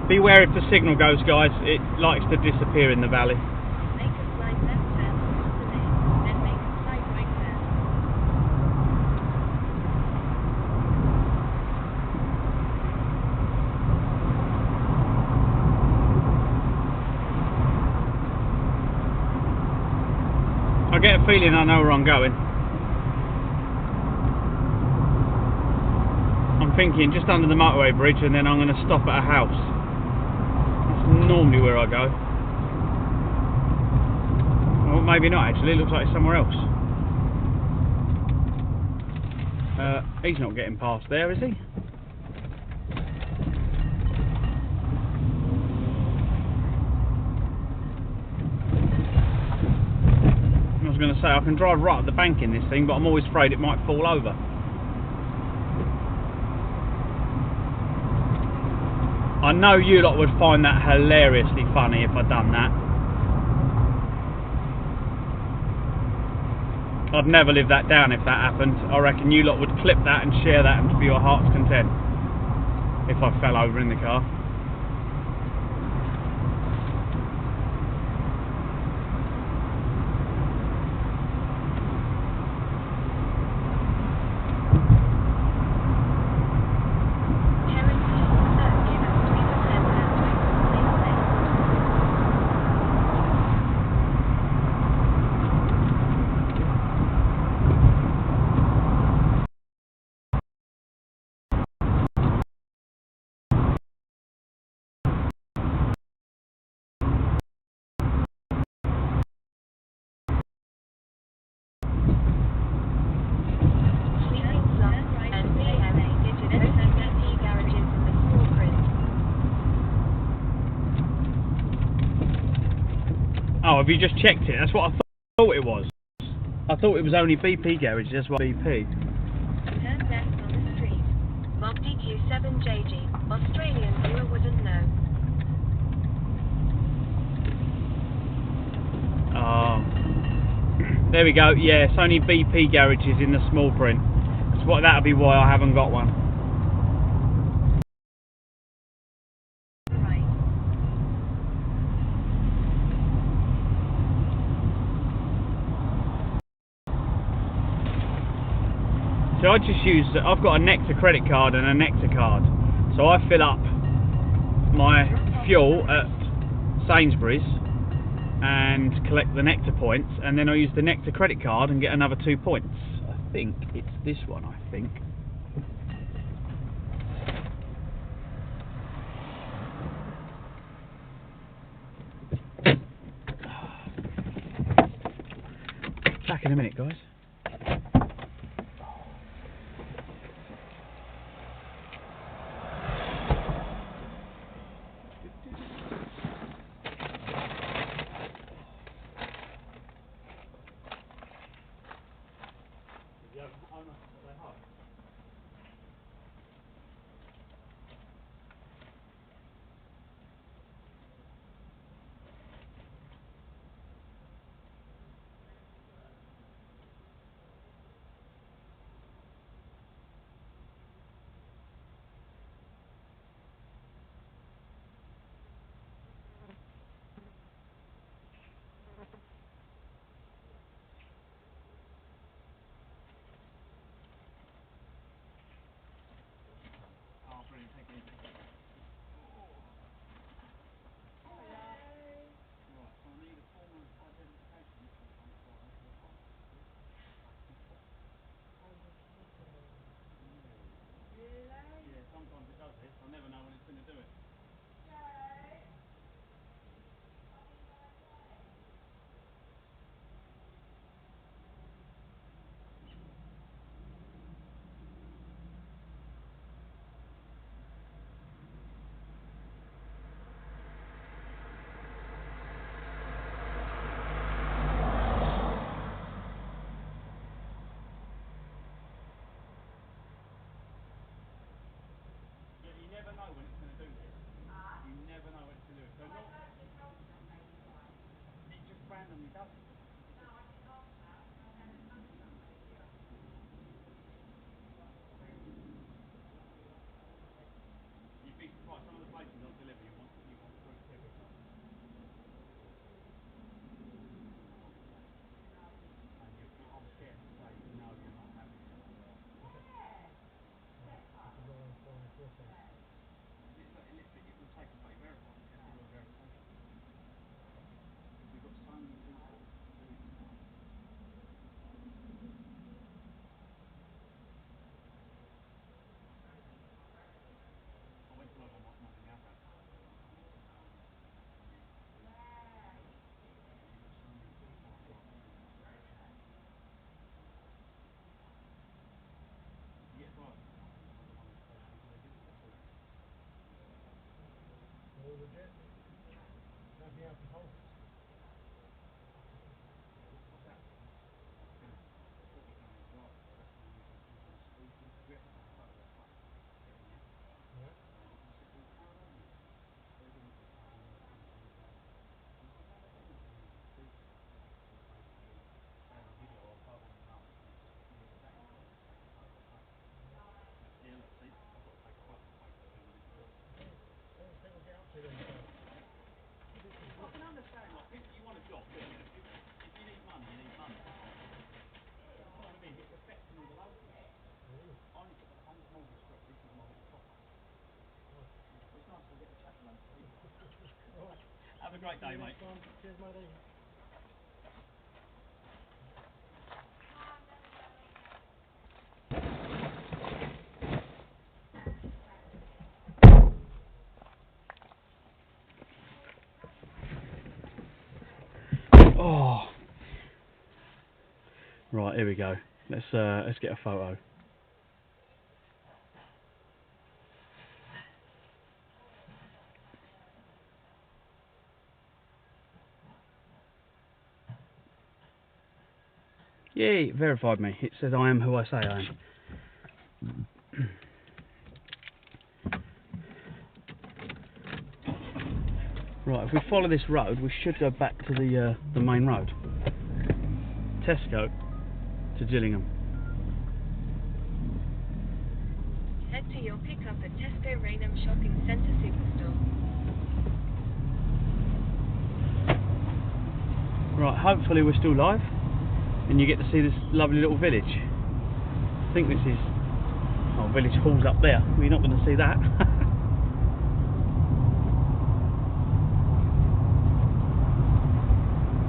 Beware if the signal goes, guys, it likes to disappear in the valley. Make a slight left turn towards the lane, then make a slight right turn. I get a feeling I know where I'm going. I'm thinking just under the motorway bridge, and then I'm going to stop at a house. That's normally where I go. Well, maybe not actually, it looks like it's somewhere else. He's not getting past there, is he? I was going to say, I can drive right at the bank in this thing, but I'm always afraid it might fall over. I know you lot would find that hilariously funny if I'd done that. I'd never live that down if that happened. I reckon you lot would clip that and share that and for your heart's content if I fell over in the car. have you just checked it? That's what I thought it was. I thought it was only BP garages, that's why BP. Turn left on the street. Mob DQ7JG. Australian viewer wouldn't know. There we go. Yeah, it's only BP garages in the small print. That's what. That'll be why I haven't got one. Right. So I just use. I've got a Nectar credit card and a Nectar card. So I fill up my fuel at Sainsbury's and collect the Nectar points, and then I use the Nectar credit card and get another 2 points. I think it's this one, I think. Back in a minute, guys. Sometimes it does this. I never know when it's going to do it. You never know when it's going to do this. You never know when it's going to do it. So not, it just randomly does it. You'd be surprised. Some of the places on Deliveroo you want proof everything. And I'm scared to say no, you're not having it. It will take a pay verify. It has to do a verification. Because we've got so many people doing it. I went to one on the outside. Yeah, right. All legit. Nothing else to hold. I can understand, like, you want a job, don't you? If you need money, you need money. The problem is, it's affecting all the locals. I only took a 100 mortgage quick, this is my little top up. It's nice to get to chat to loads of people. Have a great day, mate. Cheers, matey. Oh. Right, here we go. Let's get a photo. Yay, it verified me. It says I am who I say I am. Right, if we follow this road, we should go back to the main road. Tesco to Gillingham. Head to your pickup at Tesco Raynham Shopping Centre Superstore. Right, hopefully we're still live and you get to see this lovely little village. I think this is Village Hall's up there. Well, you're not going to see that.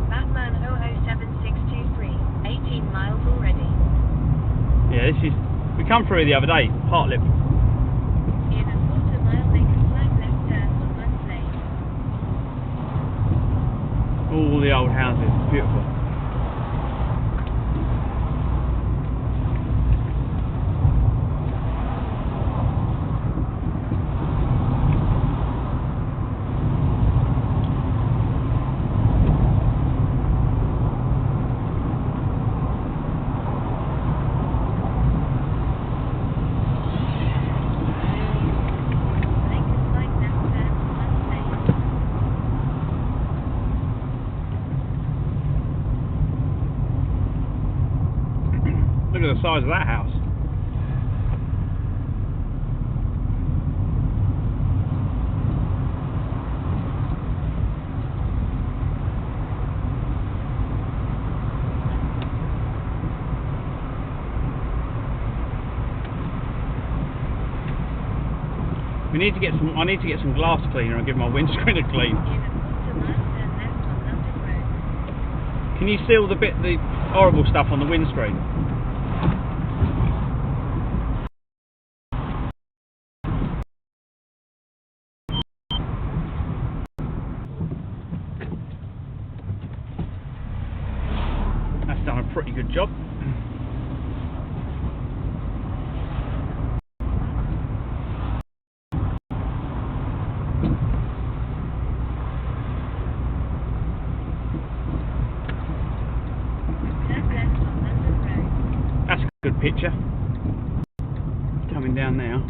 Batman 007-623, 18 miles already. Yeah, we come through the other day, Hartlip. In a quarter mile, make a flag left turn on Munns Lane. All the old houses, beautiful. Make a slight left turn on Munns Lane. Look at the size of that house. I need to get some glass cleaner and give my windscreen a clean. In a quarter mile, turn left on London Road. Can you seal the horrible stuff on the windscreen? That's done a pretty good job. Turn left on London Road. That's a good picture. Coming down now.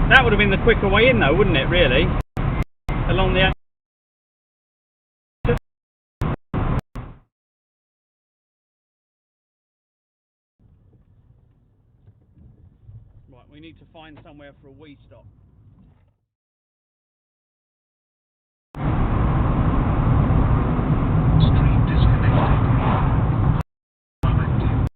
That would have been the quicker way in though, wouldn't it, really? Along the... Right, we need to find somewhere for a wee stop. Stream disconnected. Active.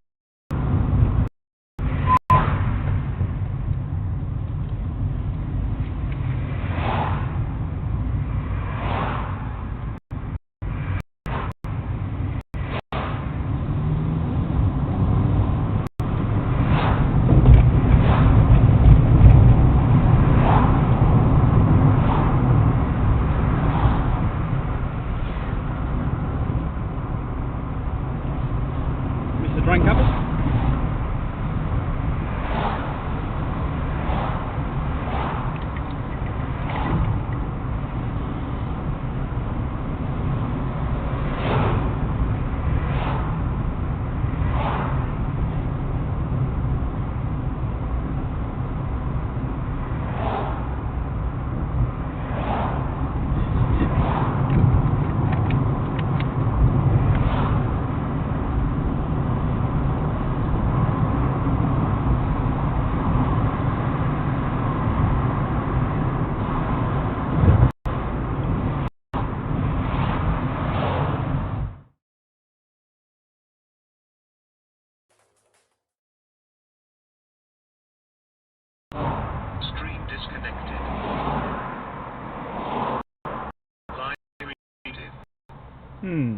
Mr. Drain Covers? Stream disconnected. Line muted. Hmm.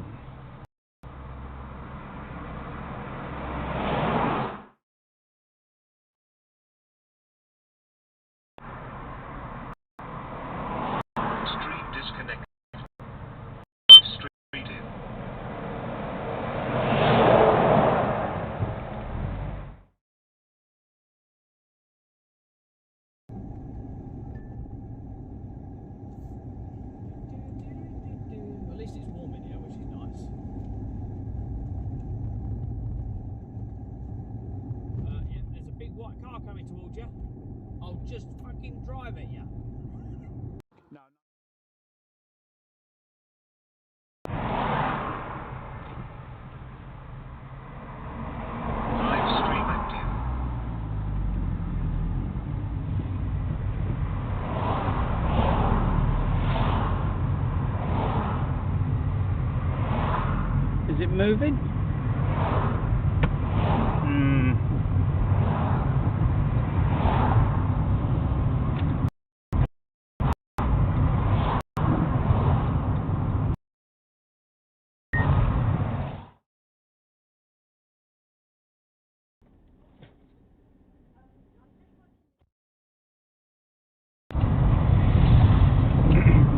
coming towards you. I'll just fucking drive at you. No. Live stream active. Is it moving?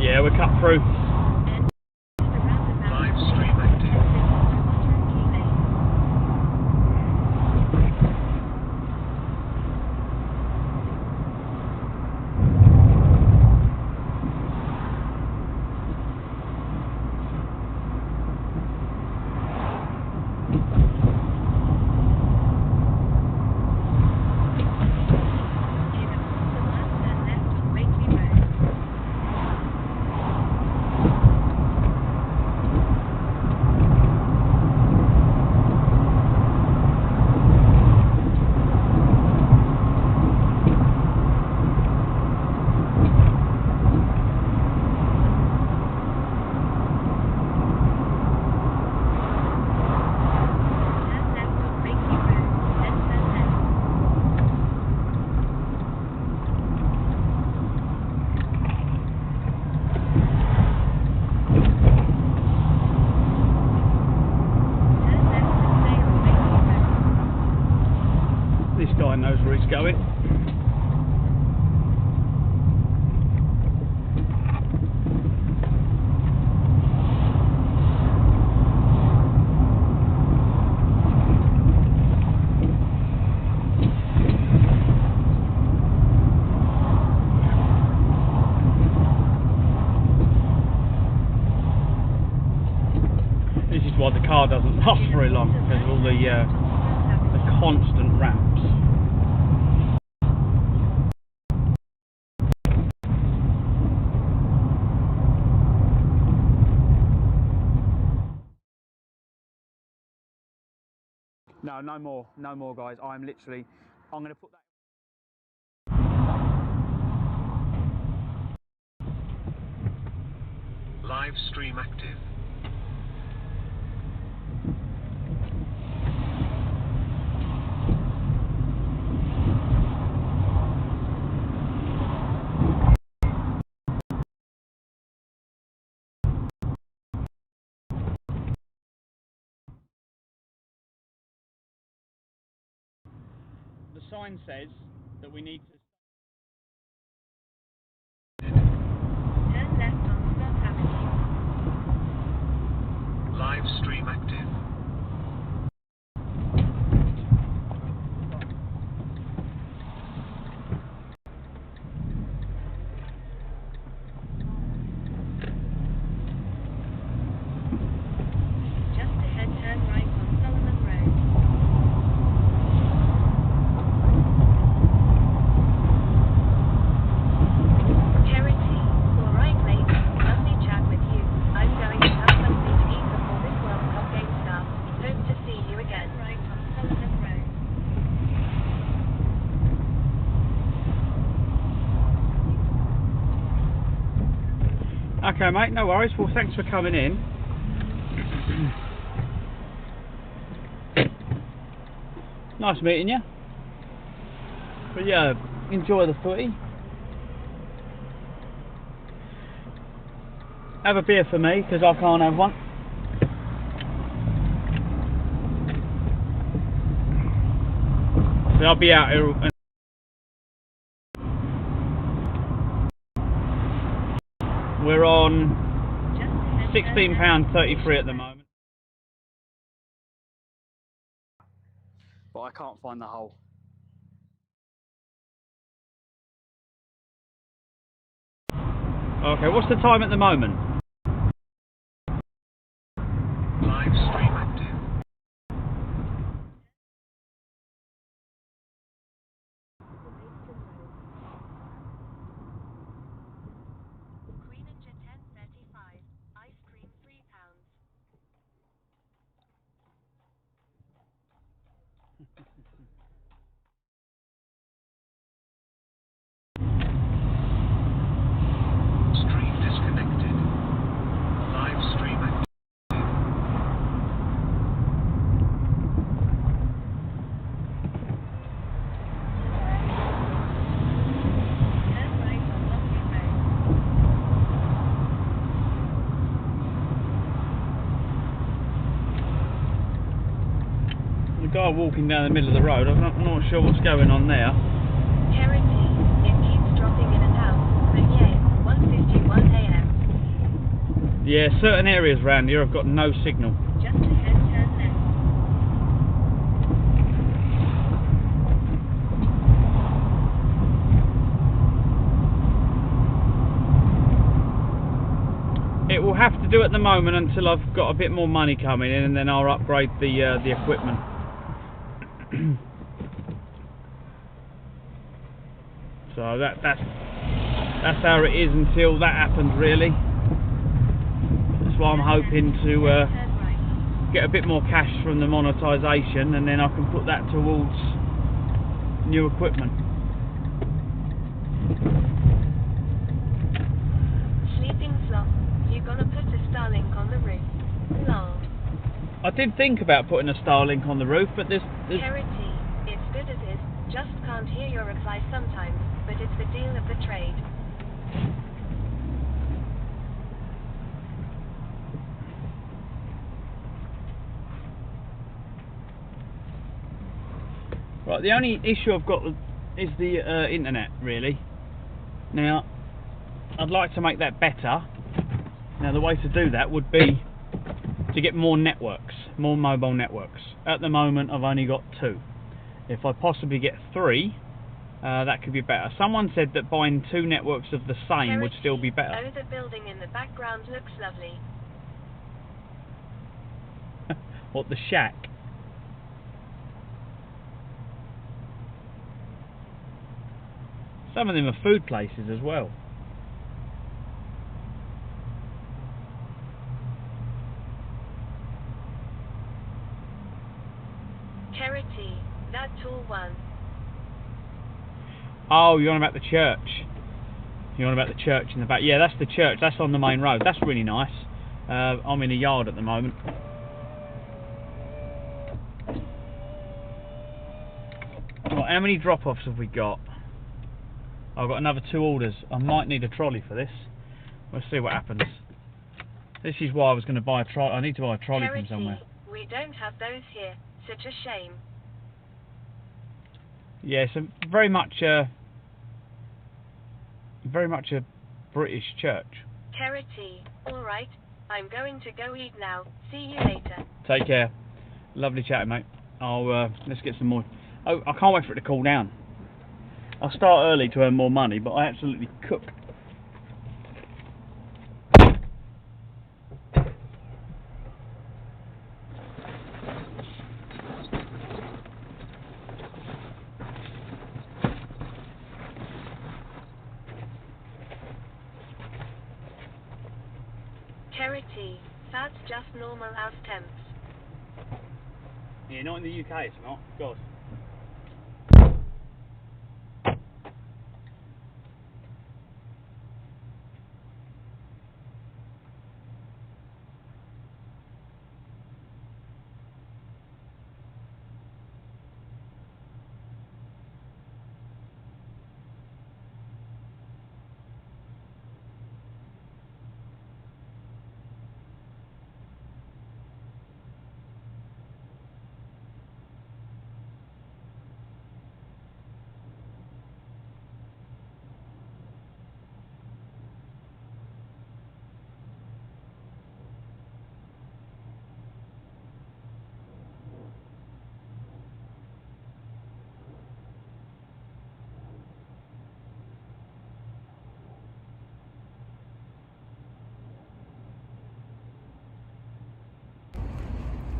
Yeah, we're cut through. Live stream active. This guy knows where he's going. This is why the car doesn't last very long, because of all the constant ramps. No, no more guys. I'm going to put that. Live stream active. The sign says that we need to. Turn left on Scott Avenue. Live stream active. Just ahead, turn right on Solomon Road. Charity, all right mate, lovely chat with you. I'm going to have something to eat before this World Cup game starts. Hope to see you again. Right on Solomon Road. Okay, mate, no worries. Well, thanks for coming in. Nice meeting you. But yeah, enjoy the footy. Have a beer for me, because I can't have one. So I'll be out here. We're on £16.33 at the moment. But I can't find the hole. Okay, what's the time at the moment? Live stream active. guy walking down the middle of the road. I'm not sure what's going on there. Charity, it keeps dropping in and out, but yay, 1:51 a.m. Yeah, certain areas around here have got no signal. Just ahead, turn left. It will have to do at the moment until I've got a bit more money coming in, and then I'll upgrade the equipment. So that's how it is until that happens, really. That's why I'm hoping to Turn right. get a bit more cash from the monetisation, and then I can put that towards new equipment. Sleeping slot, you gonna put a Starlink on the roof? Lol. I did think about putting a Starlink on the roof, but there's Charity, it's good as is, just can't hear your reply sometimes, but it's the deal of the trade. right. The only issue I've got is the internet, really. Now, I'd like to make that better. Now, the way to do that would be to get more networks, more mobile networks. At the moment, I've only got 2. If I possibly get 3, that could be better. Someone said that buying 2 networks of the same would still be better. Oh, the building in the background looks lovely. What, the shack? Some of them are food places as well. Charity, that tall one. Oh, you're on about the church. You're on about the church in the back. Yeah, that's the church. That's on the main road. That's really nice. I'm in a yard at the moment. Right, how many drop-offs have we got? I've got another 2 orders. I might need a trolley for this. We'll see what happens. This is why I was going to buy a trolley. I need to buy a trolley from somewhere. We don't have those here. Such a shame. Yeah, so very much a British church. Charity, alright. I'm going to go eat now. See you later. Take care. Lovely chatting, mate. Let's get some more. Oh, I can't wait for it to cool down. I'll start early to earn more money, but I absolutely cook. Charity, that's just normal house temps. Yeah, not in the UK, it's not. God.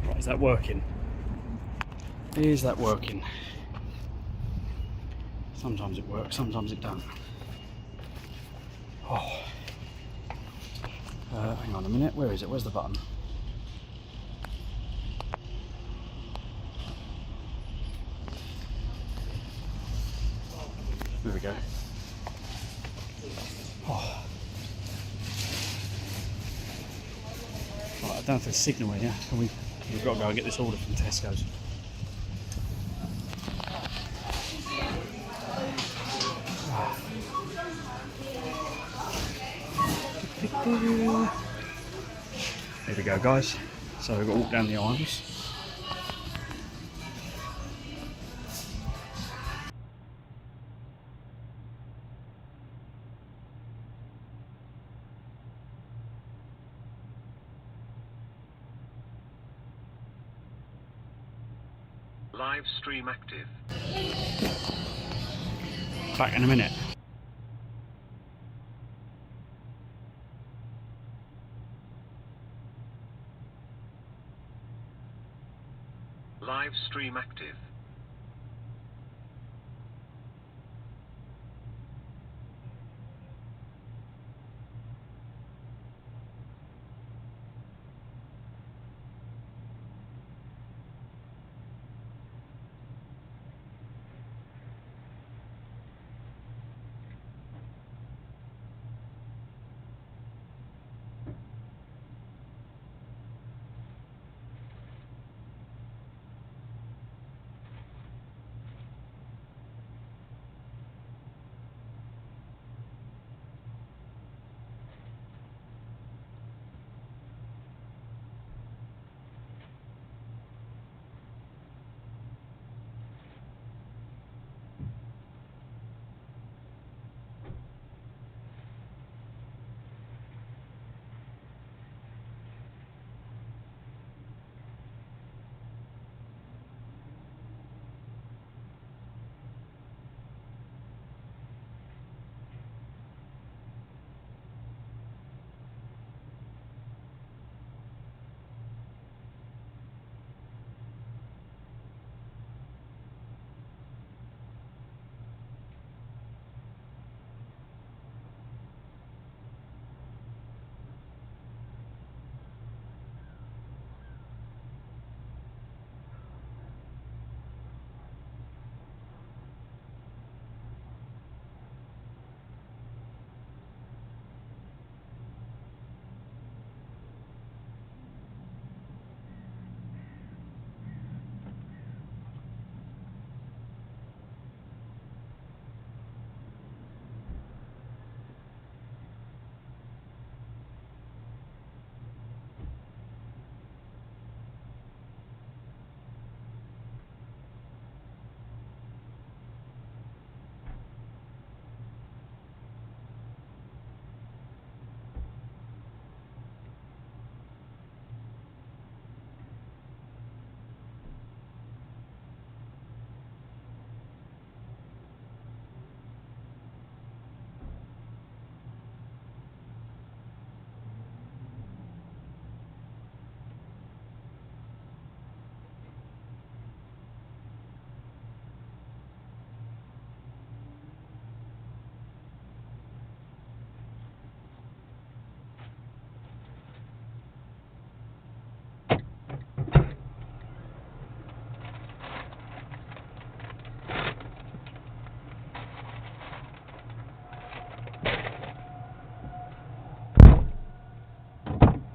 Right, is that working? Is that working? Sometimes it works, sometimes it don't. Oh. Hang on a minute, where is it? Where's the button? There we go. Oh. Right, I don't know if there's signal in here. We've got to go and get this order from Tesco's. Here we go, guys. So we've got to walk down the aisles. Live stream active. Back in a minute. Live stream active.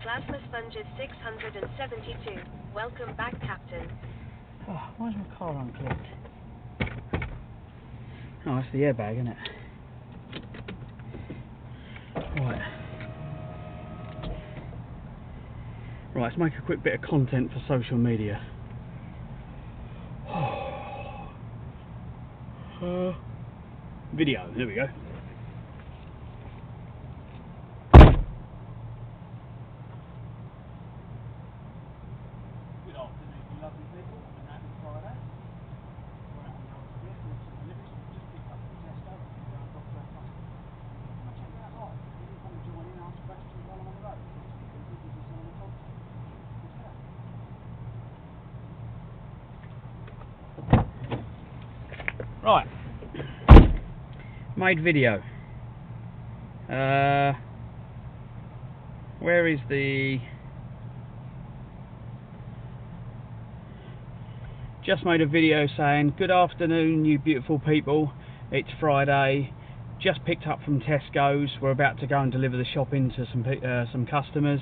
Plasma sponges 672. Welcome back, Captain. Oh, why is my car unclipped? Oh, that's the airbag, isn't it? Right. Right, let's make a quick bit of content for social media. Video, there we go. Good afternoon, you lovely people, and happy Friday. We're out on the old street, doing some deliveries. Just picked up from Tesco, and got to a customer. I'll check that out. You can come and join in and ask questions while I'm on the road. This is some of the content. Right. Made video. Where is the... Just made a video saying, good afternoon you beautiful people, it's Friday, just picked up from Tesco's, we're about to go and deliver the shopping to some customers.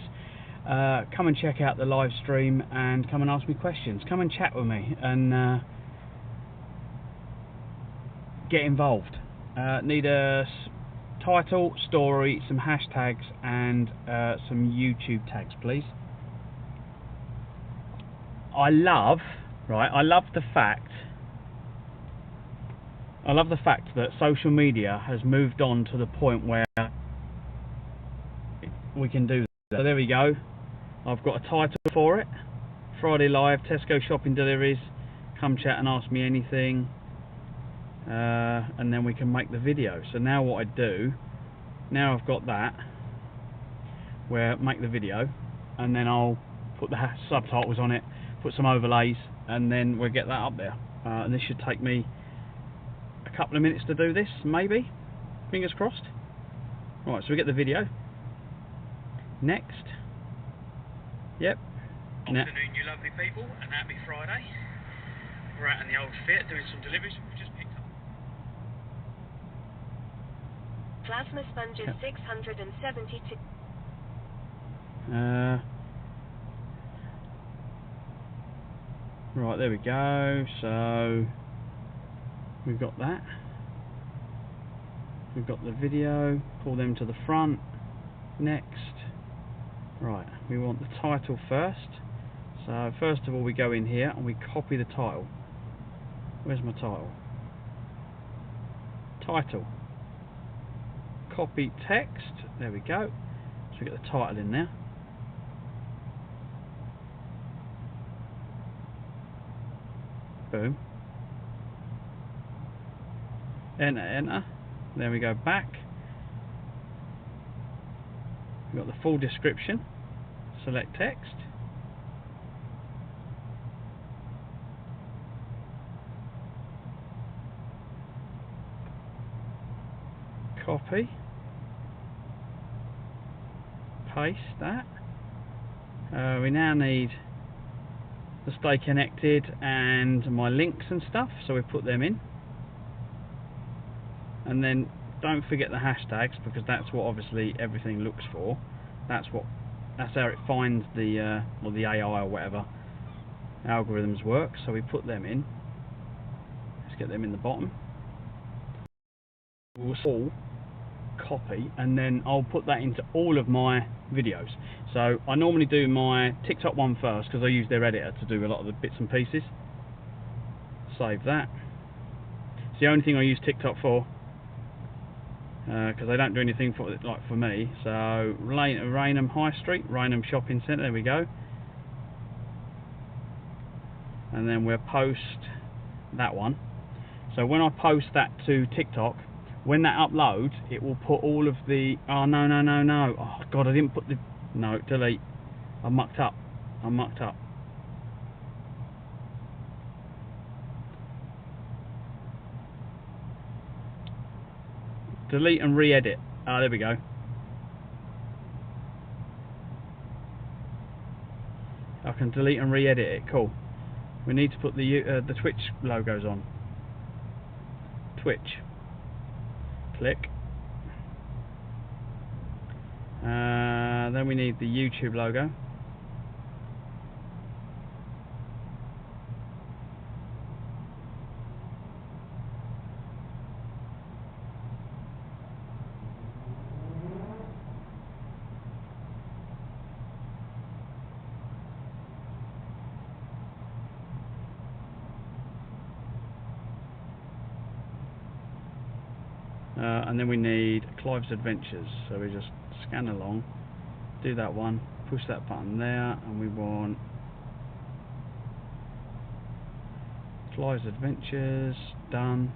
Come and check out the live stream and come and ask me questions, come and chat with me and get involved. Need a title, story, some hashtags and some YouTube tags please. I love the fact that social media has moved on to the point where we can do that. So there we go. I've got a title for it. Friday Live, Tesco shopping deliveries. come chat and ask me anything, and then we can make the video. So now what I do, now I've got that, where make the video, and then I'll put the subtitles on it, put some overlays, and then we'll get that up there. And this should take me a couple of minutes to do this, maybe, fingers crossed. Right, so we get the video. Next. Yep. Afternoon, you lovely people, and happy Friday. We're out in the old Fiat doing some deliveries. We just picked up. Plasma sponges 672. Right, there we go. So we've got that. We've got the video. Pull them to the front. Next. Right, we want the title first. So first of all, we go in here and we copy the title. Where's my title? Title. Copy text. There we go. So we get the title in there. Boom. Enter, enter. Then we go back. We've got the full description. Select text. Copy. Paste that. We now need the stay connected and my links and stuff, so we put them in. And then don't forget the hashtags, because that's what obviously everything looks for. That's how it finds the or the AI or whatever algorithms work. So we put them in. Let's get them in the bottom. We'll all copy, and then I'll put that into all of my videos. So I normally do my TikTok one first, because I use their editor to do a lot of the bits and pieces. Save that. It's the only thing I use TikTok for, because they don't do anything for me. So Rainham High Street, Rainham Shopping Centre, there we go. And then we'll post that one. So when I post that to TikTok, when that uploads, it will put all of the... Oh, no. Oh, God, I didn't put the... No, delete. I mucked up. Delete and re-edit. Ah, there we go. I can delete and re-edit it. Cool. We need to put the Twitch logos on. Twitch. Click. Then we need the YouTube logo. And then we need ClivesAdventures, so we just scan along, do that one, push that button there, and we want ClivesAdventures, done.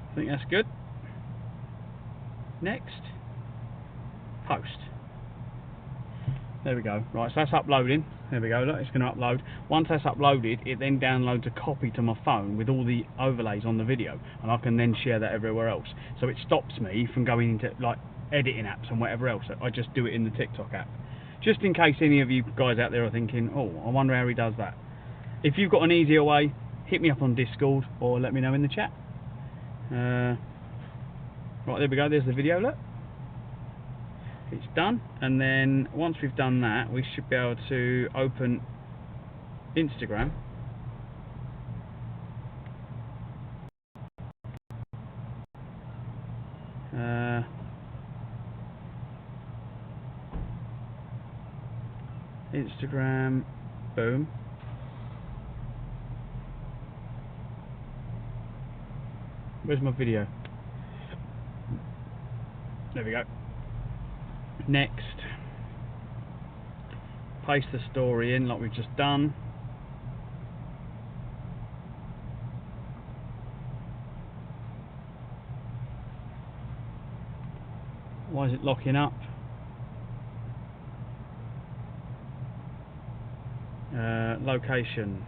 I think that's good. Next, post. There we go. Right, so that's uploading. There we go. Look, it's going to upload. Once that's uploaded, it then downloads a copy to my phone with all the overlays on the video, and I can then share that everywhere else. So it stops me from going into like editing apps and whatever else. I just do it in the TikTok app. Just in case any of you guys out there are thinking, oh, I wonder how he does that. If you've got an easier way, hit me up on Discord or let me know in the chat. Right, there we go, there's the video, look. It's done, and then once we've done that, we should be able to open Instagram. Instagram, boom. Where's my video? There we go. Next, paste the story in like we've just done. Why is it locking up? Location.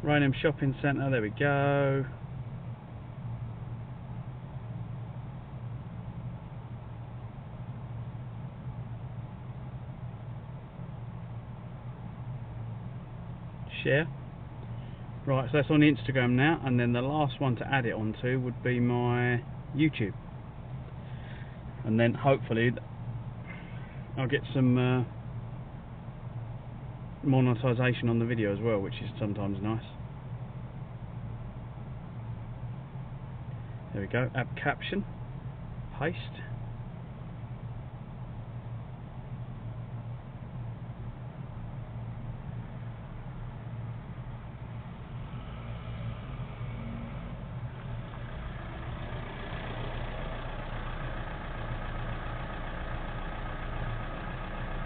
Rainham Shopping Centre, there we go. Share. Right, so that's on Instagram now, and then the last one to add it onto would be my YouTube. And then hopefully I'll get some monetization on the video as well, which is sometimes nice. There we go, add caption, paste.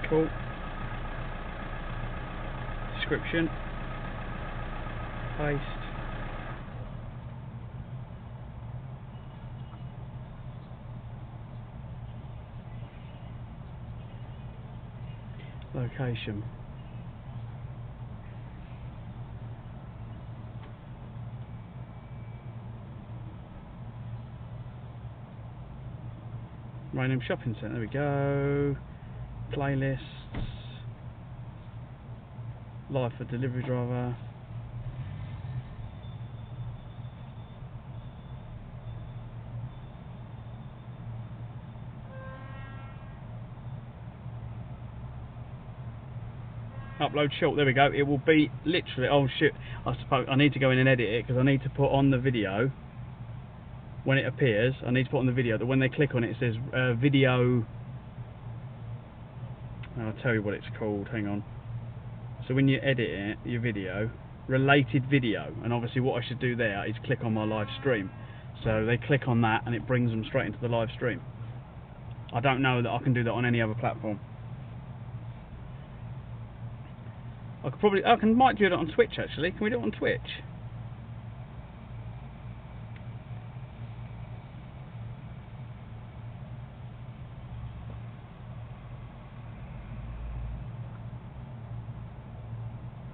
Cool. Description. Paste. Location. Rainham Shopping Centre, there we go. Playlists. Life for delivery driver. Upload short, there we go. It will be literally, oh shit, I suppose I need to go in and edit it because I need to put on the video when it appears. I need to put on the video that when they click on it, it says video. I'll tell you what it's called, hang on. So when you edit it, your video, related video, and obviously what I should do there is click on my live stream. So they click on that and it brings them straight into the live stream. I don't know that I can do that on any other platform. Might do it on Twitch actually. Can we do it on Twitch?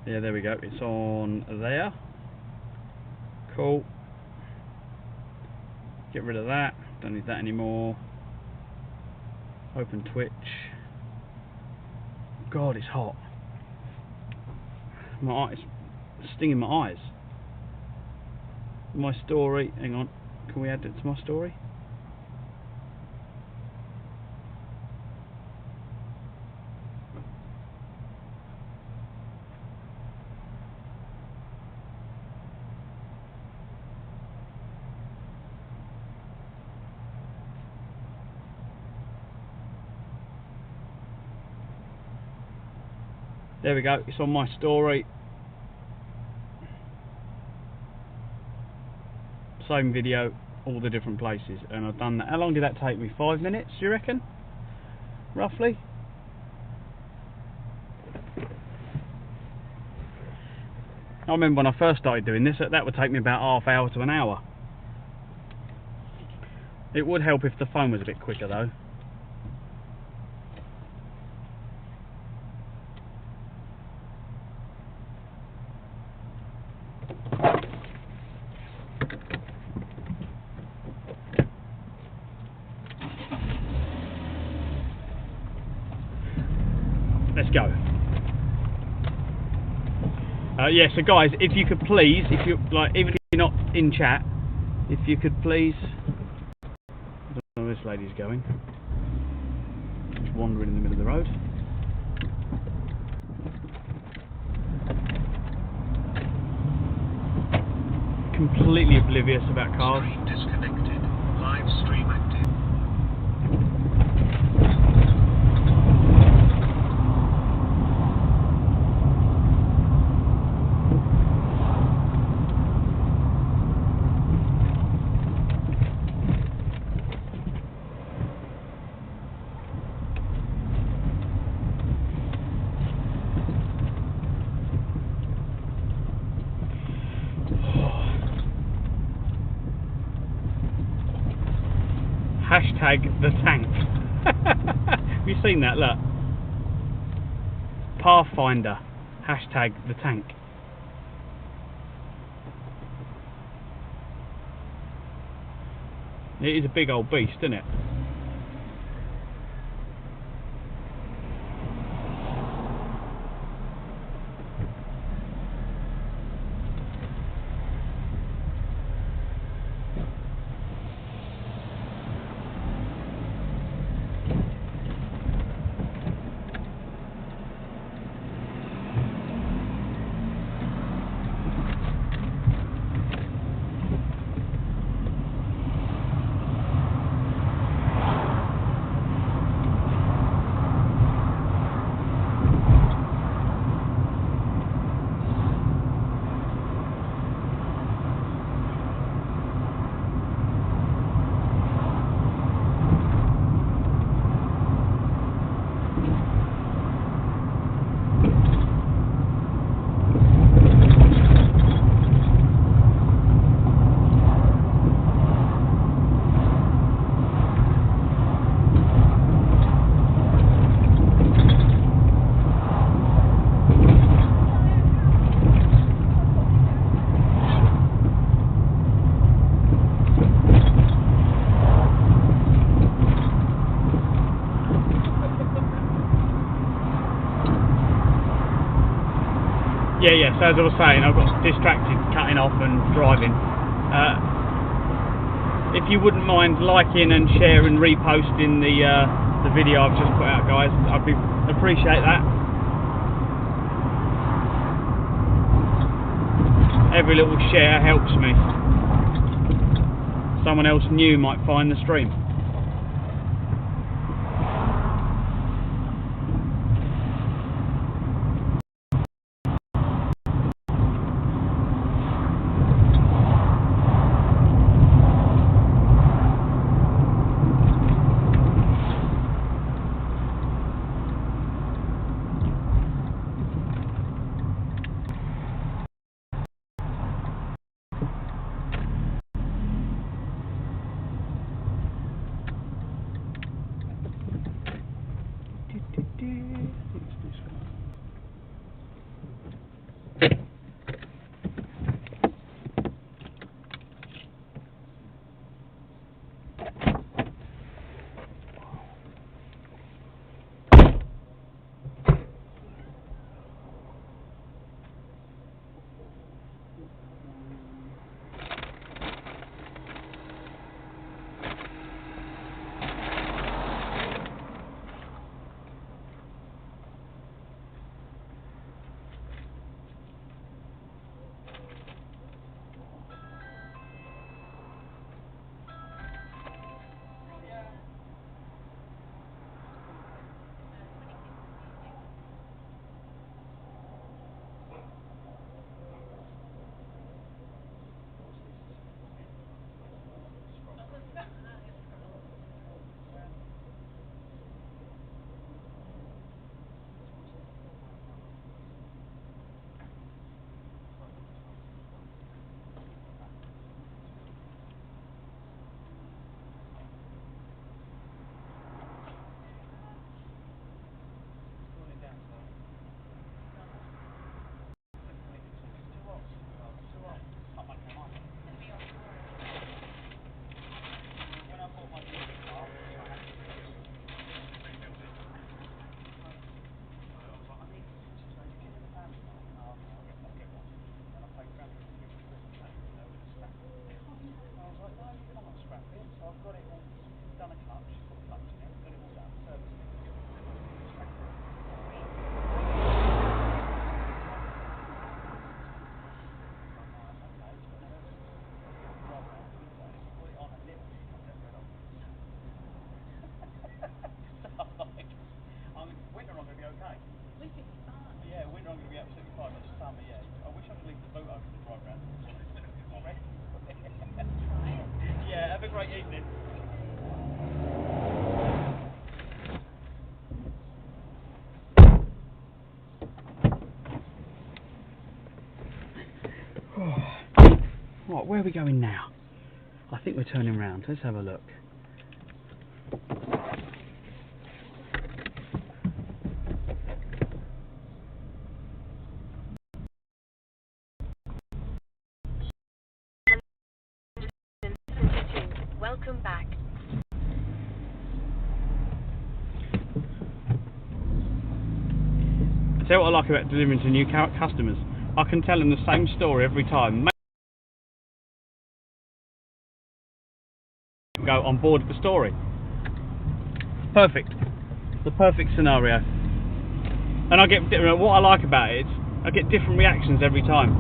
Yeah, there we go. It's on there. Cool. Get rid of that. Don't need that anymore. Open Twitch. God, it's hot. My eyes, stinging my eyes. My story. Hang on. Can we add it to my story? There we go, it's on my story. Same video, all the different places, and I've done that. How long did that take me? 5 minutes, do you reckon? Roughly? I remember when I first started doing this, that would take me about half hour to an hour. It would help if the phone was a bit quicker though. Let's go. Yeah, so guys, if you could please, if you like, even if you're not in chat, if you could please. I don't know where this lady's going. Just wandering in the middle of the road. completely oblivious about cars. Screen disconnected. Live stream active. Hashtag the tank. Have you seen that? Look. Pathfinder. Hashtag the tank. It is a big old beast, isn't it? Yeah, so as I was saying, I got distracted cutting off and driving. If you wouldn't mind liking and sharing, reposting the video I've just put out, guys, I'd appreciate that. Every little share helps me. Someone else new might find the stream. Right, where are we going now? I think we're turning round. Let's have a look. Welcome back. I tell you what I like about delivering to new customers. I can tell them the same story every time. Go on board with the story. Perfect. The perfect scenario. And I get what I like about it is I get different reactions every time.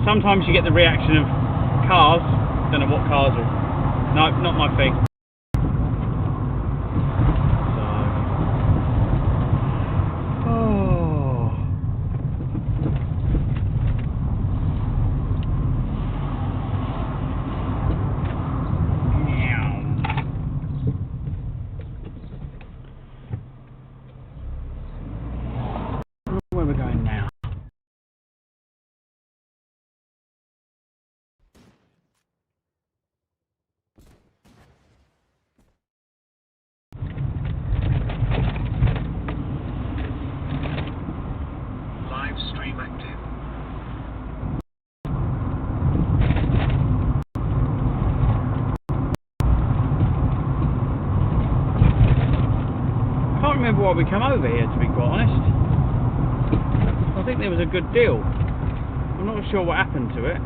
Sometimes you get the reaction of cars. Don't know what cars are. No, not my thing. Where we're going now? Live stream active. I can't remember why we come over here, to be quite honest. I think there was a good deal. I'm not sure what happened to it.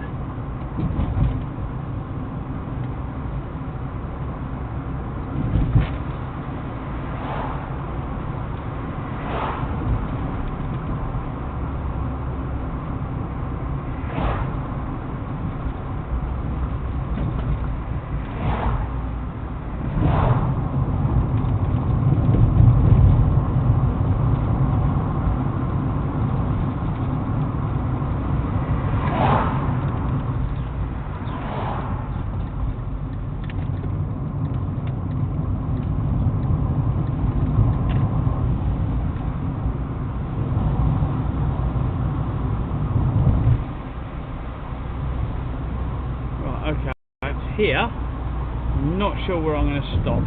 Okay, it's here. I'm not sure where I'm going to stop.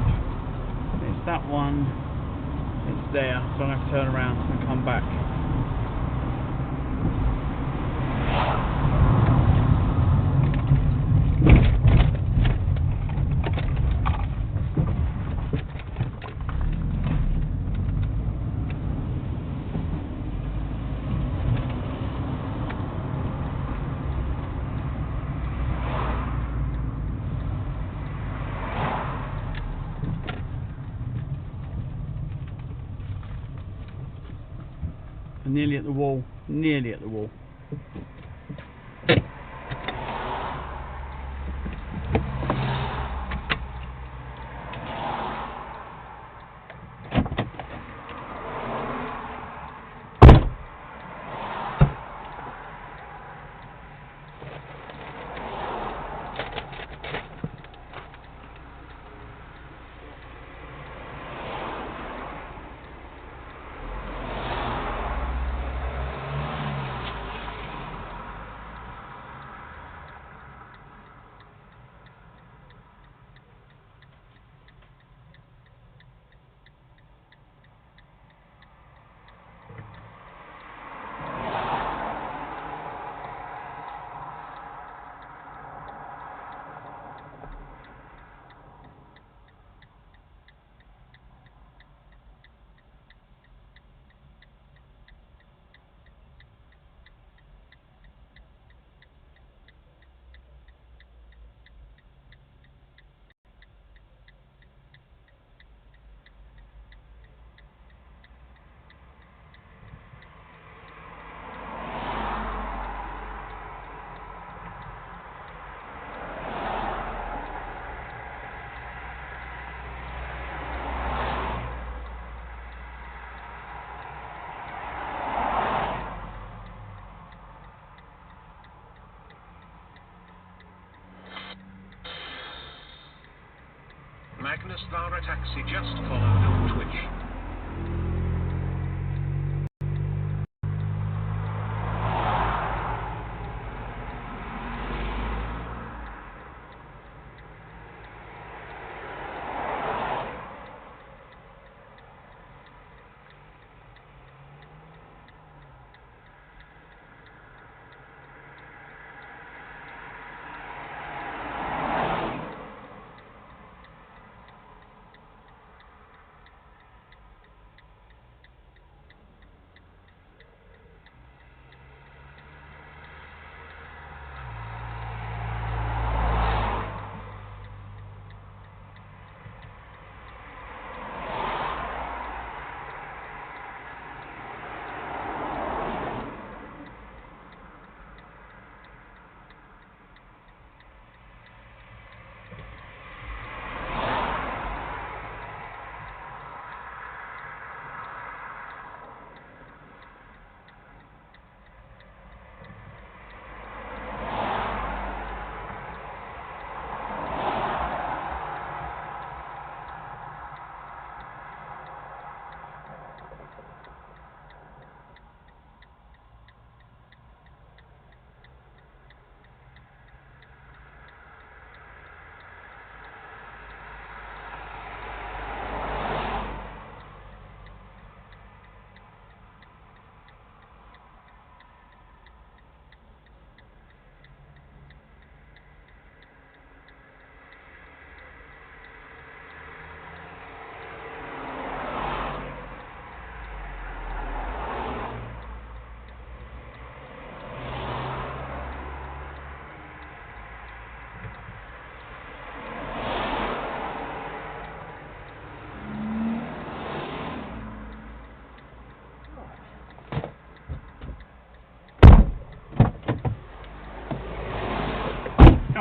It's that one. It's there, so I'm going to have to turn around and come back. Nearly at the wall, nearly at the wall. Magnus Lara Taxi just followed on Twitch.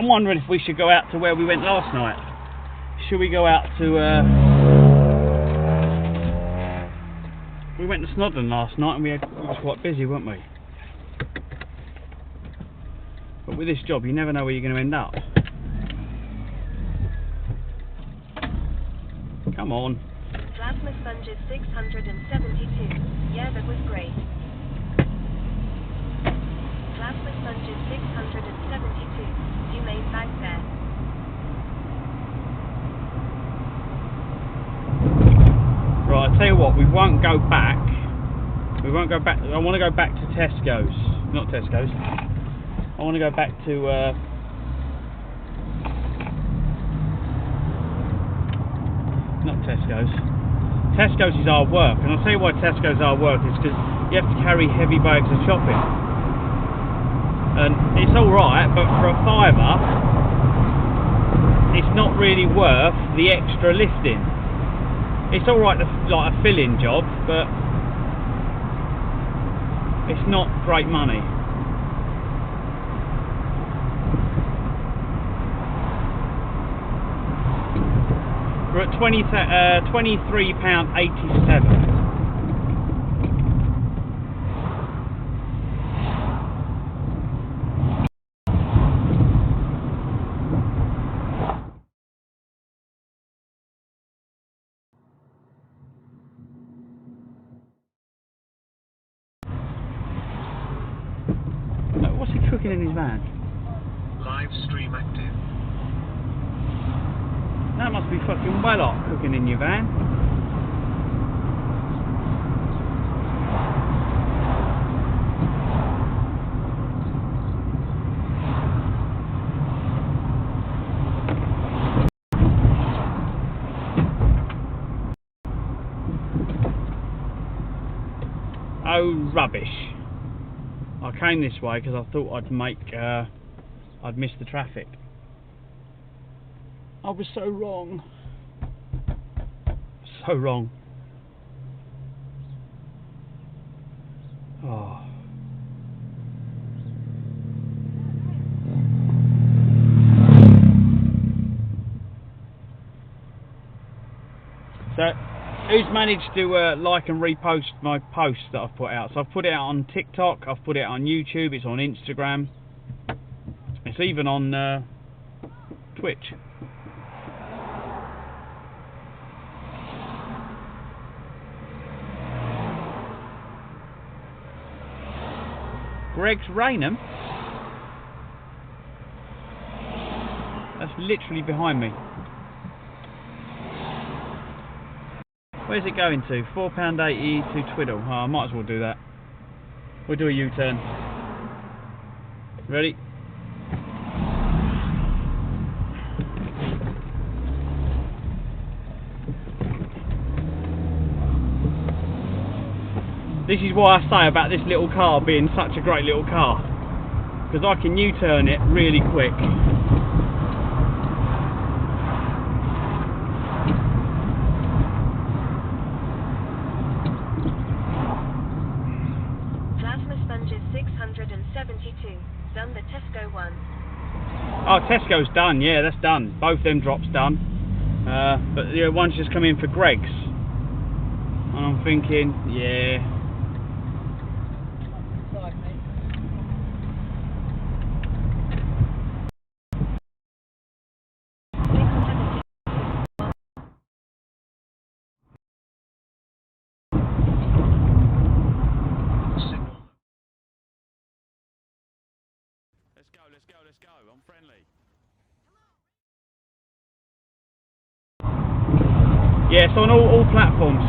I'm wondering if we should go out to where we went last night. Should we go out to... we went to Snodden last night and we was quite busy, weren't we? But with this job, you never know where you're going to end up. Come on. Plasma sponges 672. Yeah, that was great. Plasma sponges 672. You made back there. Right, I'll tell you what, we won't go back. We won't go back. I want to go back to Tesco's. Not Tesco's. I want to go back to... not Tesco's. Tesco's is hard work, and I'll tell you why Tesco's is hard work is because you have to carry heavy bags of shopping. And it's alright, but for a £5, it's not really worth the extra lifting. It's alright, like a fill-in job, but it's not great money. We're at £23.87. What's he cooking in his van? Live stream active. That must be fucking well hot cooking in your van. Oh, rubbish. I came this way because I thought I'd miss the traffic. I was so wrong. So wrong. Oh. So, who's managed to like and repost my posts that I've put out? So I've put it out on TikTok, I've put it out on YouTube, it's on Instagram, it's even on Twitch. Greg's Raynham? That's literally behind me. Where's it going to? £4.80 to Twiddle. Oh, I might as well do that. We'll do a U-turn. Ready? This is why I say about this little car being such a great little car, because I can U-turn it really quick. Plasma sponges 672. Done the Tesco one. Oh, Tesco's done, yeah, that's done. Both them drops done. But the one's just come in for Greg's. And I'm thinking, yeah. Let's go, I'm friendly. Yeah, it's on all platforms.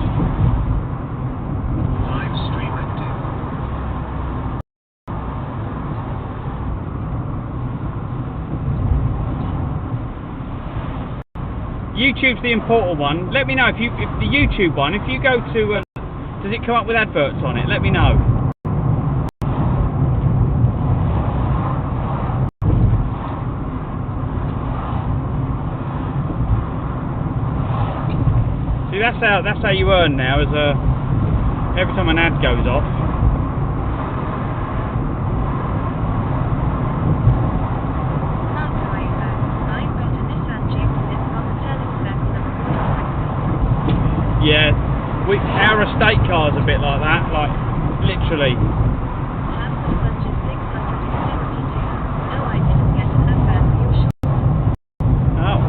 Live stream active. YouTube's the important one. Let me know if the YouTube one, if you go to, does it come up with adverts on it? Let me know. See, that's how you earn now. Is every time an ad goes off. Not right. Yeah, our estate car's a bit like that, like literally. Plasma sponges 672. No, I didn't get an advert for your shop. Oh.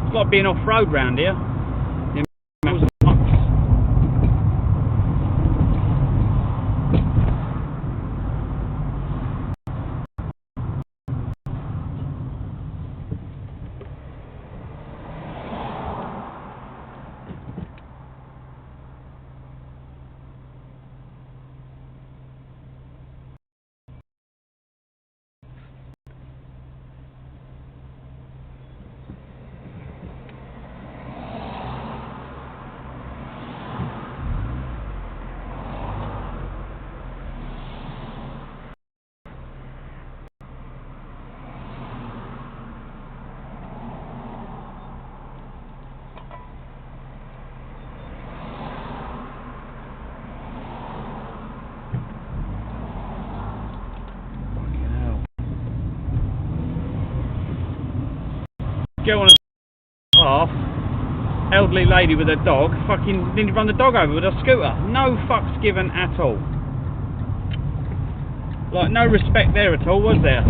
It's like being off-road round here. Go on a path, elderly lady with her dog, fucking nearly run the dog over with a scooter. No fucks given at all. Like, no respect there at all, was there?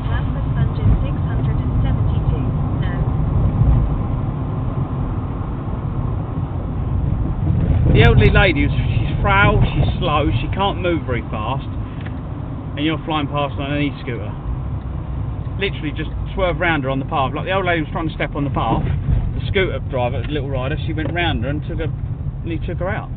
Plasma sponges 672. No. The elderly lady, she's frail, she's slow, she can't move very fast, and you're flying past on an e-scooter. Literally just swerve round her on the path. Like the old lady was trying to step on the path, the scooter driver, the little rider, she went round her and nearly took her out.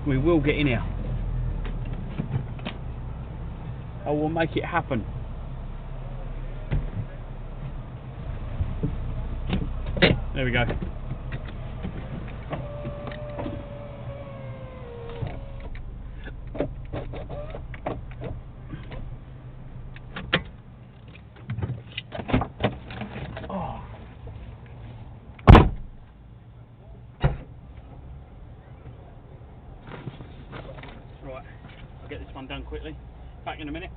We will get in here. I will make it happen. There we go. Right, I'll get this one done quickly. Back in a minute.